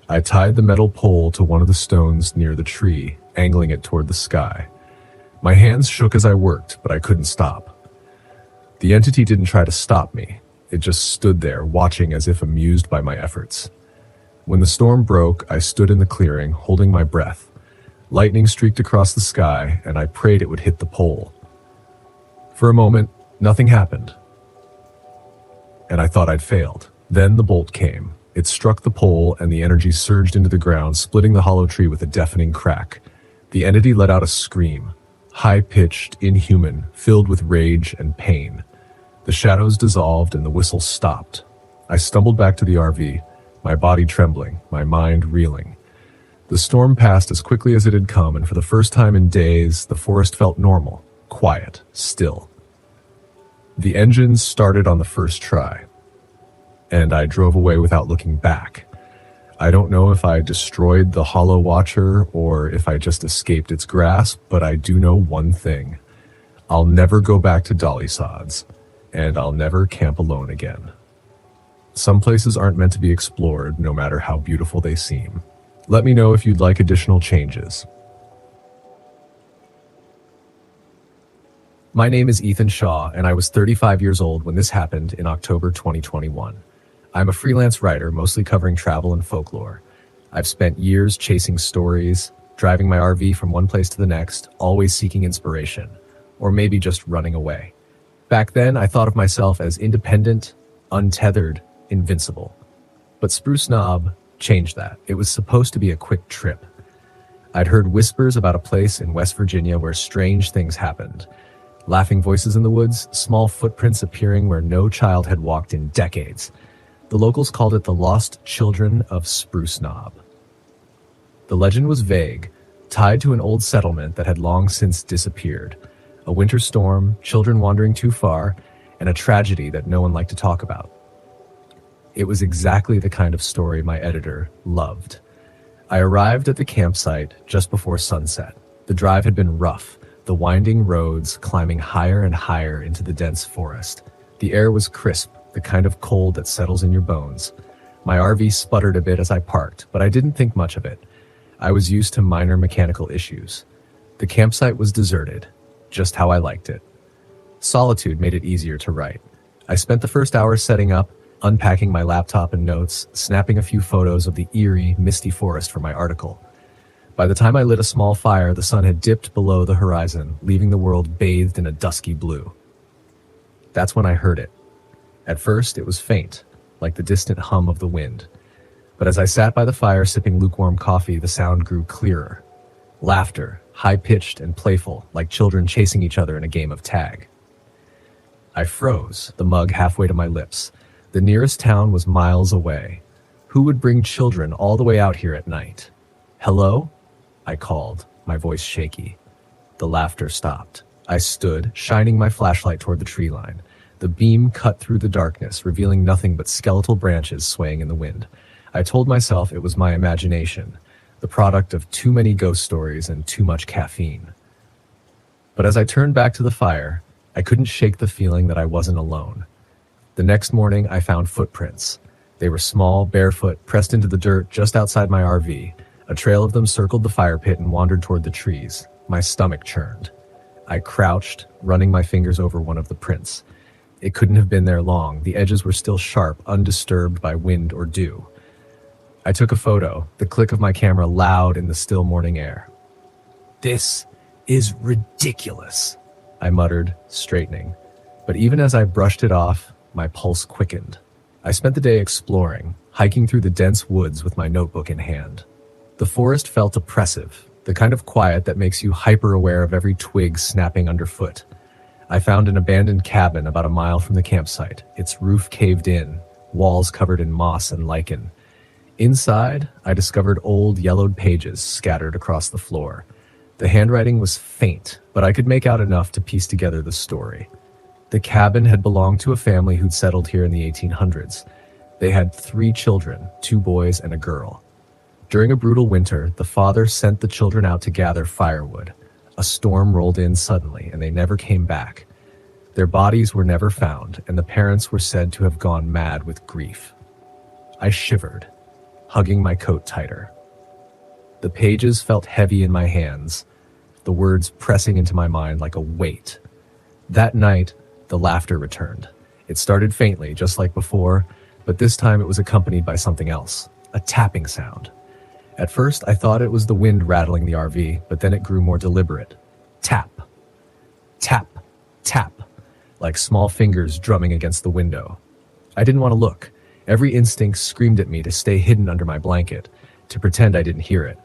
I tied the metal pole to one of the stones near the tree, angling it toward the sky. My hands shook as I worked, but I couldn't stop. The entity didn't try to stop me. It just stood there, watching as if amused by my efforts. When the storm broke, I stood in the clearing, holding my breath. Lightning streaked across the sky, and I prayed it would hit the pole. For a moment, nothing happened, and I thought I'd failed. Then the bolt came. It struck the pole, and the energy surged into the ground, splitting the hollow tree with a deafening crack. The entity let out a scream, high-pitched, inhuman, filled with rage and pain. The shadows dissolved, and the whistle stopped. I stumbled back to the RV, my body trembling, my mind reeling. The storm passed as quickly as it had come, and for the first time in days, the forest felt normal, quiet, still. The engines started on the first try, and I drove away without looking back. I don't know if I destroyed the Hollow Watcher or if I just escaped its grasp, but I do know one thing. I'll never go back to Dolly Sods, and I'll never camp alone again. Some places aren't meant to be explored, no matter how beautiful they seem. Let me know if you'd like additional changes. My name is Ethan Shaw, and I was 35 years old when this happened in October 2021. I'm a freelance writer, mostly covering travel and folklore. I've spent years chasing stories, driving my RV from one place to the next, always seeking inspiration, or maybe just running away. Back then, I thought of myself as independent, untethered, invincible. But Spruce Knob changed that. It was supposed to be a quick trip. I'd heard whispers about a place in West Virginia where strange things happened. Laughing voices in the woods, small footprints appearing where no child had walked in decades. The locals called it the Lost Children of Spruce Knob. The legend was vague, tied to an old settlement that had long since disappeared. A winter storm, children wandering too far, and a tragedy that no one liked to talk about. It was exactly the kind of story my editor loved. I arrived at the campsite just before sunset. The drive had been rough, the winding roads climbing higher and higher into the dense forest. The air was crisp, the kind of cold that settles in your bones. My RV sputtered a bit as I parked, but I didn't think much of it. I was used to minor mechanical issues. The campsite was deserted, just how I liked it. Solitude made it easier to write. I spent the first hour setting up, unpacking my laptop and notes, snapping a few photos of the eerie, misty forest for my article. By the time I lit a small fire, the sun had dipped below the horizon, leaving the world bathed in a dusky blue. That's when I heard it. At first, it was faint, like the distant hum of the wind. But as I sat by the fire sipping lukewarm coffee, the sound grew clearer. Laughter, high-pitched and playful, like children chasing each other in a game of tag. I froze, the mug halfway to my lips. The nearest town was miles away. Who would bring children all the way out here at night? Hello? I called, my voice shaky. The laughter stopped. I stood, shining my flashlight toward the tree line. The beam cut through the darkness, revealing nothing but skeletal branches swaying in the wind. I told myself it was my imagination, the product of too many ghost stories and too much caffeine. But as I turned back to the fire, I couldn't shake the feeling that I wasn't alone. The next morning, I found footprints. They were small, barefoot, pressed into the dirt just outside my RV. A trail of them circled the fire pit and wandered toward the trees. My stomach churned. I crouched, running my fingers over one of the prints. It couldn't have been there long. The edges were still sharp, undisturbed by wind or dew. I took a photo, the click of my camera loud in the still morning air. "This is ridiculous," I muttered, straightening. But even as I brushed it off, my pulse quickened. I spent the day exploring, hiking through the dense woods with my notebook in hand. The forest felt oppressive, the kind of quiet that makes you hyper-aware of every twig snapping underfoot. I found an abandoned cabin about a mile from the campsite, its roof caved in, walls covered in moss and lichen. Inside, I discovered old yellowed pages scattered across the floor. The handwriting was faint, but I could make out enough to piece together the story. The cabin had belonged to a family who'd settled here in the 1800s. They had 3 children, 2 boys and a girl. During a brutal winter, the father sent the children out to gather firewood. A storm rolled in suddenly, and they never came back. Their bodies were never found, and the parents were said to have gone mad with grief. I shivered, hugging my coat tighter. The pages felt heavy in my hands, the words pressing into my mind like a weight. That night, the laughter returned. It started faintly, just like before, but this time it was accompanied by something else, a tapping sound. At first, I thought it was the wind rattling the RV, but then it grew more deliberate. Tap, tap, tap, like small fingers drumming against the window. I didn't want to look. Every instinct screamed at me to stay hidden under my blanket, to pretend I didn't hear it.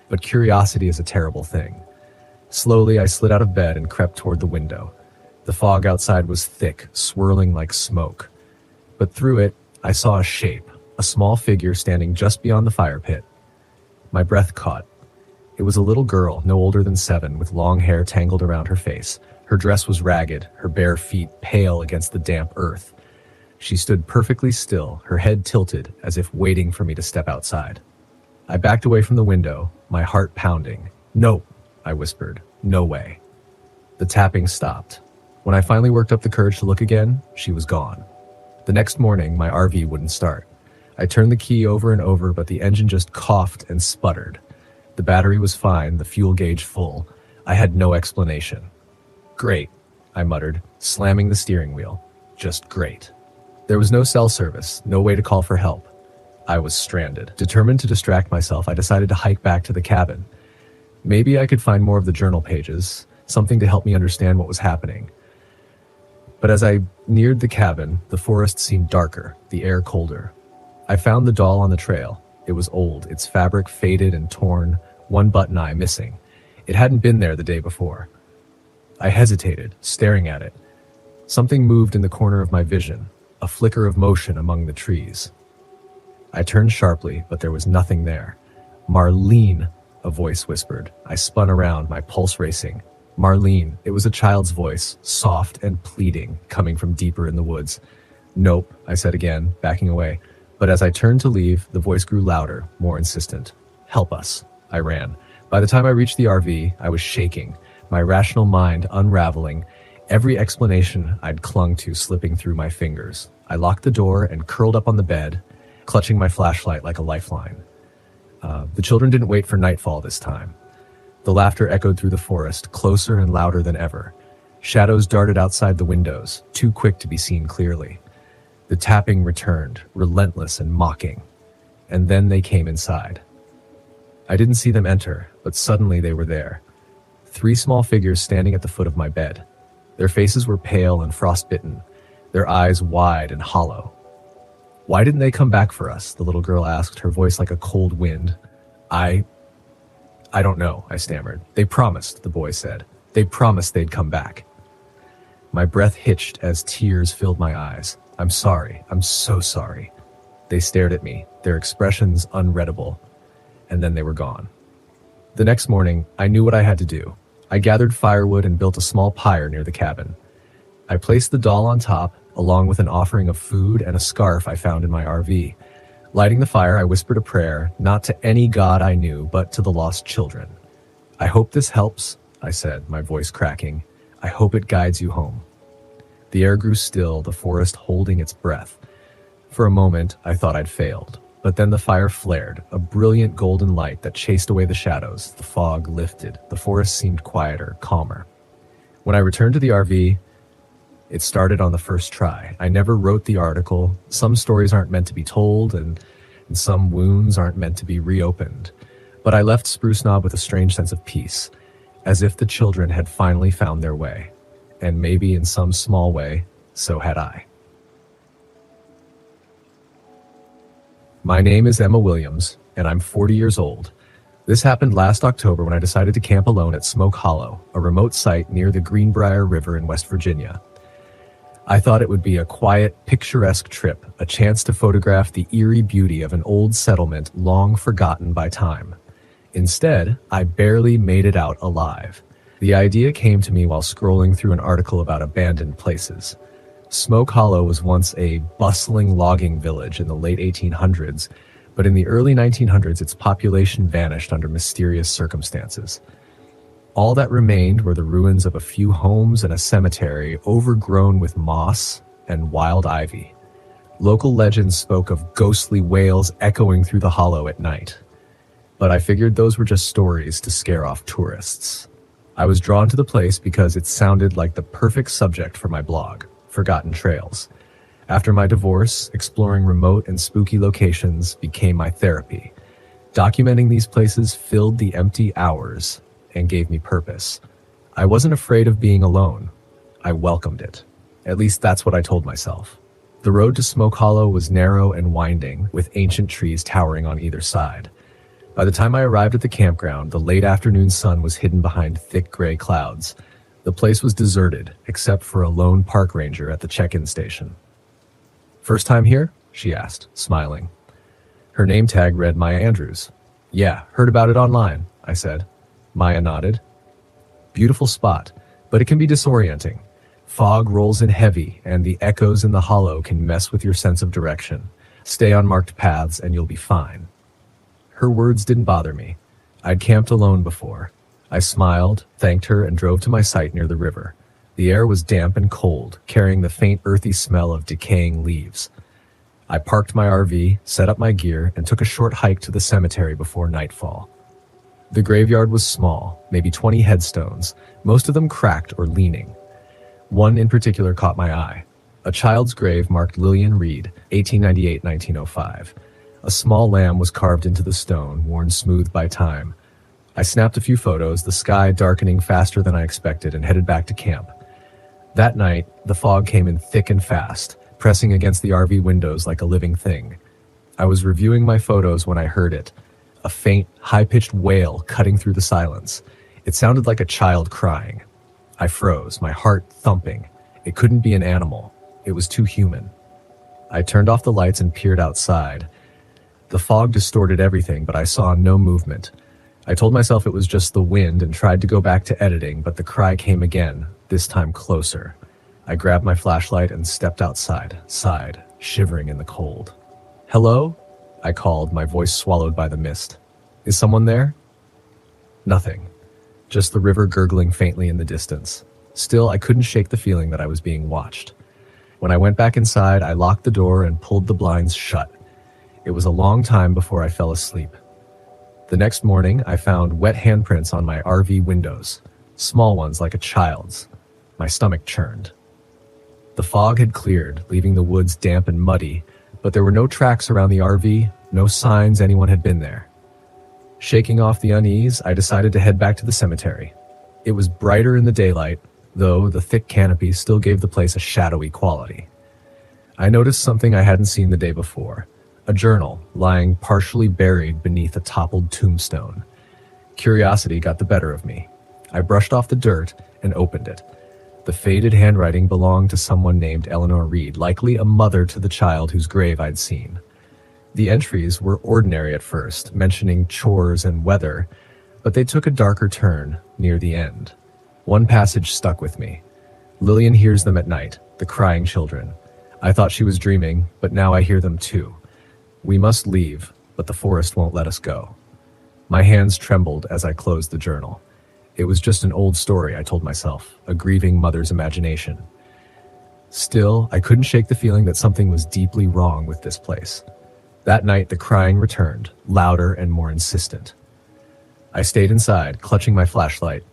But curiosity is a terrible thing. Slowly, I slid out of bed and crept toward the window. The fog outside was thick, swirling like smoke. But through it, I saw a shape, a small figure standing just beyond the fire pit. My breath caught. It was a little girl, no older than 7, with long hair tangled around her face. Her dress was ragged, her bare feet pale against the damp earth. She stood perfectly still, her head tilted, as if waiting for me to step outside. I backed away from the window, my heart pounding. "No," I whispered. "No way." The tapping stopped. When I finally worked up the courage to look again, she was gone. The next morning, my RV wouldn't start. I turned the key over and over, but the engine just coughed and sputtered. The battery was fine, the fuel gauge full. I had no explanation. "Great," I muttered, slamming the steering wheel. Just great. There was no cell service, no way to call for help. I was stranded. Determined to distract myself, I decided to hike back to the cabin. Maybe I could find more of the journal pages, something to help me understand what was happening. But as I neared the cabin, the forest seemed darker, the air colder. I found the doll on the trail. It was old, its fabric faded and torn, one button eye missing. It hadn't been there the day before. I hesitated, staring at it. Something moved in the corner of my vision, a flicker of motion among the trees. I turned sharply, but there was nothing there. "Marlene," a voice whispered. I spun around, my pulse racing. Marlene. It was a child's voice, soft and pleading, coming from deeper in the woods. "Nope," I said again, backing away. But as I turned to leave, the voice grew louder, more insistent. "Help us." I ran. By the time I reached the RV, I was shaking, my rational mind unraveling, every explanation I'd clung to slipping through my fingers. I locked the door and curled up on the bed, clutching my flashlight like a lifeline. The children didn't wait for nightfall this time. The laughter echoed through the forest, closer and louder than ever. Shadows darted outside the windows, too quick to be seen clearly. The tapping returned, relentless and mocking. And then they came inside. I didn't see them enter, but suddenly they were there. 3 small figures standing at the foot of my bed. Their faces were pale and frostbitten, their eyes wide and hollow. "Why didn't they come back for us?" the little girl asked, her voice like a cold wind. I don't know," I stammered. "They promised," the boy said. "They promised they'd come back." My breath hitched as tears filled my eyes. "I'm sorry. I'm so sorry." They stared at me, their expressions unreadable, and then they were gone. The next morning, I knew what I had to do. I gathered firewood and built a small pyre near the cabin. I placed the doll on top, along with an offering of food and a scarf I found in my RV. Lighting the fire, I whispered a prayer, not to any god I knew, but to the lost children. "I hope this helps," I said, my voice cracking. "I hope it guides you home." The air grew still, the forest holding its breath. For a moment, I thought I'd failed, but then the fire flared, a brilliant golden light that chased away the shadows. The fog lifted. The forest seemed quieter, calmer. When I returned to the RV, it started on the first try. I never wrote the article. Some stories aren't meant to be told, and some wounds aren't meant to be reopened. But I left Spruce Knob with a strange sense of peace, as if the children had finally found their way. And maybe in some small way, so had I. My name is Emma Williams, and I'm 40 years old. This happened last October when I decided to camp alone at Smoke Hollow, a remote site near the Greenbrier River in West Virginia. I thought it would be a quiet, picturesque trip, a chance to photograph the eerie beauty of an old settlement long forgotten by time. Instead, I barely made it out alive. The idea came to me while scrolling through an article about abandoned places. Smoke Hollow was once a bustling logging village in the late 1800s, but in the early 1900s its population vanished under mysterious circumstances. All that remained were the ruins of a few homes and a cemetery overgrown with moss and wild ivy. Local legends spoke of ghostly wails echoing through the hollow at night. But I figured those were just stories to scare off tourists. I was drawn to the place because it sounded like the perfect subject for my blog, Forgotten Trails. After my divorce, exploring remote and spooky locations became my therapy. Documenting these places filled the empty hours and gave me purpose. I wasn't afraid of being alone. I welcomed it. At least that's what I told myself. The road to Smoke Hollow was narrow and winding, with ancient trees towering on either side. By the time I arrived at the campground, the late afternoon sun was hidden behind thick gray clouds. The place was deserted, except for a lone park ranger at the check-in station. "First time here?" she asked, smiling. Her name tag read Maya Andrews. "Yeah, heard about it online," I said. Maya nodded. "Beautiful spot, but it can be disorienting. Fog rolls in heavy, and the echoes in the hollow can mess with your sense of direction. Stay on marked paths and you'll be fine." Her words didn't bother me. I'd camped alone before. I smiled, thanked her, and drove to my site near the river. The air was damp and cold, carrying the faint earthy smell of decaying leaves. I parked my RV, set up my gear, and took a short hike to the cemetery before nightfall. The graveyard was small, maybe 20 headstones, most of them cracked or leaning. One in particular caught my eye. A child's grave marked Lillian Reed, 1898-1905. A small lamb was carved into the stone, worn smooth by time. I snapped a few photos, the sky darkening faster than I expected, and headed back to camp. That night, the fog came in thick and fast, pressing against the RV windows like a living thing. I was reviewing my photos when I heard it. A faint, high-pitched wail cutting through the silence. It sounded like a child crying. I froze, my heart thumping. It couldn't be an animal. It was too human. I turned off the lights and peered outside. The fog distorted everything, but I saw no movement. I told myself it was just the wind and tried to go back to editing, but the cry came again, this time closer. I grabbed my flashlight and stepped outside, sighed, shivering in the cold. "Hello?" I called, my voice swallowed by the mist. "Is someone there?" Nothing. Just the river gurgling faintly in the distance. Still, I couldn't shake the feeling that I was being watched. When I went back inside, I locked the door and pulled the blinds shut. It was a long time before I fell asleep. The next morning, I found wet handprints on my RV windows, small ones like a child's. My stomach churned. The fog had cleared, leaving the woods damp and muddy, but there were no tracks around the RV, no signs anyone had been there. Shaking off the unease, I decided to head back to the cemetery. It was brighter in the daylight, though the thick canopy still gave the place a shadowy quality. I noticed something I hadn't seen the day before. A journal lying partially buried beneath a toppled tombstone. Curiosity got the better of me. I brushed off the dirt and opened it. The faded handwriting belonged to someone named Eleanor Reed, likely a mother to the child whose grave I'd seen. The entries were ordinary at first, mentioning chores and weather, but they took a darker turn near the end. One passage stuck with me. "Lillian hears them at night, the crying children. I thought she was dreaming, but now I hear them too. We must leave, but the forest won't let us go." My hands trembled as I closed the journal. It was just an old story, I told myself, a grieving mother's imagination. Still, I couldn't shake the feeling that something was deeply wrong with this place. That night, the crying returned, louder and more insistent. I stayed inside, clutching my flashlight.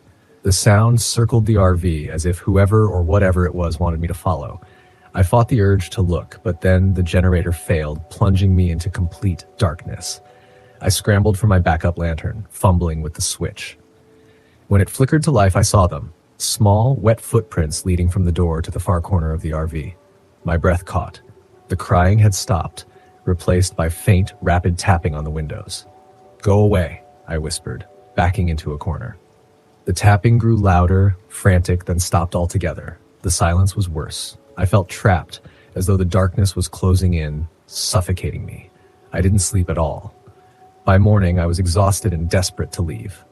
The sound circled the RV as if whoever or whatever it was wanted me to follow. I fought the urge to look, but then the generator failed, plunging me into complete darkness. I scrambled for my backup lantern, fumbling with the switch. When it flickered to life, I saw them. Small, wet footprints leading from the door to the far corner of the RV. My breath caught. The crying had stopped, replaced by faint, rapid tapping on the windows. "Go away," I whispered, backing into a corner. The tapping grew louder, frantic, then stopped altogether. The silence was worse. I felt trapped, as though the darkness was closing in, suffocating me. I didn't sleep at all. By morning, I was exhausted and desperate to leave.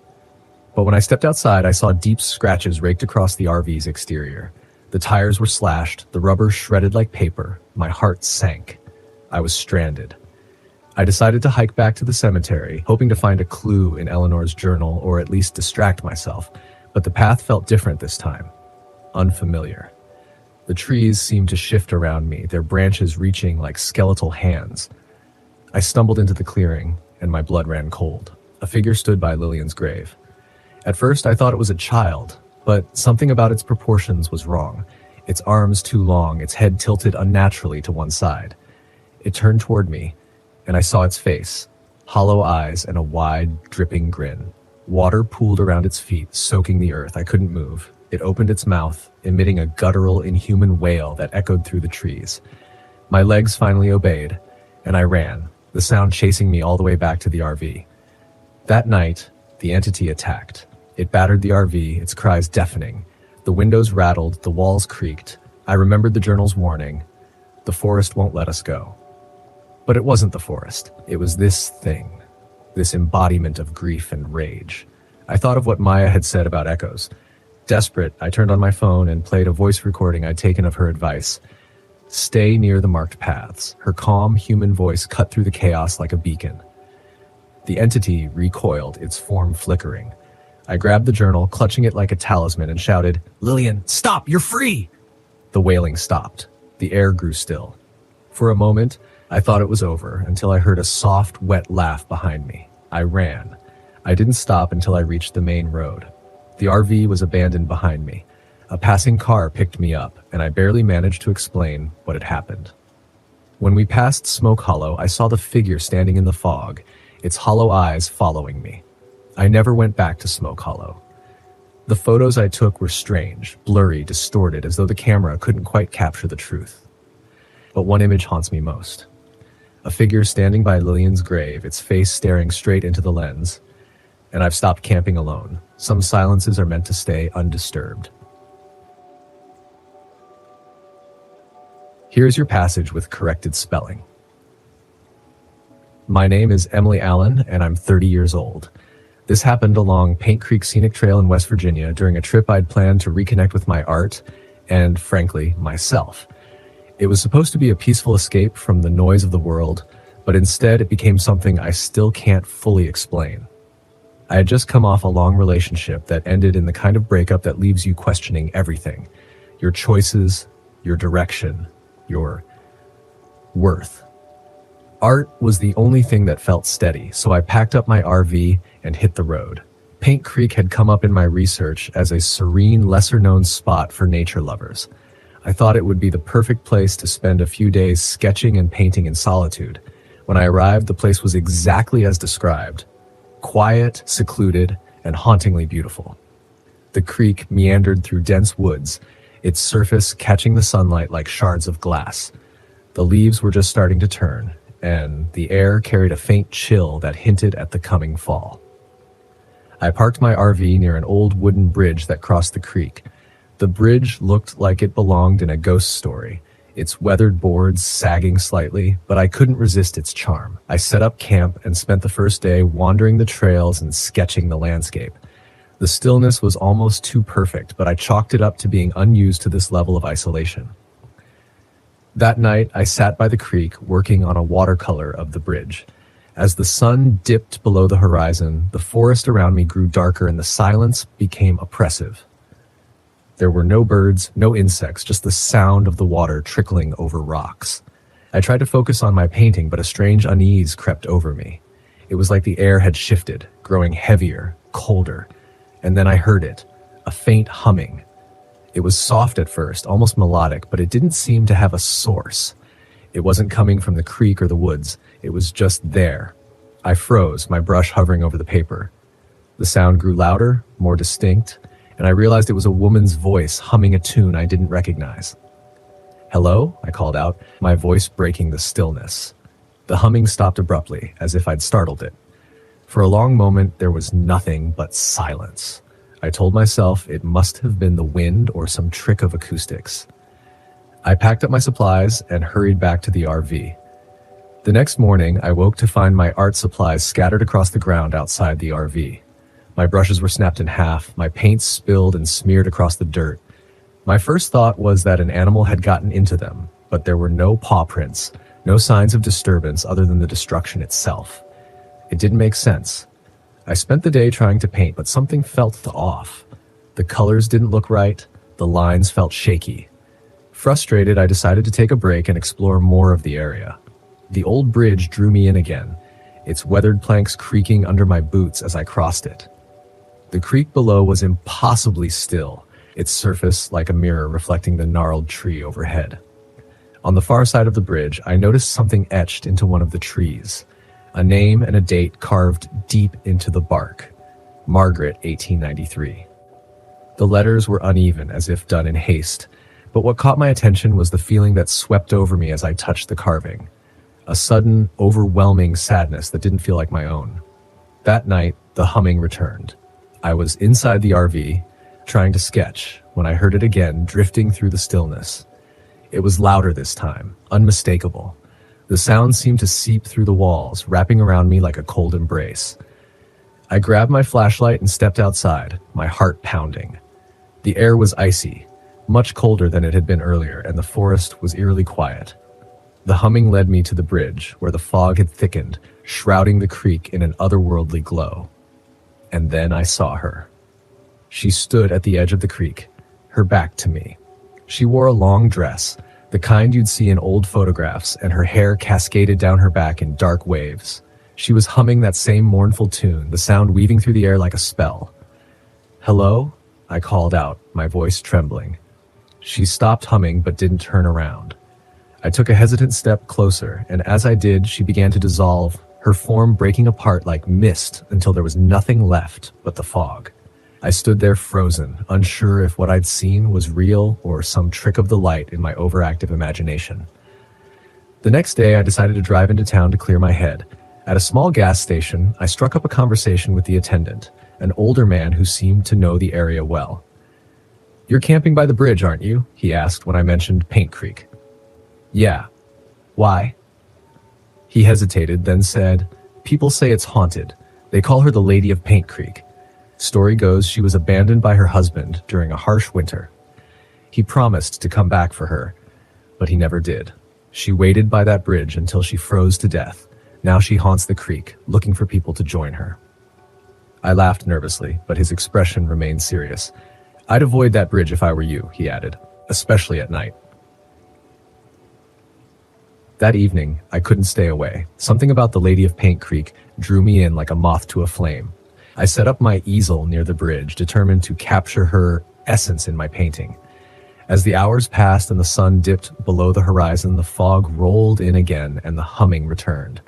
But when I stepped outside, I saw deep scratches raked across the RV's exterior. The tires were slashed, the rubber shredded like paper. My heart sank. I was stranded. I decided to hike back to the cemetery, hoping to find a clue in Eleanor's journal or at least distract myself, but the path felt different this time. Unfamiliar. The trees seemed to shift around me, their branches reaching like skeletal hands. I stumbled into the clearing, and my blood ran cold. A figure stood by Lillian's grave. At first, I thought it was a child, but something about its proportions was wrong. Its arms too long, its head tilted unnaturally to one side. It turned toward me, and I saw its face, hollow eyes and a wide, dripping grin. Water pooled around its feet, soaking the earth. I couldn't move. It opened its mouth, emitting a guttural, inhuman wail that echoed through the trees. My legs finally obeyed, and I ran, the sound chasing me all the way back to the RV. That night, the entity attacked. It battered the RV, its cries deafening. The windows rattled, the walls creaked. I remembered the journal's warning. The forest won't let us go. But it wasn't the forest. It was this thing, this embodiment of grief and rage. I thought of what Maya had said about echoes. Desperate, I turned on my phone and played a voice recording I'd taken of her advice. Stay near the marked paths. Her calm, human voice cut through the chaos like a beacon. The entity recoiled, its form flickering. I grabbed the journal, clutching it like a talisman, and shouted, "Lillian, stop! You're free!" The wailing stopped. The air grew still. For a moment, I thought it was over, until I heard a soft, wet laugh behind me. I ran. I didn't stop until I reached the main road. The RV was abandoned behind me. A passing car picked me up, and I barely managed to explain what had happened. When we passed Smoke Hollow, I saw the figure standing in the fog, its hollow eyes following me. I never went back to Smoke Hollow. The photos I took were strange, blurry, distorted, as though the camera couldn't quite capture the truth. But one image haunts me most. A figure standing by Lillian's grave, its face staring straight into the lens. And I've stopped camping alone. Some silences are meant to stay undisturbed. Here's your passage with corrected spelling. My name is Emily Allen, and I'm 30 years old. This happened along Paint Creek Scenic Trail in West Virginia during a trip I'd planned to reconnect with my art and, frankly, myself. It was supposed to be a peaceful escape from the noise of the world, but instead it became something I still can't fully explain. I had just come off a long relationship that ended in the kind of breakup that leaves you questioning everything. Your choices, your direction, your worth. Art was the only thing that felt steady, so I packed up my RV and hit the road. Paint Creek had come up in my research as a serene, lesser-known spot for nature lovers. I thought it would be the perfect place to spend a few days sketching and painting in solitude. When I arrived, the place was exactly as described. Quiet, secluded, and hauntingly beautiful. The creek meandered through dense woods, its surface catching the sunlight like shards of glass. The leaves were just starting to turn, and the air carried a faint chill that hinted at the coming fall. I parked my RV near an old wooden bridge that crossed the creek. The bridge looked like it belonged in a ghost story, its weathered boards sagging slightly, but I couldn't resist its charm. I set up camp and spent the first day wandering the trails and sketching the landscape. The stillness was almost too perfect, but I chalked it up to being unused to this level of isolation. That night, I sat by the creek working on a watercolor of the bridge. As the sun dipped below the horizon, the forest around me grew darker and the silence became oppressive. There were no birds, no insects, just the sound of the water trickling over rocks. I tried to focus on my painting, but a strange unease crept over me. It was like the air had shifted, growing heavier, colder, and then I heard it, a faint humming. It was soft at first, almost melodic, but it didn't seem to have a source. It wasn't coming from the creek or the woods. It was just there. I froze, my brush hovering over the paper. The sound grew louder, more distinct, and I realized it was a woman's voice humming a tune I didn't recognize. "Hello?" I called out, my voice breaking the stillness. The humming stopped abruptly, as if I'd startled it. For a long moment, there was nothing but silence. I told myself it must have been the wind or some trick of acoustics. I packed up my supplies and hurried back to the RV. The next morning, I woke to find my art supplies scattered across the ground outside the RV. My brushes were snapped in half, my paint spilled and smeared across the dirt. My first thought was that an animal had gotten into them, but there were no paw prints, no signs of disturbance other than the destruction itself. It didn't make sense. I spent the day trying to paint, but something felt off. The colors didn't look right, the lines felt shaky. Frustrated, I decided to take a break and explore more of the area. The old bridge drew me in again, its weathered planks creaking under my boots as I crossed it. The creek below was impossibly still, its surface like a mirror reflecting the gnarled tree overhead. On the far side of the bridge, I noticed something etched into one of the trees. a name and a date carved deep into the bark. Margaret, 1893. The letters were uneven, as if done in haste, but what caught my attention was the feeling that swept over me as I touched the carving. A sudden, overwhelming sadness that didn't feel like my own. That night, the humming returned. I was inside the RV, trying to sketch, when I heard it again, drifting through the stillness. It was louder this time, unmistakable. The sound seemed to seep through the walls, wrapping around me like a cold embrace. I grabbed my flashlight and stepped outside, my heart pounding. The air was icy, much colder than it had been earlier, and the forest was eerily quiet. The humming led me to the bridge, where the fog had thickened, shrouding the creek in an otherworldly glow. And then I saw her. She stood at the edge of the creek, her back to me. She wore a long dress, the kind you'd see in old photographs, and her hair cascaded down her back in dark waves. She was humming that same mournful tune, the sound weaving through the air like a spell. "Hello?" I called out, my voice trembling. She stopped humming but didn't turn around. I took a hesitant step closer, and as I did, she began to dissolve, her form breaking apart like mist until there was nothing left but the fog. I stood there frozen, unsure if what I'd seen was real or some trick of the light in my overactive imagination. The next day, I decided to drive into town to clear my head. At a small gas station, I struck up a conversation with the attendant, an older man who seemed to know the area well. "You're camping by the bridge, aren't you?" he asked when I mentioned Paint Creek. "Yeah. Why?" He hesitated, then said, "People say it's haunted. They call her the Lady of Paint Creek. Story goes she was abandoned by her husband during a harsh winter. He promised to come back for her, but he never did. She waited by that bridge until she froze to death. Now she haunts the creek, looking for people to join her." I laughed nervously, but his expression remained serious. "I'd avoid that bridge if I were you," he added, "especially at night." That evening, I couldn't stay away. Something about the Lady of Paint Creek drew me in like a moth to a flame. I set up my easel near the bridge, determined to capture her essence in my painting. As the hours passed and the sun dipped below the horizon, the fog rolled in again and the humming returned.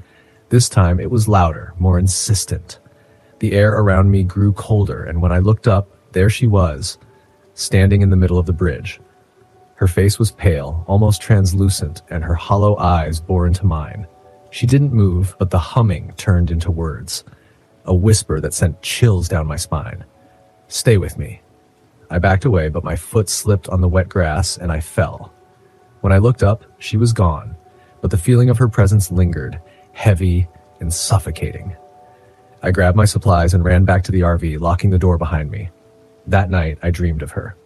This time it was louder, more insistent. The air around me grew colder, and when I looked up, there she was, standing in the middle of the bridge. Her face was pale, almost translucent, and her hollow eyes bore into mine. She didn't move, but the humming turned into words. A whisper that sent chills down my spine. "Stay with me." I backed away, but my foot slipped on the wet grass and I fell. When I looked up, she was gone, but the feeling of her presence lingered, heavy and suffocating. I grabbed my supplies and ran back to the RV, locking the door behind me. That night, I dreamed of her.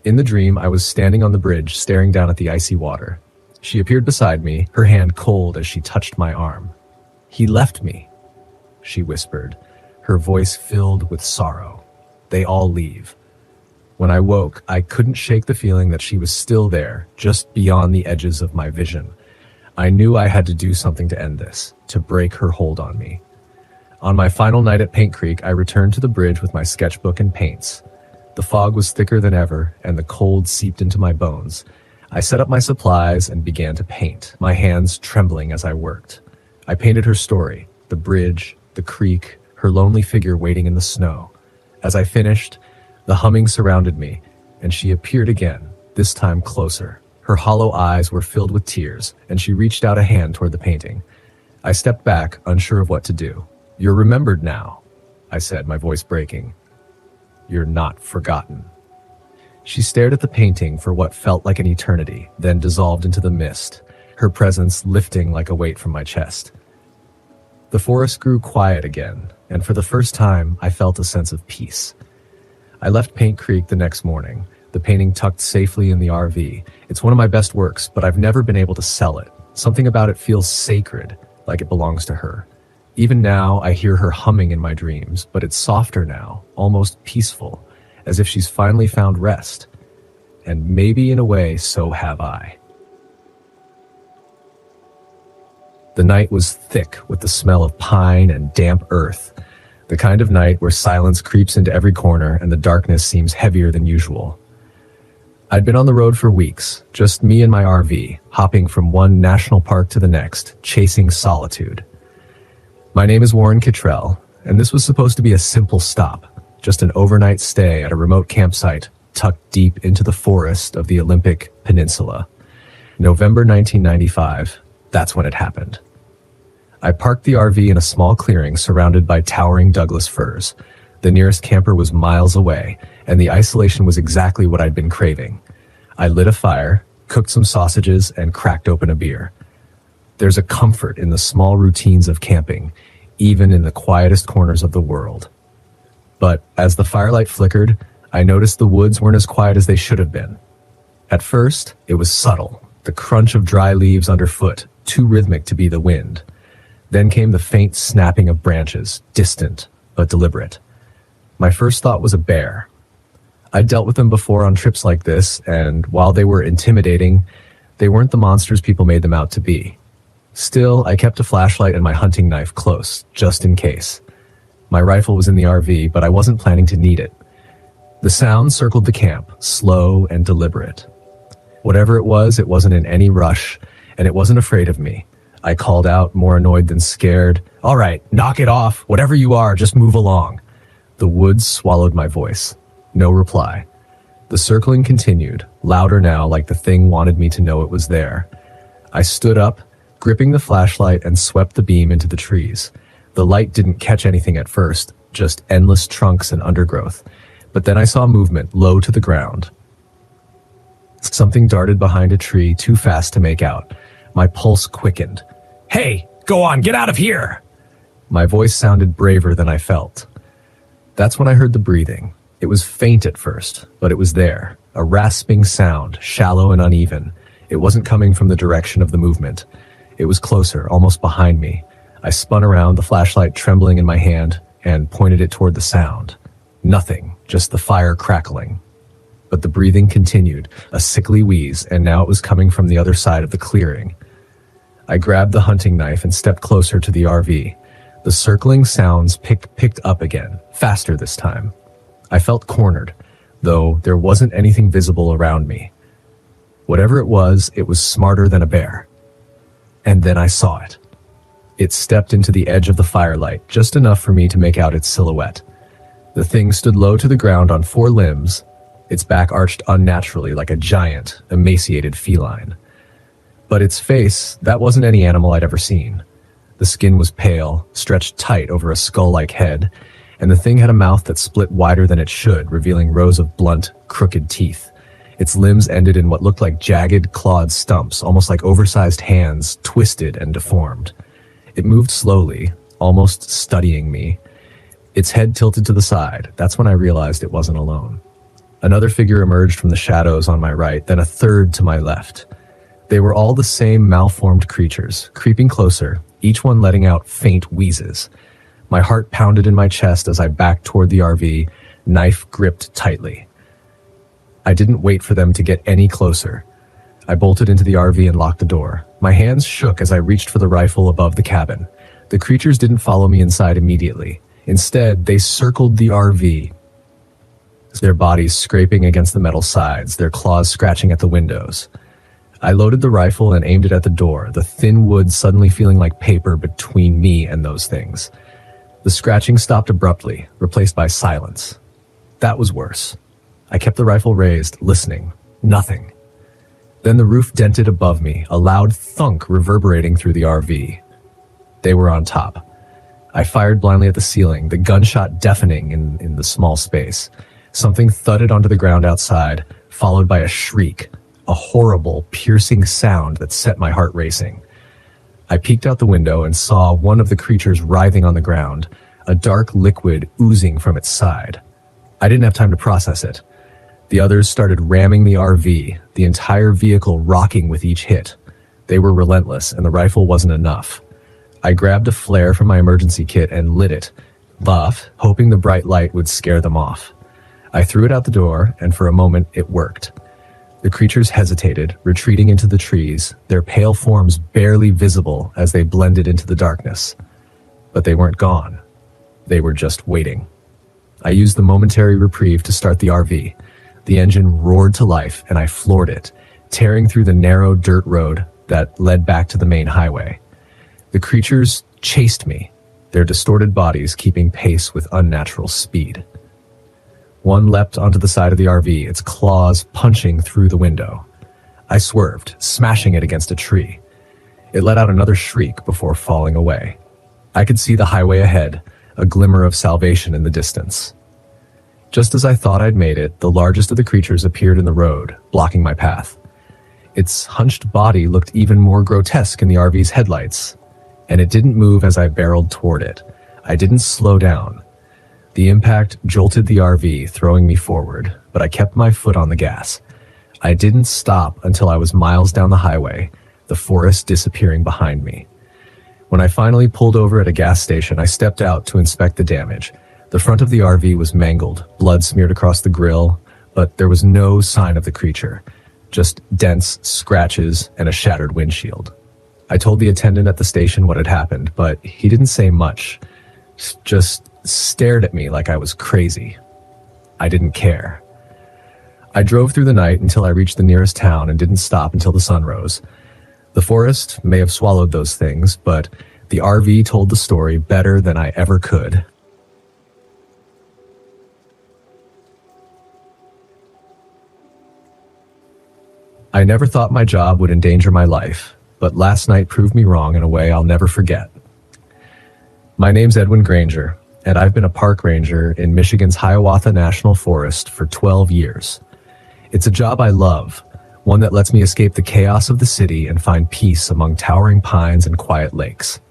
In the dream, I was standing on the bridge, staring down at the icy water. She appeared beside me, her hand cold as she touched my arm. "He left me," she whispered, her voice filled with sorrow. "They all leave." When I woke, I couldn't shake the feeling that she was still there, just beyond the edges of my vision. I knew I had to do something to end this, to break her hold on me. On my final night at Paint Creek, I returned to the bridge with my sketchbook and paints. The fog was thicker than ever, and the cold seeped into my bones. I set up my supplies and began to paint, my hands trembling as I worked. I painted her story, the bridge, the creek, her lonely figure waiting in the snow. As I finished, the humming surrounded me, and she appeared again, this time closer. Her hollow eyes were filled with tears, and she reached out a hand toward the painting. I stepped back, unsure of what to do. "You're remembered now," I said, my voice breaking. "You're not forgotten." She stared at the painting for what felt like an eternity, then dissolved into the mist, her presence lifting like a weight from my chest. The forest grew quiet again, and for the first time, I felt a sense of peace. I left Paint Creek the next morning, the painting tucked safely in the RV. It's one of my best works, but I've never been able to sell it. Something about it feels sacred, like it belongs to her. Even now, I hear her humming in my dreams, but it's softer now, almost peaceful, as if she's finally found rest. And maybe in a way, so have I. The night was thick with the smell of pine and damp earth, the kind of night where silence creeps into every corner and the darkness seems heavier than usual. I'd been on the road for weeks, just me and my RV, hopping from one national park to the next, chasing solitude. My name is Warren Kittrell, and this was supposed to be a simple stop, just an overnight stay at a remote campsite tucked deep into the forest of the Olympic Peninsula. November 1995, that's when it happened. I parked the RV in a small clearing surrounded by towering Douglas firs. The nearest camper was miles away, and the isolation was exactly what I'd been craving. I lit a fire, cooked some sausages, and cracked open a beer. There's a comfort in the small routines of camping, even in the quietest corners of the world. But as the firelight flickered, I noticed the woods weren't as quiet as they should have been. At first, it was subtle, the crunch of dry leaves underfoot, too rhythmic to be the wind. Then came the faint snapping of branches, distant but deliberate. My first thought was a bear. I'd dealt with them before on trips like this, and while they were intimidating, they weren't the monsters people made them out to be. Still, I kept a flashlight and my hunting knife close, just in case. My rifle was in the RV, but I wasn't planning to need it. The sound circled the camp, slow and deliberate. Whatever it wasn't in any rush, and it wasn't afraid of me. I called out, more annoyed than scared. "All right, knock it off. Whatever you are, just move along." The woods swallowed my voice. No reply. The circling continued, louder now, like the thing wanted me to know it was there. I stood up, gripping the flashlight, and swept the beam into the trees. The light didn't catch anything at first, just endless trunks and undergrowth. But then I saw movement low to the ground. Something darted behind a tree, too fast to make out. My pulse quickened. "Hey, go on, get out of here!" My voice sounded braver than I felt. That's when I heard the breathing. It was faint at first, but it was there. A rasping sound, shallow and uneven. It wasn't coming from the direction of the movement. It was closer, almost behind me. I spun around, the flashlight trembling in my hand, and pointed it toward the sound. Nothing, just the fire crackling. But the breathing continued, a sickly wheeze, and now it was coming from the other side of the clearing. I grabbed the hunting knife and stepped closer to the RV. The circling sounds picked up again, faster this time. I felt cornered, though there wasn't anything visible around me. Whatever it was smarter than a bear. And then I saw it. It stepped into the edge of the firelight, just enough for me to make out its silhouette. The thing stood low to the ground on four limbs, its back arched unnaturally like a giant, emaciated feline. But its face, that wasn't any animal I'd ever seen. The skin was pale, stretched tight over a skull-like head, and the thing had a mouth that split wider than it should, revealing rows of blunt, crooked teeth. Its limbs ended in what looked like jagged, clawed stumps, almost like oversized hands, twisted and deformed. It moved slowly, almost studying me. Its head tilted to the side. That's when I realized it wasn't alone. Another figure emerged from the shadows on my right, then a third to my left. They were all the same malformed creatures, creeping closer, each one letting out faint wheezes. My heart pounded in my chest as I backed toward the RV, knife gripped tightly. I didn't wait for them to get any closer. I bolted into the RV and locked the door. My hands shook as I reached for the rifle above the cabin. The creatures didn't follow me inside immediately. Instead, they circled the RV, their bodies scraping against the metal sides, their claws scratching at the windows. I loaded the rifle and aimed it at the door, the thin wood suddenly feeling like paper between me and those things. The scratching stopped abruptly, replaced by silence. That was worse. I kept the rifle raised, listening. Nothing. Then the roof dented above me, a loud thunk reverberating through the RV. They were on top. I fired blindly at the ceiling, the gunshot deafening in the small space. Something thudded onto the ground outside, followed by a shriek, a horrible, piercing sound that set my heart racing. I peeked out the window and saw one of the creatures writhing on the ground, a dark liquid oozing from its side. I didn't have time to process it. The others started ramming the RV, the entire vehicle rocking with each hit. They were relentless, and the rifle wasn't enough. I grabbed a flare from my emergency kit and lit it, hoping the bright light would scare them off. I threw it out the door, and for a moment it worked. The creatures hesitated, retreating into the trees, their pale forms barely visible as they blended into the darkness. But they weren't gone. They were just waiting. I used the momentary reprieve to start the RV. The engine roared to life, and I floored it, tearing through the narrow dirt road that led back to the main highway. The creatures chased me, their distorted bodies keeping pace with unnatural speed. One leapt onto the side of the RV, its claws punching through the window. I swerved, smashing it against a tree. It let out another shriek before falling away. I could see the highway ahead, a glimmer of salvation in the distance. Just as I thought I'd made it, the largest of the creatures appeared in the road, blocking my path. Its hunched body looked even more grotesque in the RV's headlights, and it didn't move as I barreled toward it. I didn't slow down. The impact jolted the RV, throwing me forward, but I kept my foot on the gas. I didn't stop until I was miles down the highway, the forest disappearing behind me. When I finally pulled over at a gas station, I stepped out to inspect the damage. The front of the RV was mangled, blood smeared across the grill, but there was no sign of the creature, just dents, scratches, and a shattered windshield. I told the attendant at the station what had happened, but he didn't say much, just stared at me like I was crazy. I didn't care. I drove through the night until I reached the nearest town and didn't stop until the sun rose. The forest may have swallowed those things, but the RV told the story better than I ever could. I never thought my job would endanger my life, but last night proved me wrong in a way I'll never forget. My name's Edwin Granger, and I've been a park ranger in Michigan's Hiawatha National Forest for 12 years. It's a job I love, one that lets me escape the chaos of the city and find peace among towering pines and quiet lakes.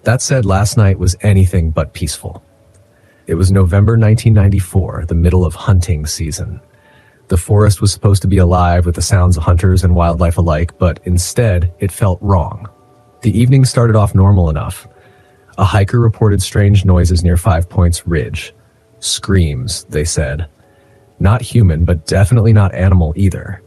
That said, last night was anything but peaceful. It was November 1994, the middle of hunting season. The forest was supposed to be alive with the sounds of hunters and wildlife alike, but instead, it felt wrong. The evening started off normal enough. A hiker reported strange noises near 5 Points Ridge. Screams, they said. Not human, but definitely not animal either.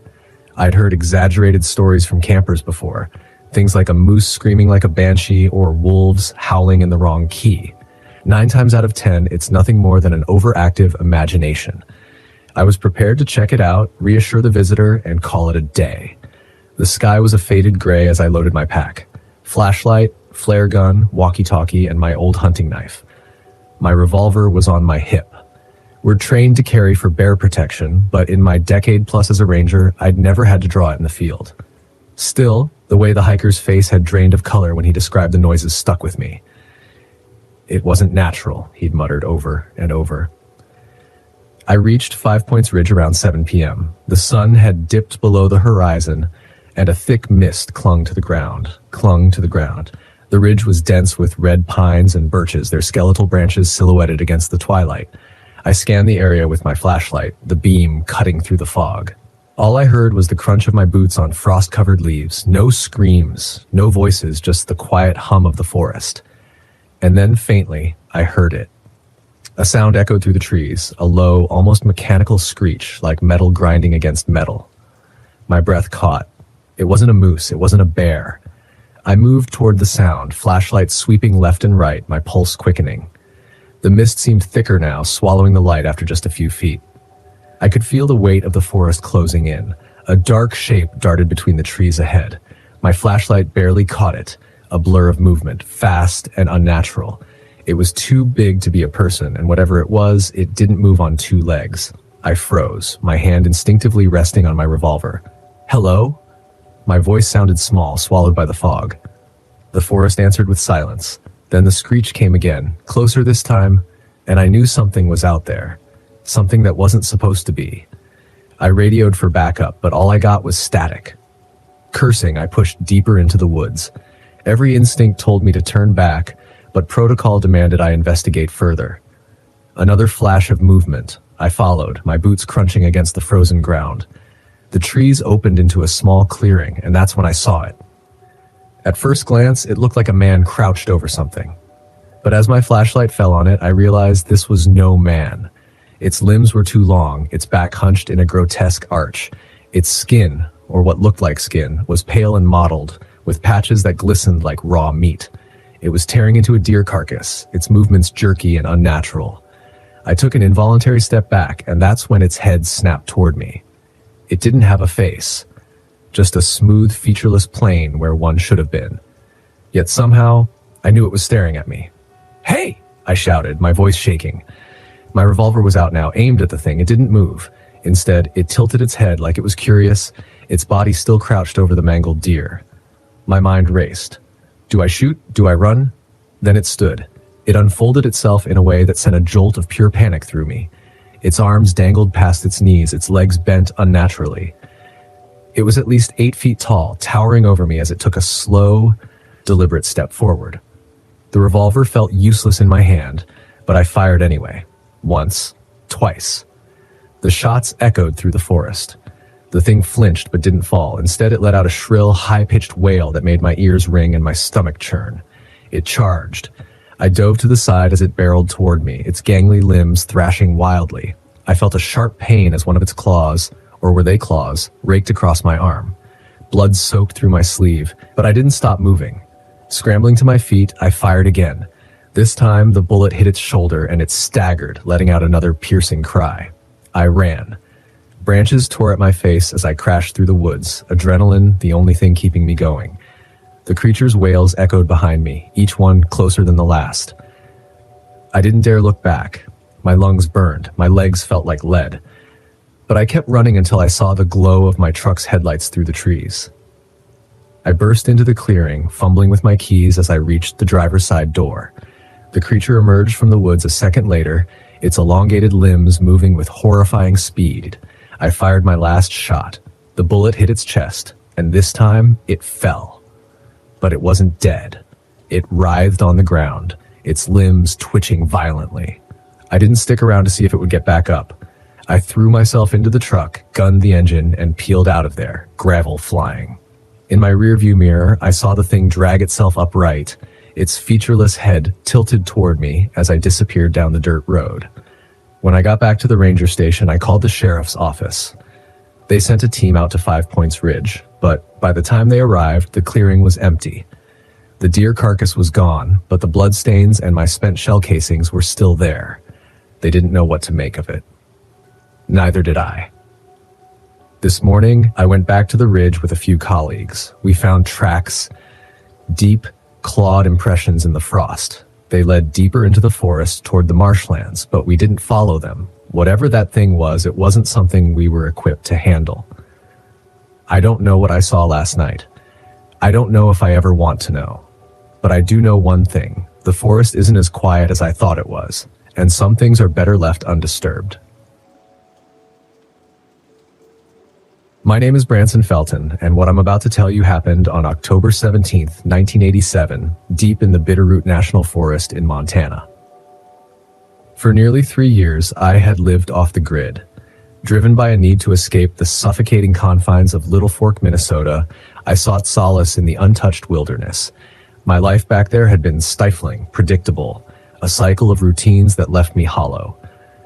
I'd heard exaggerated stories from campers before. Things like a moose screaming like a banshee or wolves howling in the wrong key. 9 times out of 10, it's nothing more than an overactive imagination. I was prepared to check it out, reassure the visitor, and call it a day. The sky was a faded gray as I loaded my pack. Flashlight, flare gun, walkie-talkie, and my old hunting knife. My revolver was on my hip. We're trained to carry for bear protection, but in my decade plus as a ranger, I'd never had to draw it in the field. Still, the way the hiker's face had drained of color when he described the noises stuck with me. It wasn't natural, he'd muttered over and over. I reached 5 Points Ridge around 7 p.m. The sun had dipped below the horizon, and a thick mist clung to the ground. The ridge was dense with red pines and birches, their skeletal branches silhouetted against the twilight. I scanned the area with my flashlight, the beam cutting through the fog. All I heard was the crunch of my boots on frost-covered leaves. No screams, no voices, just the quiet hum of the forest. And then, faintly, I heard it. A sound echoed through the trees, a low, almost mechanical screech, like metal grinding against metal. My breath caught. It wasn't a moose, it wasn't a bear. I moved toward the sound, flashlight sweeping left and right, my pulse quickening. The mist seemed thicker now, swallowing the light after just a few feet. I could feel the weight of the forest closing in. A dark shape darted between the trees ahead. My flashlight barely caught it, a blur of movement, fast and unnatural. It was too big to be a person, and whatever it was, it didn't move on 2 legs. I froze, my hand instinctively resting on my revolver. Hello? My voice sounded small, swallowed by the fog. The forest answered with silence. Then the screech came again, closer this time, and I knew something was out there. Something that wasn't supposed to be. I radioed for backup, but all I got was static. Cursing, I pushed deeper into the woods. Every instinct told me to turn back, but protocol demanded I investigate further. Another flash of movement. I followed, my boots crunching against the frozen ground. The trees opened into a small clearing, and that's when I saw it. At first glance, it looked like a man crouched over something. But as my flashlight fell on it, I realized this was no man. Its limbs were too long, its back hunched in a grotesque arch. Its skin, or what looked like skin, was pale and mottled, with patches that glistened like raw meat. It was tearing into a deer carcass, its movements jerky and unnatural. I took an involuntary step back, and that's when its head snapped toward me. It didn't have a face, just a smooth, featureless plain where one should have been. Yet somehow, I knew it was staring at me. "Hey!" I shouted, my voice shaking. My revolver was out now, aimed at the thing. It didn't move. Instead, it tilted its head like it was curious, its body still crouched over the mangled deer. My mind raced. Do I shoot? Do I run? Then it stood. It unfolded itself in a way that sent a jolt of pure panic through me. Its arms dangled past its knees, its legs bent unnaturally. It was at least 8 feet tall, towering over me as it took a slow, deliberate step forward. The revolver felt useless in my hand, but I fired anyway. Once, twice. The shots echoed through the forest. The thing flinched but didn't fall. Instead, it let out a shrill, high-pitched wail that made my ears ring and my stomach churn. It charged. I dove to the side as it barreled toward me, its gangly limbs thrashing wildly. I felt a sharp pain as one of its claws, or were they claws, raked across my arm. Blood soaked through my sleeve, but I didn't stop moving. Scrambling to my feet, I fired again. This time, the bullet hit its shoulder and it staggered, letting out another piercing cry. I ran. Branches tore at my face as I crashed through the woods, adrenaline the only thing keeping me going. The creature's wails echoed behind me, each one closer than the last. I didn't dare look back. My lungs burned, my legs felt like lead. But I kept running until I saw the glow of my truck's headlights through the trees. I burst into the clearing, fumbling with my keys as I reached the driver's side door. The creature emerged from the woods a second later, its elongated limbs moving with horrifying speed. I fired my last shot. The bullet hit its chest, and this time it fell. But it wasn't dead. It writhed on the ground, its limbs twitching violently. I didn't stick around to see if it would get back up. I threw myself into the truck, gunned the engine, and peeled out of there, gravel flying. In my rearview mirror, I saw the thing drag itself upright, its featureless head tilted toward me as I disappeared down the dirt road. When I got back to the ranger station, I called the sheriff's office. They sent a team out to 5 Points Ridge, but by the time they arrived, the clearing was empty. The deer carcass was gone, but the bloodstains and my spent shell casings were still there. They didn't know what to make of it. Neither did I. This morning, I went back to the ridge with a few colleagues. We found tracks, deep, clawed impressions in the frost. They led deeper into the forest toward the marshlands, but we didn't follow them. Whatever that thing was, it wasn't something we were equipped to handle. I don't know what I saw last night. I don't know if I ever want to know. But I do know one thing. The forest isn't as quiet as I thought it was, and some things are better left undisturbed. My name is Branson Felton, and what I'm about to tell you happened on October 17th, 1987, deep in the Bitterroot National Forest in Montana. For nearly 3 years, I had lived off the grid. Driven by a need to escape the suffocating confines of Little Fork, Minnesota, I sought solace in the untouched wilderness. My life back there had been stifling, predictable, a cycle of routines that left me hollow.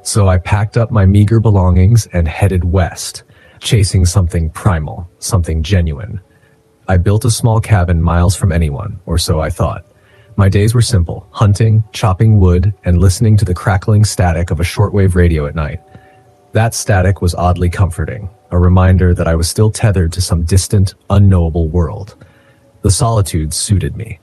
So I packed up my meager belongings and headed west, chasing something primal, something genuine. I built a small cabin miles from anyone, or so I thought. My days were simple, hunting, chopping wood, and listening to the crackling static of a shortwave radio at night. That static was oddly comforting, a reminder that I was still tethered to some distant, unknowable world. The solitude suited me.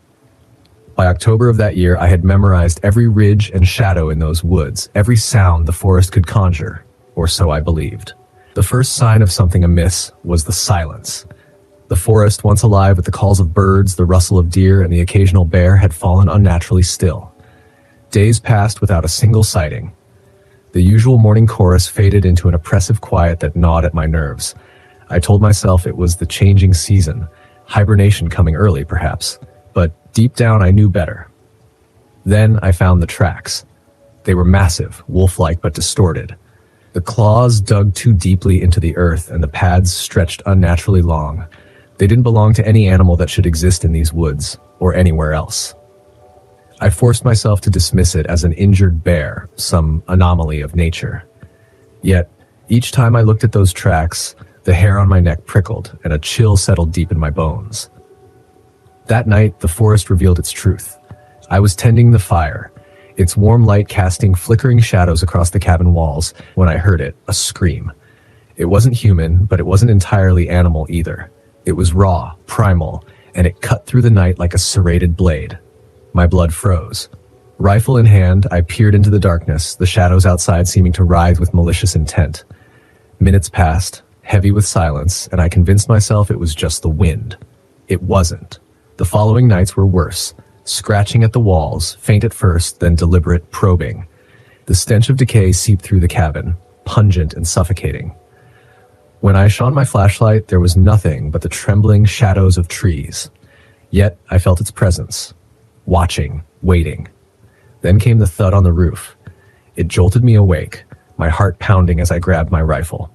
By October of that year, I had memorized every ridge and shadow in those woods, every sound the forest could conjure, or so I believed. The first sign of something amiss was the silence. The forest, once alive with the calls of birds, the rustle of deer, and the occasional bear, had fallen unnaturally still. Days passed without a single sighting. The usual morning chorus faded into an oppressive quiet that gnawed at my nerves. I told myself it was the changing season, hibernation coming early perhaps, but deep down I knew better. Then I found the tracks. They were massive, wolf-like but distorted. The claws dug too deeply into the earth, and the pads stretched unnaturally long. They didn't belong to any animal that should exist in these woods, or anywhere else. I forced myself to dismiss it as an injured bear, some anomaly of nature. Yet, each time I looked at those tracks, the hair on my neck prickled, and a chill settled deep in my bones. That night, the forest revealed its truth. I was tending the fire, its warm light casting flickering shadows across the cabin walls, when I heard it, a scream. It wasn't human, but it wasn't entirely animal either. It was raw, primal, and it cut through the night like a serrated blade. My blood froze. Rifle in hand, I peered into the darkness, the shadows outside seeming to writhe with malicious intent. Minutes passed, heavy with silence, and I convinced myself it was just the wind. It wasn't. The following nights were worse. Scratching at the walls, faint at first, then deliberate probing. The stench of decay seeped through the cabin, pungent and suffocating. When I shone my flashlight, there was nothing but the trembling shadows of trees. Yet I felt its presence. Watching, waiting. Then came the thud on the roof. It jolted me awake, my heart pounding as I grabbed my rifle.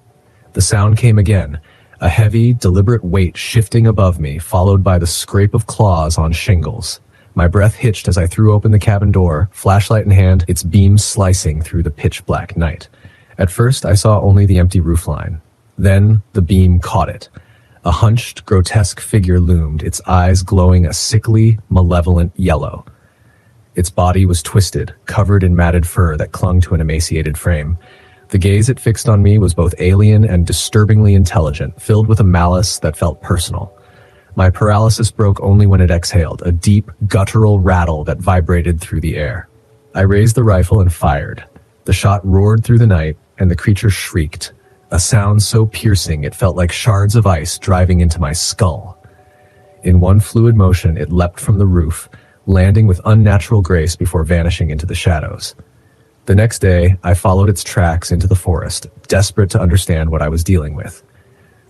The sound came again, a heavy, deliberate weight shifting above me, followed by the scrape of claws on shingles. My breath hitched as I threw open the cabin door, flashlight in hand, its beams slicing through the pitch-black night. At first, I saw only the empty roofline. Then, the beam caught it. A hunched, grotesque figure loomed, its eyes glowing a sickly, malevolent yellow. Its body was twisted, covered in matted fur that clung to an emaciated frame. The gaze it fixed on me was both alien and disturbingly intelligent, filled with a malice that felt personal. My paralysis broke only when it exhaled, a deep, guttural rattle that vibrated through the air. I raised the rifle and fired. The shot roared through the night, and the creature shrieked, a sound so piercing it felt like shards of ice driving into my skull. In one fluid motion, it leapt from the roof, landing with unnatural grace before vanishing into the shadows. The next day, I followed its tracks into the forest, desperate to understand what I was dealing with.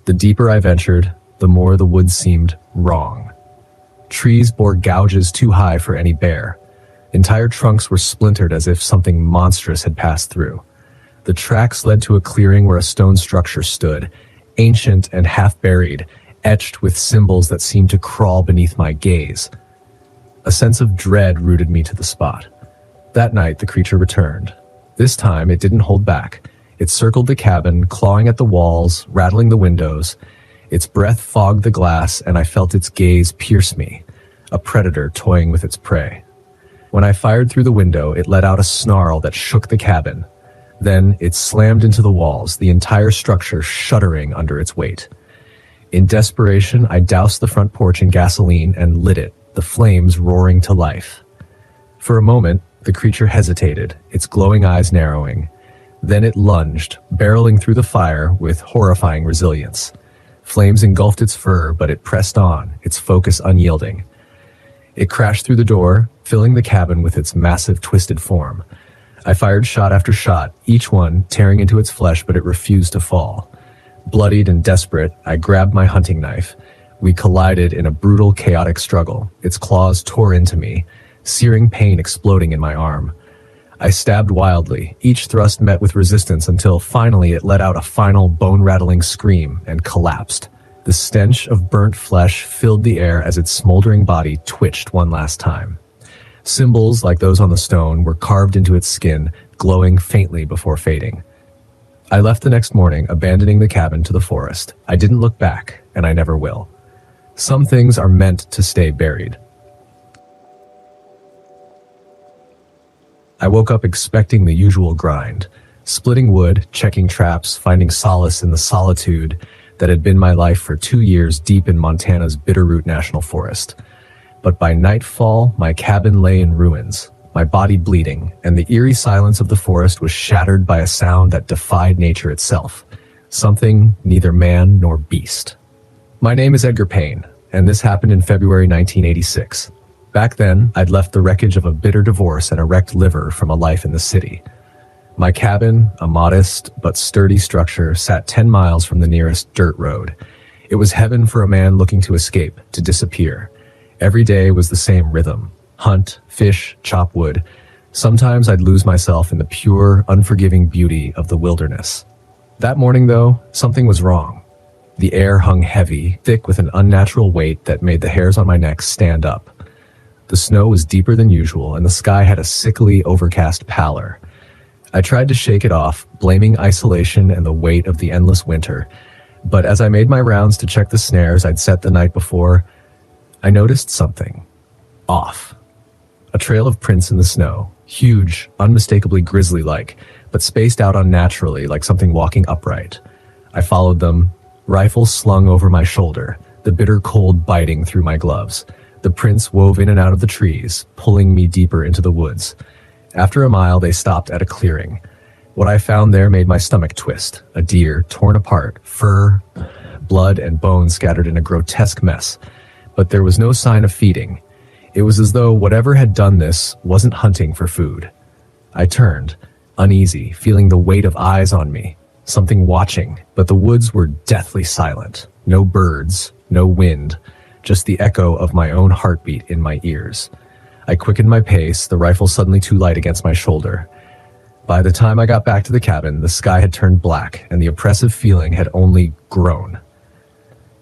The deeper I ventured, the more the woods seemed wrong. Trees bore gouges too high for any bear. Entire trunks were splintered as if something monstrous had passed through. The tracks led to a clearing where a stone structure stood, ancient and half-buried, etched with symbols that seemed to crawl beneath my gaze. A sense of dread rooted me to the spot. That night, the creature returned. This time, it didn't hold back. It circled the cabin, clawing at the walls, rattling the windows. Its breath fogged the glass, and I felt its gaze pierce me, a predator toying with its prey. When I fired through the window, it let out a snarl that shook the cabin. Then it slammed into the walls, the entire structure shuddering under its weight. In desperation, I doused the front porch in gasoline and lit it, the flames roaring to life. For a moment, the creature hesitated, its glowing eyes narrowing. Then it lunged, barreling through the fire with horrifying resilience. Flames engulfed its fur, but it pressed on, its focus unyielding. It crashed through the door, filling the cabin with its massive twisted form. I fired shot after shot, each one tearing into its flesh, but it refused to fall. Bloodied and desperate, I grabbed my hunting knife. We collided in a brutal, chaotic struggle. Its claws tore into me, searing pain exploding in my arm. I stabbed wildly, each thrust met with resistance until finally it let out a final bone-rattling scream and collapsed. The stench of burnt flesh filled the air as its smoldering body twitched one last time. Symbols like those on the stone were carved into its skin, glowing faintly before fading. I left the next morning, abandoning the cabin to the forest. I didn't look back, and I never will. Some things are meant to stay buried. I woke up expecting the usual grind, splitting wood, checking traps, finding solace in the solitude that had been my life for 2 years deep in Montana's Bitterroot National Forest. But by nightfall, my cabin lay in ruins, my body bleeding, and the eerie silence of the forest was shattered by a sound that defied nature itself, something neither man nor beast. My name is Edgar Payne, and this happened in February 1986. Back then, I'd left the wreckage of a bitter divorce and a wrecked liver from a life in the city. My cabin, a modest but sturdy structure, sat 10 miles from the nearest dirt road. It was heaven for a man looking to escape, to disappear. Every day was the same rhythm. Hunt, fish, chop wood. Sometimes I'd lose myself in the pure, unforgiving beauty of the wilderness. That morning, though, something was wrong. The air hung heavy, thick with an unnatural weight that made the hairs on my neck stand up. The snow was deeper than usual, and the sky had a sickly, overcast pallor. I tried to shake it off, blaming isolation and the weight of the endless winter. But as I made my rounds to check the snares I'd set the night before, I noticed something off. A trail of prints in the snow, huge, unmistakably grisly-like, but spaced out unnaturally like something walking upright. I followed them, rifle slung over my shoulder, the bitter cold biting through my gloves. The prints wove in and out of the trees, pulling me deeper into the woods. After a mile, they stopped at a clearing. What I found there made my stomach twist. A deer torn apart, fur, blood, and bones scattered in a grotesque mess. But there was no sign of feeding. It was as though whatever had done this wasn't hunting for food. I turned, uneasy, feeling the weight of eyes on me, something watching, but the woods were deathly silent. No birds, no wind, just the echo of my own heartbeat in my ears. I quickened my pace, the rifle suddenly too light against my shoulder. By the time I got back to the cabin, the sky had turned black, and the oppressive feeling had only grown.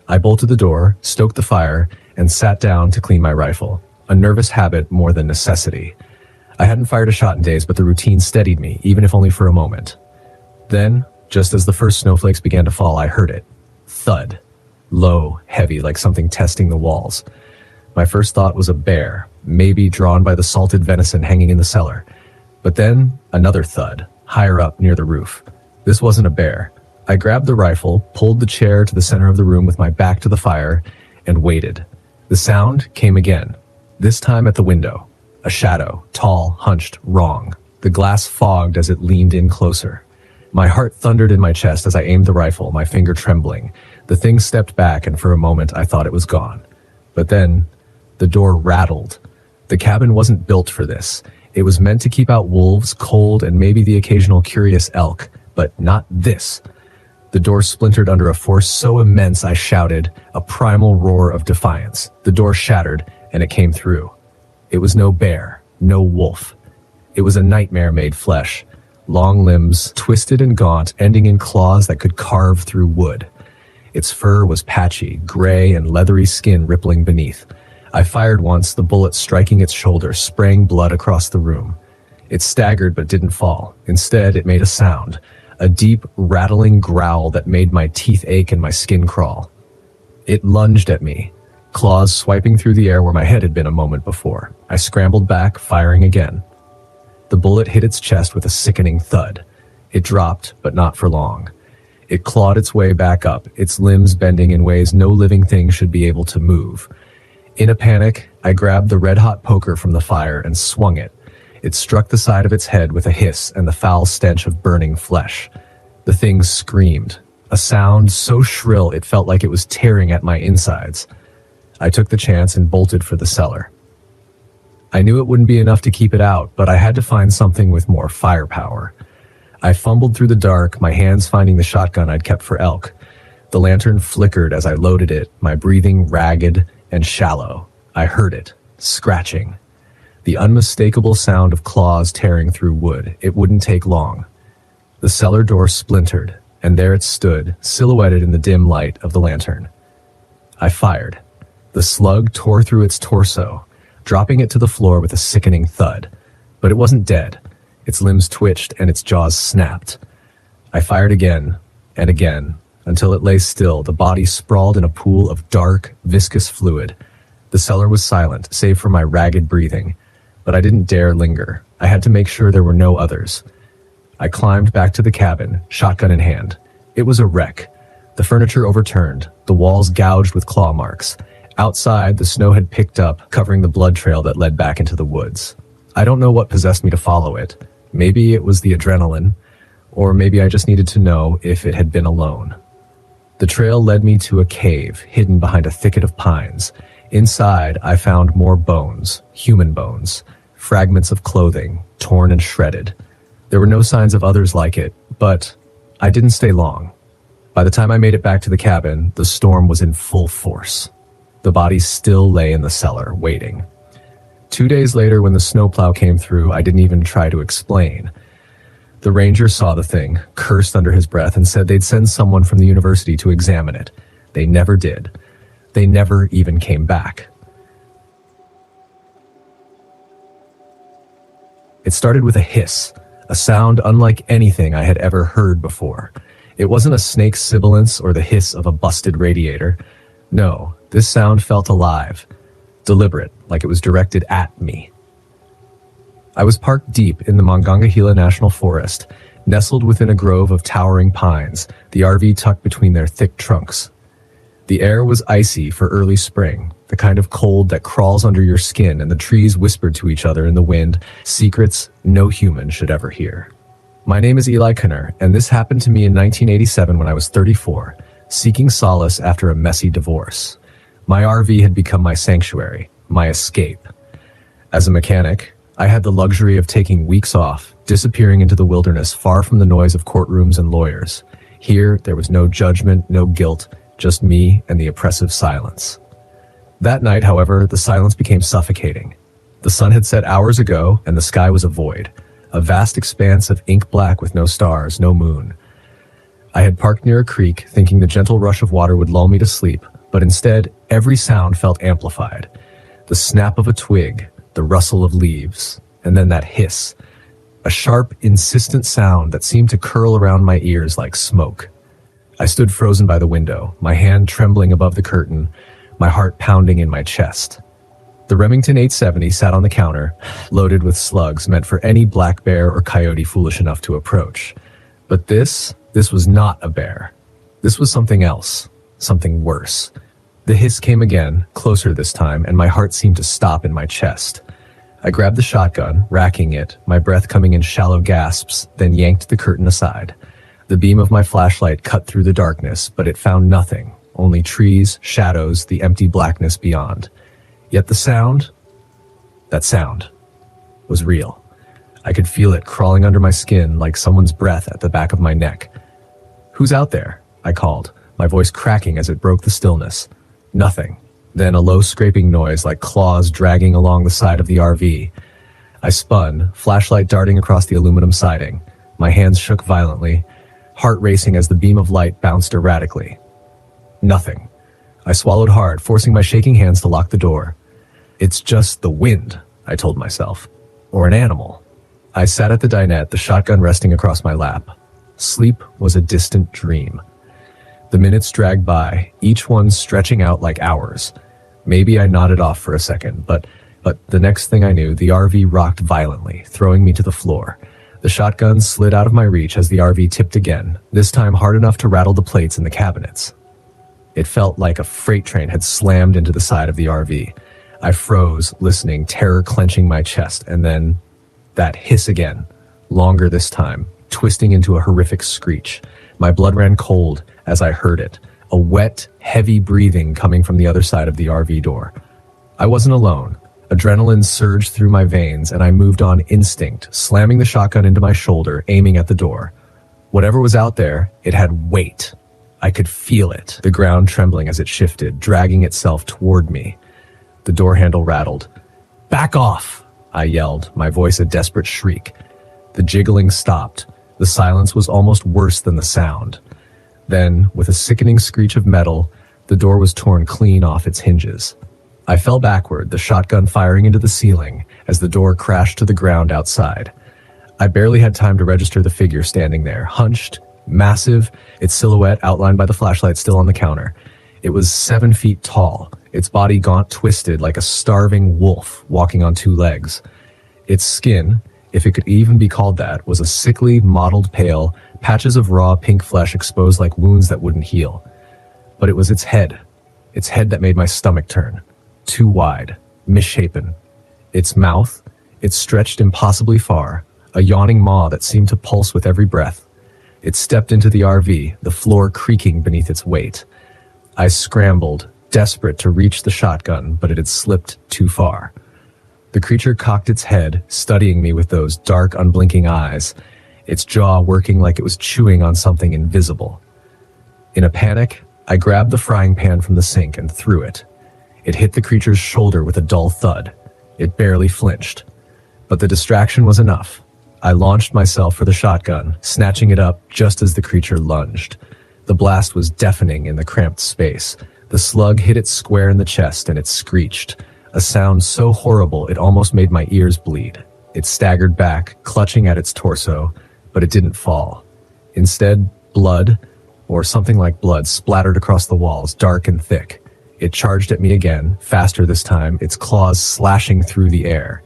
I bolted the door, stoked the fire, and sat down to clean my rifle, a nervous habit more than necessity. I hadn't fired a shot in days, but the routine steadied me, even if only for a moment. Then, just as the first snowflakes began to fall, I heard it. Thud. Low, heavy, like something testing the walls. My first thought was a bear, maybe drawn by the salted venison hanging in the cellar. But then, another thud, higher up near the roof. This wasn't a bear. I grabbed the rifle, pulled the chair to the center of the room with my back to the fire, and waited. The sound came again, this time at the window. A shadow, tall, hunched, wrong. The glass fogged as it leaned in closer. My heart thundered in my chest as I aimed the rifle, my finger trembling. The thing stepped back, and for a moment I thought it was gone. But then, the door rattled. The cabin wasn't built for this. It was meant to keep out wolves, cold, and maybe the occasional curious elk, but not this. The door splintered under a force so immense I shouted, a primal roar of defiance. The door shattered, and it came through. It was no bear, no wolf. It was a nightmare made flesh. Long limbs, twisted and gaunt, ending in claws that could carve through wood. Its fur was patchy, gray, and leathery skin rippling beneath. I fired once, the bullet striking its shoulder, spraying blood across the room. It staggered but didn't fall. Instead, it made a sound, a deep, rattling growl that made my teeth ache and my skin crawl. It lunged at me, claws swiping through the air where my head had been a moment before. I scrambled back, firing again. The bullet hit its chest with a sickening thud. It dropped, but not for long. It clawed its way back up, its limbs bending in ways no living thing should be able to move. In a panic, I grabbed the red-hot poker from the fire and swung it. It struck the side of its head with a hiss and the foul stench of burning flesh. The thing screamed, a sound so shrill it felt like it was tearing at my insides. I took the chance and bolted for the cellar. I knew it wouldn't be enough to keep it out, but I had to find something with more firepower. I fumbled through the dark, my hands finding the shotgun I'd kept for elk. The lantern flickered as I loaded it, my breathing ragged and shallow. I heard it, scratching. The unmistakable sound of claws tearing through wood. It wouldn't take long. The cellar door splintered, and there it stood, silhouetted in the dim light of the lantern. I fired. The slug tore through its torso, dropping it to the floor with a sickening thud. But it wasn't dead. Its limbs twitched and its jaws snapped. I fired again and again, until it lay still, the body sprawled in a pool of dark, viscous fluid. The cellar was silent, save for my ragged breathing. But I didn't dare linger. I had to make sure there were no others. I climbed back to the cabin, shotgun in hand. It was a wreck. The furniture overturned, the walls gouged with claw marks. Outside, the snow had picked up, covering the blood trail that led back into the woods. I don't know what possessed me to follow it. Maybe it was the adrenaline, or maybe I just needed to know if it had been alone. The trail led me to a cave, hidden behind a thicket of pines. Inside, I found more bones, human bones, fragments of clothing, torn and shredded. There were no signs of others like it, but I didn't stay long. By the time I made it back to the cabin, the storm was in full force. The bodies still lay in the cellar, waiting. 2 days later, when the snowplow came through, I didn't even try to explain. The ranger saw the thing, cursed under his breath, and said they'd send someone from the university to examine it. They never did. They never even came back. It started with a hiss, a sound unlike anything I had ever heard before. It wasn't a snake's sibilance or the hiss of a busted radiator. No, this sound felt alive, deliberate, like it was directed at me. I was parked deep in the Wrangell-St National Forest, nestled within a grove of towering pines, the RV tucked between their thick trunks. The air was icy for early spring. the kind of cold that crawls under your skin, and the trees whispered to each other in the wind, secrets no human should ever hear. My name is Eli Conner, and this happened to me in 1987 when I was 34, seeking solace after a messy divorce. My RV had become my sanctuary, my escape. As a mechanic, I had the luxury of taking weeks off, disappearing into the wilderness far from the noise of courtrooms and lawyers. Here, there was no judgment, no guilt, just me and the oppressive silence. That night, however, the silence became suffocating. The sun had set hours ago, and the sky was a void, a vast expanse of ink black with no stars, no moon. I had parked near a creek, thinking the gentle rush of water would lull me to sleep, but instead, every sound felt amplified. The snap of a twig, the rustle of leaves, and then that hiss. A sharp, insistent sound that seemed to curl around my ears like smoke. I stood frozen by the window, my hand trembling above the curtain, my heart pounding in my chest. The Remington 870 sat on the counter, loaded with slugs meant for any black bear or coyote foolish enough to approach. But this was not a bear. This was something else, something worse. The hiss came again, closer this time, and my heart seemed to stop in my chest. I grabbed the shotgun, racking it, my breath coming in shallow gasps, then yanked the curtain aside. The beam of my flashlight cut through the darkness, but it found nothing, only trees, shadows, the empty blackness beyond. Yet the sound, that sound, was real. I could feel it crawling under my skin like someone's breath at the back of my neck. "Who's out there?" I called, my voice cracking as it broke the stillness. Nothing. Then a low scraping noise like claws dragging along the side of the RV. I spun, flashlight darting across the aluminum siding. My hands shook violently, heart racing as the beam of light bounced erratically. Nothing. I swallowed hard, forcing my shaking hands to lock the door. "It's just the wind," I told myself. Or an animal. I sat at the dinette, the shotgun resting across my lap. Sleep was a distant dream. The minutes dragged by, each one stretching out like hours. Maybe I nodded off for a second, but the next thing I knew, the RV rocked violently, throwing me to the floor. The shotgun slid out of my reach as the RV tipped again, this time hard enough to rattle the plates in the cabinets. It felt like a freight train had slammed into the side of the RV. I froze, listening, terror clenching my chest, and then that hiss again, longer this time, twisting into a horrific screech. My blood ran cold as I heard it, a wet, heavy breathing coming from the other side of the RV door. I wasn't alone. Adrenaline surged through my veins, and I moved on instinct, slamming the shotgun into my shoulder, aiming at the door. Whatever was out there, it had weight. I could feel it, the ground trembling as it shifted, dragging itself toward me. The door handle rattled. "Back off!" I yelled, my voice a desperate shriek. The jiggling stopped. The silence was almost worse than the sound. Then, with a sickening screech of metal, the door was torn clean off its hinges. I fell backward, the shotgun firing into the ceiling as the door crashed to the ground outside. I barely had time to register the figure standing there, hunched, massive, its silhouette outlined by the flashlight still on the counter. It was 7 feet tall, its body gaunt twisted like a starving wolf walking on two legs. Its skin, if it could even be called that, was a sickly, mottled pale, patches of raw pink flesh exposed like wounds that wouldn't heal. But it was its head that made my stomach turn. Too wide, misshapen. Its mouth, it stretched impossibly far, a yawning maw that seemed to pulse with every breath. It stepped into the RV, the floor creaking beneath its weight. I scrambled, desperate to reach the shotgun, but it had slipped too far. The creature cocked its head, studying me with those dark, unblinking eyes, its jaw working like it was chewing on something invisible. In a panic, I grabbed the frying pan from the sink and threw it. It hit the creature's shoulder with a dull thud. It barely flinched. But the distraction was enough. I launched myself for the shotgun, snatching it up just as the creature lunged. The blast was deafening in the cramped space. The slug hit it square in the chest and it screeched, a sound so horrible it almost made my ears bleed. It staggered back, clutching at its torso, but it didn't fall. Instead, blood, or something like blood, splattered across the walls, dark and thick. It charged at me again, faster this time, its claws slashing through the air.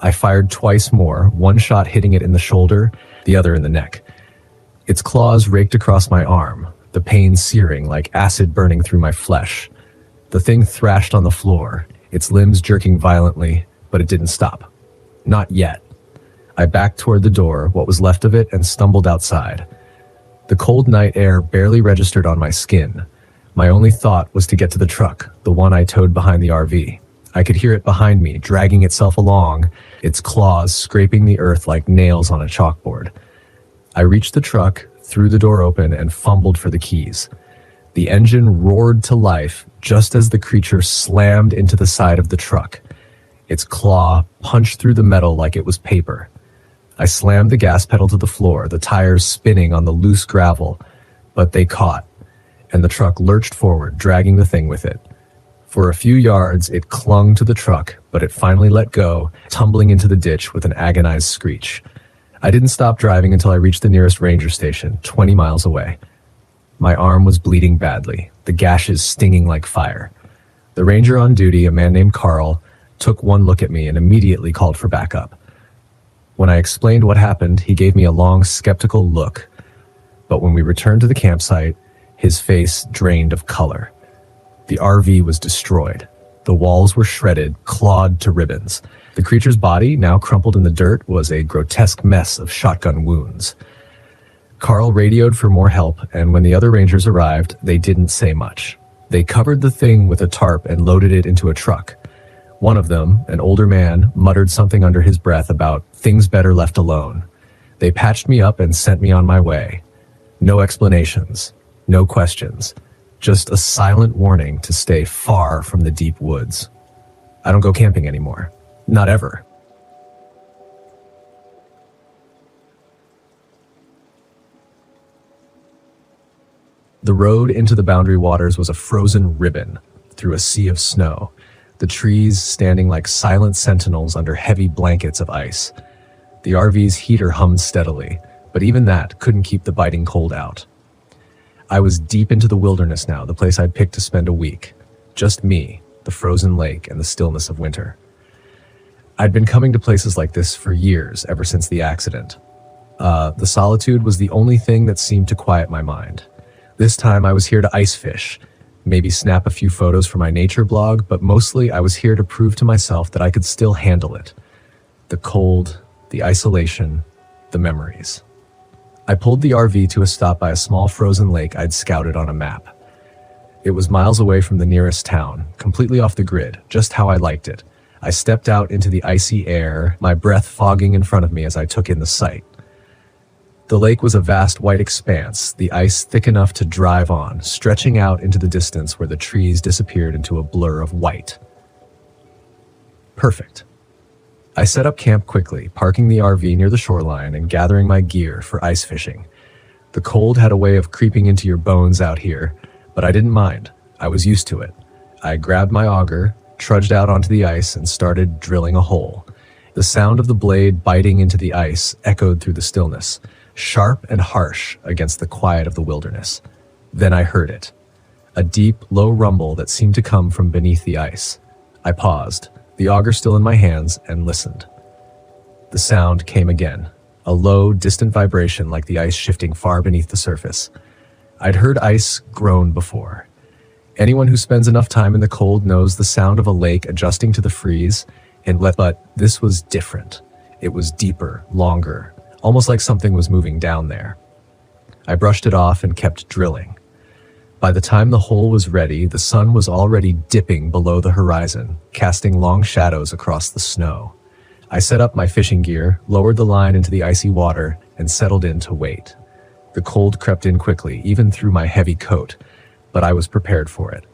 I fired twice more, one shot hitting it in the shoulder, the other in the neck. Its claws raked across my arm, the pain searing like acid burning through my flesh. The thing thrashed on the floor, its limbs jerking violently, but it didn't stop. Not yet. I backed toward the door, what was left of it, and stumbled outside. The cold night air barely registered on my skin. My only thought was to get to the truck, the one I towed behind the RV. I could hear it behind me, dragging itself along, its claws scraping the earth like nails on a chalkboard. I reached the truck, threw the door open, and fumbled for the keys. The engine roared to life just as the creature slammed into the side of the truck. Its claw punched through the metal like it was paper. I slammed the gas pedal to the floor, the tires spinning on the loose gravel, but they caught, and the truck lurched forward, dragging the thing with it. For a few yards, it clung to the truck, but it finally let go, tumbling into the ditch with an agonized screech. I didn't stop driving until I reached the nearest ranger station, 20 miles away. My arm was bleeding badly, the gashes stinging like fire. The ranger on duty, a man named Carl, took one look at me and immediately called for backup. When I explained what happened, he gave me a long, skeptical look. But when we returned to the campsite, his face drained of color. The RV was destroyed. The walls were shredded, clawed to ribbons. The creature's body, now crumpled in the dirt, was a grotesque mess of shotgun wounds. Carl radioed for more help, and when the other rangers arrived, they didn't say much. They covered the thing with a tarp and loaded it into a truck. One of them, an older man, muttered something under his breath about things better left alone. They patched me up and sent me on my way. No explanations, no questions, just a silent warning to stay far from the deep woods. I don't go camping anymore. Not ever. The road into the Boundary Waters was a frozen ribbon through a sea of snow, the trees standing like silent sentinels under heavy blankets of ice. The RV's heater hummed steadily, but even that couldn't keep the biting cold out. I was deep into the wilderness now, the place I'd picked to spend a week. Just me, the frozen lake, and the stillness of winter. I'd been coming to places like this for years, ever since the accident. The solitude was the only thing that seemed to quiet my mind. This time I was here to ice fish, maybe snap a few photos for my nature blog, but mostly I was here to prove to myself that I could still handle it. The cold, the isolation, the memories. I pulled the RV to a stop by a small frozen lake I'd scouted on a map. It was miles away from the nearest town, completely off the grid, just how I liked it. I stepped out into the icy air, my breath fogging in front of me as I took in the sight. The lake was a vast white expanse, the ice thick enough to drive on, stretching out into the distance where the trees disappeared into a blur of white. Perfect. I set up camp quickly, parking the RV near the shoreline and gathering my gear for ice fishing. The cold had a way of creeping into your bones out here, but I didn't mind. I was used to it. I grabbed my auger, trudged out onto the ice, and started drilling a hole. The sound of the blade biting into the ice echoed through the stillness, sharp and harsh against the quiet of the wilderness. Then I heard it. A deep, low rumble that seemed to come from beneath the ice. I paused, the auger still in my hands, and listened. The sound came again, a low, distant vibration like the ice shifting far beneath the surface. I'd heard ice groan before. Anyone who spends enough time in the cold knows the sound of a lake adjusting to the freeze, but this was different. It was deeper, longer, almost like something was moving down there. I brushed it off and kept drilling. By the time the hole was ready, the sun was already dipping below the horizon, casting long shadows across the snow. I set up my fishing gear, lowered the line into the icy water, and settled in to wait. The cold crept in quickly, even through my heavy coat, but I was prepared for it.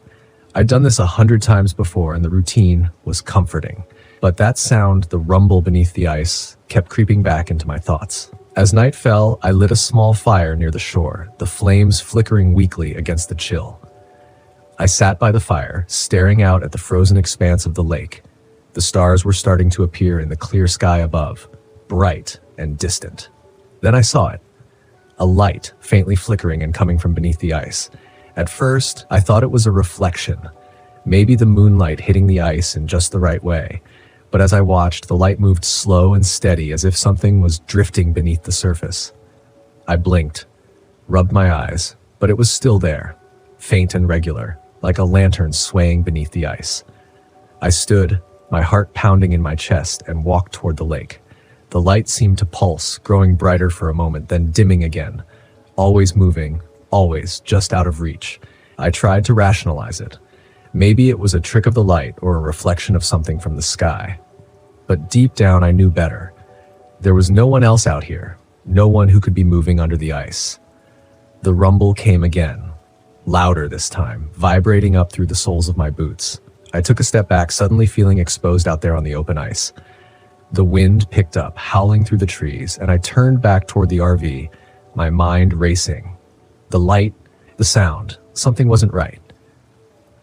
I'd done this 100 times before, and the routine was comforting. But that sound, the rumble beneath the ice, kept creeping back into my thoughts. As night fell, I lit a small fire near the shore, the flames flickering weakly against the chill. I sat by the fire, staring out at the frozen expanse of the lake. The stars were starting to appear in the clear sky above, bright and distant. Then I saw it. A light, faintly flickering and coming from beneath the ice. At first, I thought it was a reflection, maybe the moonlight hitting the ice in just the right way. But as I watched, the light moved slow and steady as if something was drifting beneath the surface. I blinked, rubbed my eyes, but it was still there, faint and regular, like a lantern swaying beneath the ice. I stood, my heart pounding in my chest, and walked toward the lake. The light seemed to pulse, growing brighter for a moment, then dimming again. Always moving, always just out of reach. I tried to rationalize it. Maybe it was a trick of the light or a reflection of something from the sky. But deep down I knew better. There was no one else out here, no one who could be moving under the ice. The rumble came again, louder this time, vibrating up through the soles of my boots. I took a step back, suddenly feeling exposed out there on the open ice. The wind picked up, howling through the trees, and I turned back toward the RV, my mind racing. The light, the sound, something wasn't right.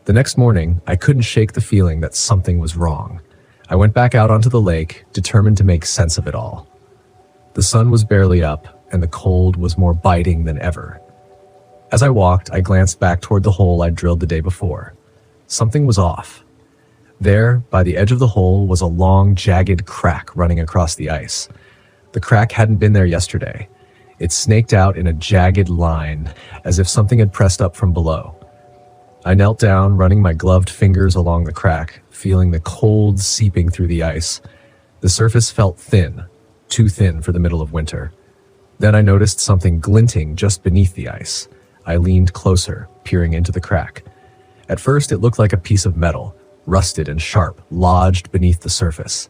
The next morning, I couldn't shake the feeling that something was wrong. I went back out onto the lake, determined to make sense of it all. The sun was barely up, and the cold was more biting than ever. As I walked, I glanced back toward the hole I'd drilled the day before. Something was off. There, by the edge of the hole, was a long, jagged crack running across the ice. The crack hadn't been there yesterday. It snaked out in a jagged line, as if something had pressed up from below. I knelt down, running my gloved fingers along the crack, feeling the cold seeping through the ice. The surface felt thin, too thin for the middle of winter. Then I noticed something glinting just beneath the ice. I leaned closer, peering into the crack. At first, it looked like a piece of metal, rusted and sharp, lodged beneath the surface.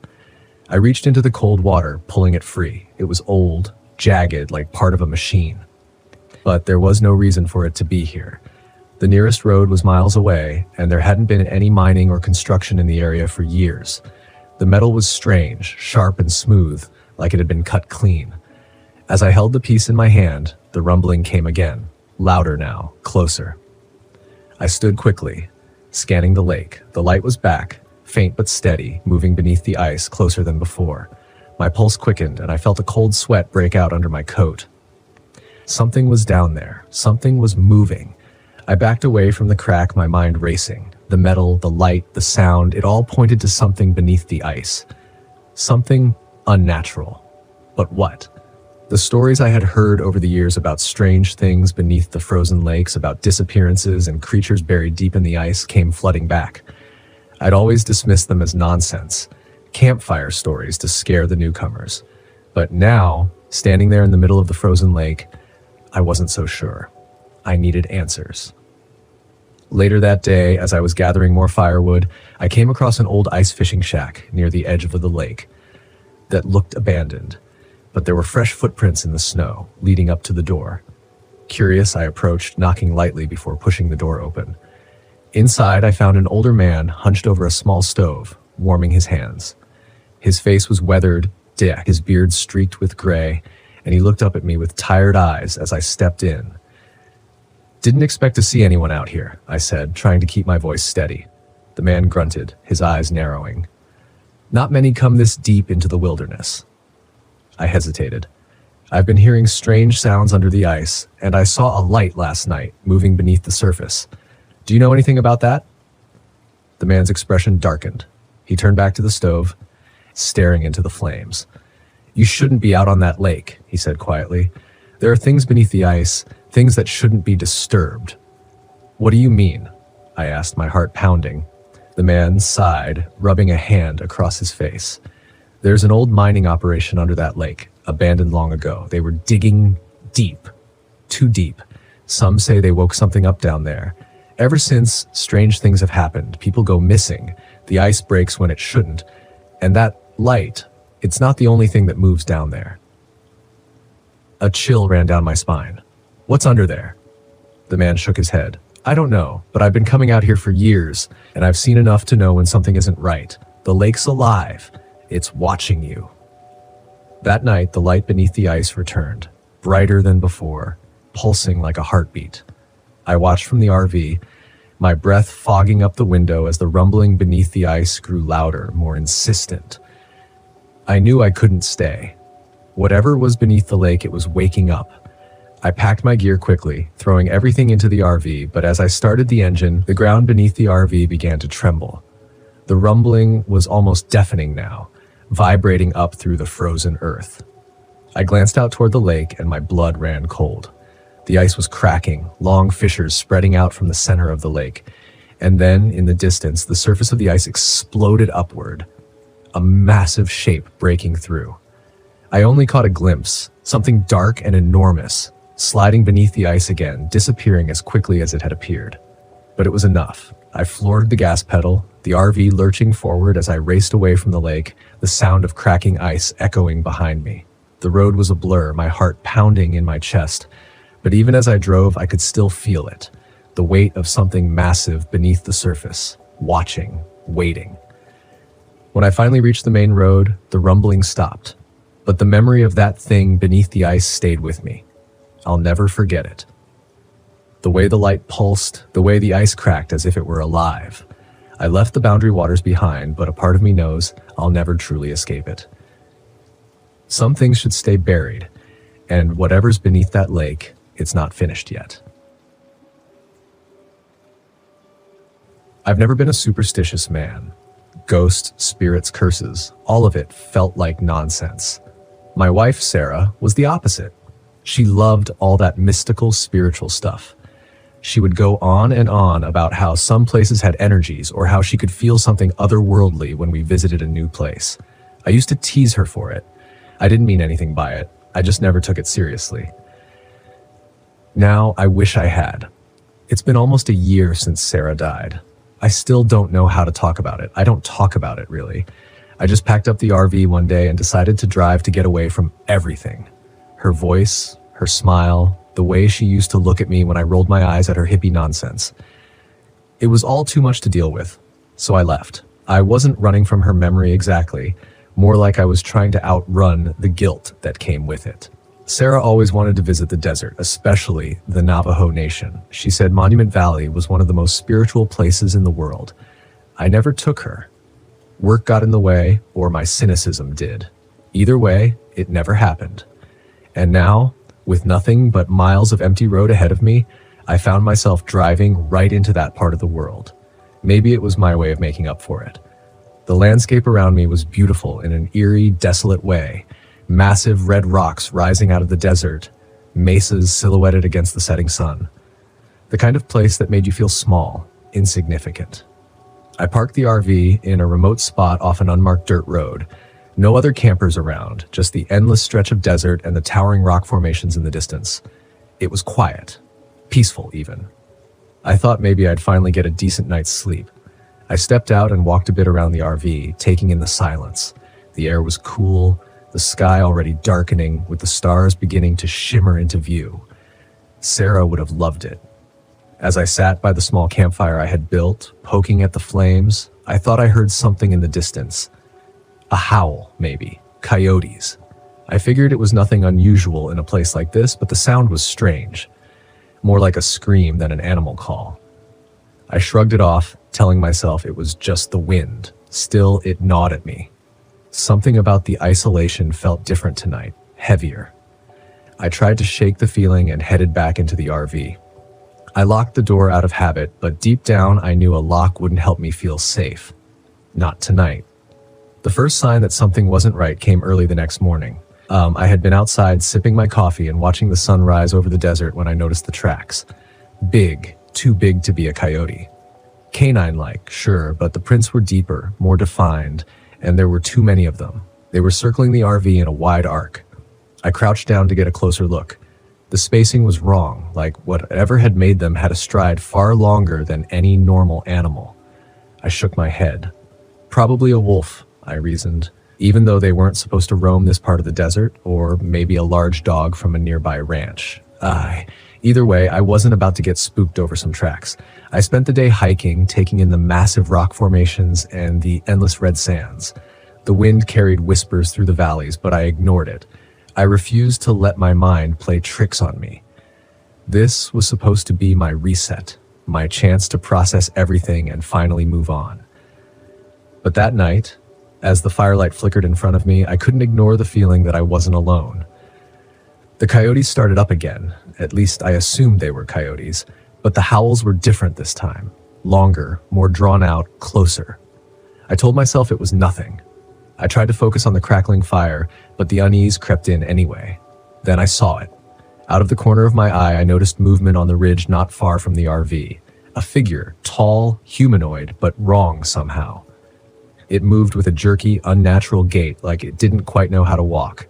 I reached into the cold water, pulling it free. It was old, jagged, like part of a machine. But there was no reason for it to be here. The nearest road was miles away, and there hadn't been any mining or construction in the area for years. The metal was strange, sharp and smooth, like it had been cut clean. As I held the piece in my hand, the rumbling came again, louder now, closer. I stood quickly, scanning the lake. The light was back, faint but steady, moving beneath the ice closer than before. My pulse quickened, and I felt a cold sweat break out under my coat. Something was down there. Something was moving. I backed away from the crack, my mind racing. The metal, the light, the sound, it all pointed to something beneath the ice. Something unnatural. But what? The stories I had heard over the years about strange things beneath the frozen lakes, about disappearances and creatures buried deep in the ice, came flooding back. I'd always dismissed them as nonsense, campfire stories to scare the newcomers. But now, standing there in the middle of the frozen lake, I wasn't so sure. I needed answers. Later that day, as I was gathering more firewood, I came across an old ice fishing shack near the edge of the lake that looked abandoned, but there were fresh footprints in the snow leading up to the door. Curious, I approached, knocking lightly before pushing the door open. Inside, I found an older man hunched over a small stove, warming his hands. His face was weathered, thick, his beard streaked with gray, and he looked up at me with tired eyes as I stepped in. "Didn't expect to see anyone out here," I said, trying to keep my voice steady. The man grunted, his eyes narrowing. "Not many come this deep into the wilderness." I hesitated. "I've been hearing strange sounds under the ice, and I saw a light last night moving beneath the surface. Do you know anything about that?" The man's expression darkened. He turned back to the stove, staring into the flames. "You shouldn't be out on that lake," he said quietly. "There are things beneath the ice, things that shouldn't be disturbed." "What do you mean?" I asked, my heart pounding. The man sighed, rubbing a hand across his face. "There's an old mining operation under that lake, abandoned long ago. They were digging deep, too deep. Some say they woke something up down there. Ever since, strange things have happened. People go missing. The ice breaks when it shouldn't. And that light, it's not the only thing that moves down there." A chill ran down my spine. "What's under there?" The man shook his head. "I don't know, but I've been coming out here for years, and I've seen enough to know when something isn't right. The lake's alive. It's watching you." That night, the light beneath the ice returned, brighter than before, pulsing like a heartbeat. I watched from the RV, my breath fogging up the window as the rumbling beneath the ice grew louder, more insistent. I knew I couldn't stay. Whatever was beneath the lake, it was waking up. I packed my gear quickly, throwing everything into the RV, but as I started the engine, the ground beneath the RV began to tremble. The rumbling was almost deafening now, vibrating up through the frozen earth. I glanced out toward the lake, and my blood ran cold. The ice was cracking, long fissures spreading out from the center of the lake. And then, in the distance, the surface of the ice exploded upward, a massive shape breaking through. I only caught a glimpse, something dark and enormous, sliding beneath the ice again, disappearing as quickly as it had appeared. But it was enough. I floored the gas pedal, the RV lurching forward as I raced away from the lake, the sound of cracking ice echoing behind me. The road was a blur, my heart pounding in my chest. But even as I drove, I could still feel it. The weight of something massive beneath the surface, watching, waiting. When I finally reached the main road, the rumbling stopped. But the memory of that thing beneath the ice stayed with me. I'll never forget it. The way the light pulsed, the way the ice cracked as if it were alive. I left the boundary waters behind, but a part of me knows I'll never truly escape it. Some things should stay buried, and whatever's beneath that lake, it's not finished yet. I've never been a superstitious man. Ghosts, spirits, curses, all of it felt like nonsense. My wife, Sarah, was the opposite. She loved all that mystical, spiritual stuff. She would go on and on about how some places had energies or how she could feel something otherworldly when we visited a new place. I used to tease her for it. I didn't mean anything by it. I just never took it seriously. Now, I wish I had. It's been almost a year since Sarah died. I still don't know how to talk about it. I don't talk about it, really. I just packed up the RV one day and decided to drive to get away from everything. Her voice, her smile, the way she used to look at me when I rolled my eyes at her hippie nonsense. It was all too much to deal with, so I left. I wasn't running from her memory exactly, more like I was trying to outrun the guilt that came with it. Sarah always wanted to visit the desert, especially the Navajo Nation. She said Monument Valley was one of the most spiritual places in the world. I never took her. Work got in the way, or my cynicism did. Either way, it never happened. And now, with nothing but miles of empty road ahead of me, I found myself driving right into that part of the world. Maybe it was my way of making up for it. The landscape around me was beautiful in an eerie, desolate way. Massive red rocks rising out of the desert, mesas silhouetted against the setting sun. The kind of place that made you feel small, insignificant. I parked the RV in a remote spot off an unmarked dirt road. No other campers around, just the endless stretch of desert and the towering rock formations in the distance. It was quiet, peaceful even. I thought maybe I'd finally get a decent night's sleep. I stepped out and walked a bit around the RV, taking in the silence. The air was cool, the sky already darkening, with the stars beginning to shimmer into view. Sarah would have loved it. As I sat by the small campfire I had built, poking at the flames, I thought I heard something in the distance. A howl, maybe. Coyotes. I figured it was nothing unusual in a place like this, but the sound was strange. More like a scream than an animal call. I shrugged it off, telling myself it was just the wind. Still, it gnawed at me. Something about the isolation felt different tonight, heavier. I tried to shake the feeling and headed back into the RV. I locked the door out of habit, but deep down I knew a lock wouldn't help me feel safe. Not tonight. The first sign that something wasn't right came early the next morning. I had been outside sipping my coffee and watching the sun rise over the desert when I noticed the tracks. Big, too big to be a coyote. Canine-like, sure, but the prints were deeper, more defined, and there were too many of them. They were circling the RV in a wide arc. I crouched down to get a closer look. The spacing was wrong, like whatever had made them had a stride far longer than any normal animal. I shook my head. Probably a wolf, I reasoned, even though they weren't supposed to roam this part of the desert, or maybe a large dog from a nearby ranch. Either way, I wasn't about to get spooked over some tracks. I spent the day hiking, taking in the massive rock formations and the endless red sands. The wind carried whispers through the valleys, but I ignored it. I refused to let my mind play tricks on me. This was supposed to be my reset, my chance to process everything and finally move on. But that night, as the firelight flickered in front of me, I couldn't ignore the feeling that I wasn't alone. The coyotes started up again. At least I assumed they were coyotes, but the howls were different this time. Longer, more drawn out, closer. I told myself it was nothing. I tried to focus on the crackling fire, but the unease crept in anyway. Then I saw it. Out of the corner of my eye, I noticed movement on the ridge not far from the RV. A figure, tall, humanoid, but wrong somehow. It moved with a jerky, unnatural gait like it didn't quite know how to walk.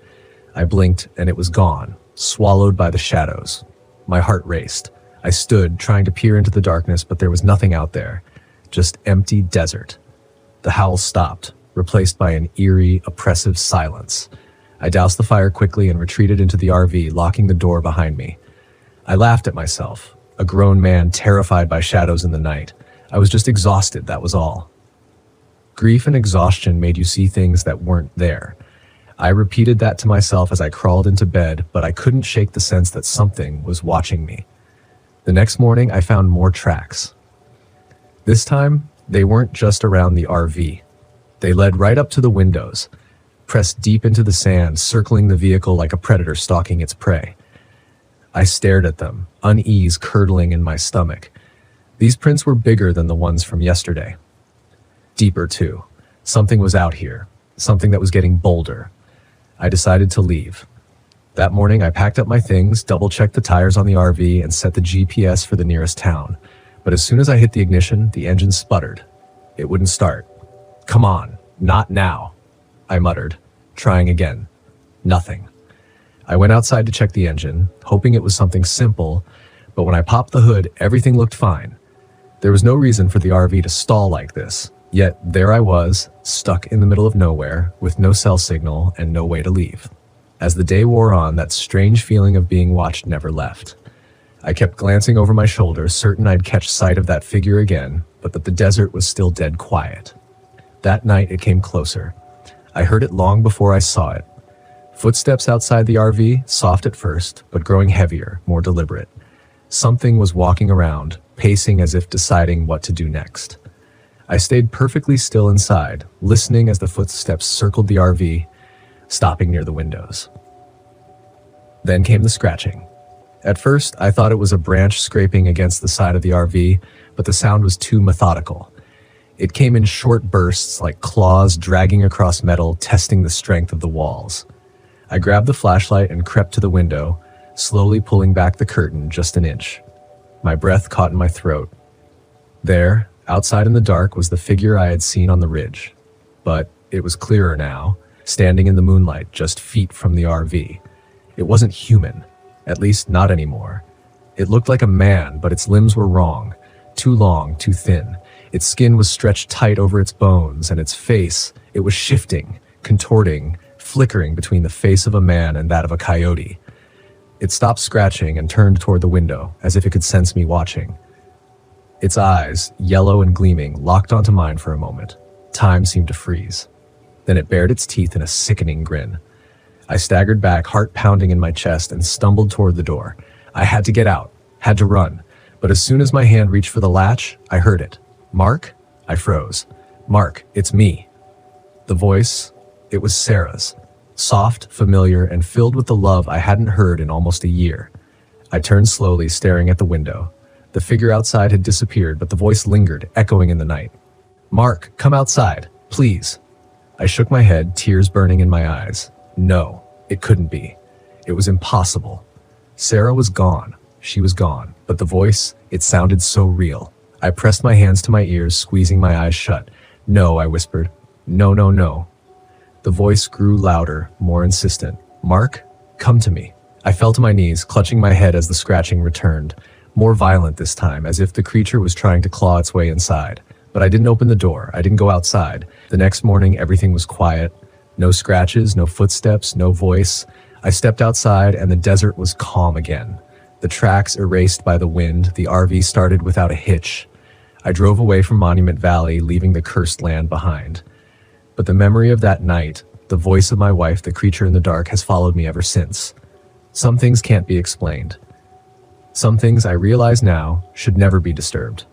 I blinked and it was gone, swallowed by the shadows. My heart raced. I stood, trying to peer into the darkness, but there was nothing out there. Just empty desert. The howl stopped, replaced by an eerie, oppressive silence. I doused the fire quickly and retreated into the RV, locking the door behind me. I laughed at myself, a grown man terrified by shadows in the night. I was just exhausted, that was all. Grief and exhaustion made you see things that weren't there. I repeated that to myself as I crawled into bed, but I couldn't shake the sense that something was watching me. The next morning, I found more tracks. This time, they weren't just around the RV. They led right up to the windows, pressed deep into the sand, circling the vehicle like a predator stalking its prey. I stared at them, unease curdling in my stomach. These prints were bigger than the ones from yesterday. Deeper, too. Something was out here, something that was getting bolder. I decided to leave. That morning, I packed up my things, double-checked the tires on the RV, and set the GPS for the nearest town. But as soon as I hit the ignition, the engine sputtered. It wouldn't start. "Come on, not now," I muttered, trying again. Nothing. I went outside to check the engine, hoping it was something simple, but when I popped the hood, everything looked fine. There was no reason for the RV to stall like this, yet there I was, stuck in the middle of nowhere, with no cell signal and no way to leave. As the day wore on, that strange feeling of being watched never left. I kept glancing over my shoulder, certain I'd catch sight of that figure again, but that the desert was still dead quiet. That night it came closer. I heard it long before I saw it. Footsteps outside the RV, soft at first, but growing heavier, more deliberate. Something was walking around, pacing as if deciding what to do next. I stayed perfectly still inside, listening as the footsteps circled the RV, stopping near the windows. Then came the scratching. At first, I thought it was a branch scraping against the side of the RV, but the sound was too methodical. It came in short bursts, like claws dragging across metal, testing the strength of the walls. I grabbed the flashlight and crept to the window, slowly pulling back the curtain just an inch. My breath caught in my throat. There, outside in the dark, was the figure I had seen on the ridge. But it was clearer now, standing in the moonlight just feet from the RV. It wasn't human, at least not anymore. It looked like a man, but its limbs were wrong, too long, too thin. Its skin was stretched tight over its bones, and its face, it was shifting, contorting, flickering between the face of a man and that of a coyote. It stopped scratching and turned toward the window, as if it could sense me watching. Its eyes, yellow and gleaming, locked onto mine for a moment. Time seemed to freeze. Then it bared its teeth in a sickening grin. I staggered back, heart pounding in my chest, and stumbled toward the door. I had to get out, had to run. But as soon as my hand reached for the latch, I heard it. "Mark?" I froze. "Mark, it's me." The voice, it was Sarah's. Soft, familiar, and filled with the love I hadn't heard in almost a year. I turned slowly, staring at the window. The figure outside had disappeared, but the voice lingered, echoing in the night. "Mark, come outside, please." I shook my head, tears burning in my eyes. No, it couldn't be. It was impossible. Sarah was gone. She was gone. But the voice, it sounded so real. I pressed my hands to my ears, squeezing my eyes shut. "No," I whispered. "No, no, no." The voice grew louder, more insistent. "Mark, come to me." I fell to my knees, clutching my head as the scratching returned. More violent this time, as if the creature was trying to claw its way inside. But I didn't open the door. I didn't go outside. The next morning, everything was quiet. No scratches, no footsteps, no voice. I stepped outside, and the desert was calm again. The tracks erased by the wind, the RV started without a hitch. I drove away from Monument Valley, leaving the cursed land behind. But the memory of that night, the voice of my wife, the creature in the dark, has followed me ever since. Some things can't be explained. Some things I realize now should never be disturbed.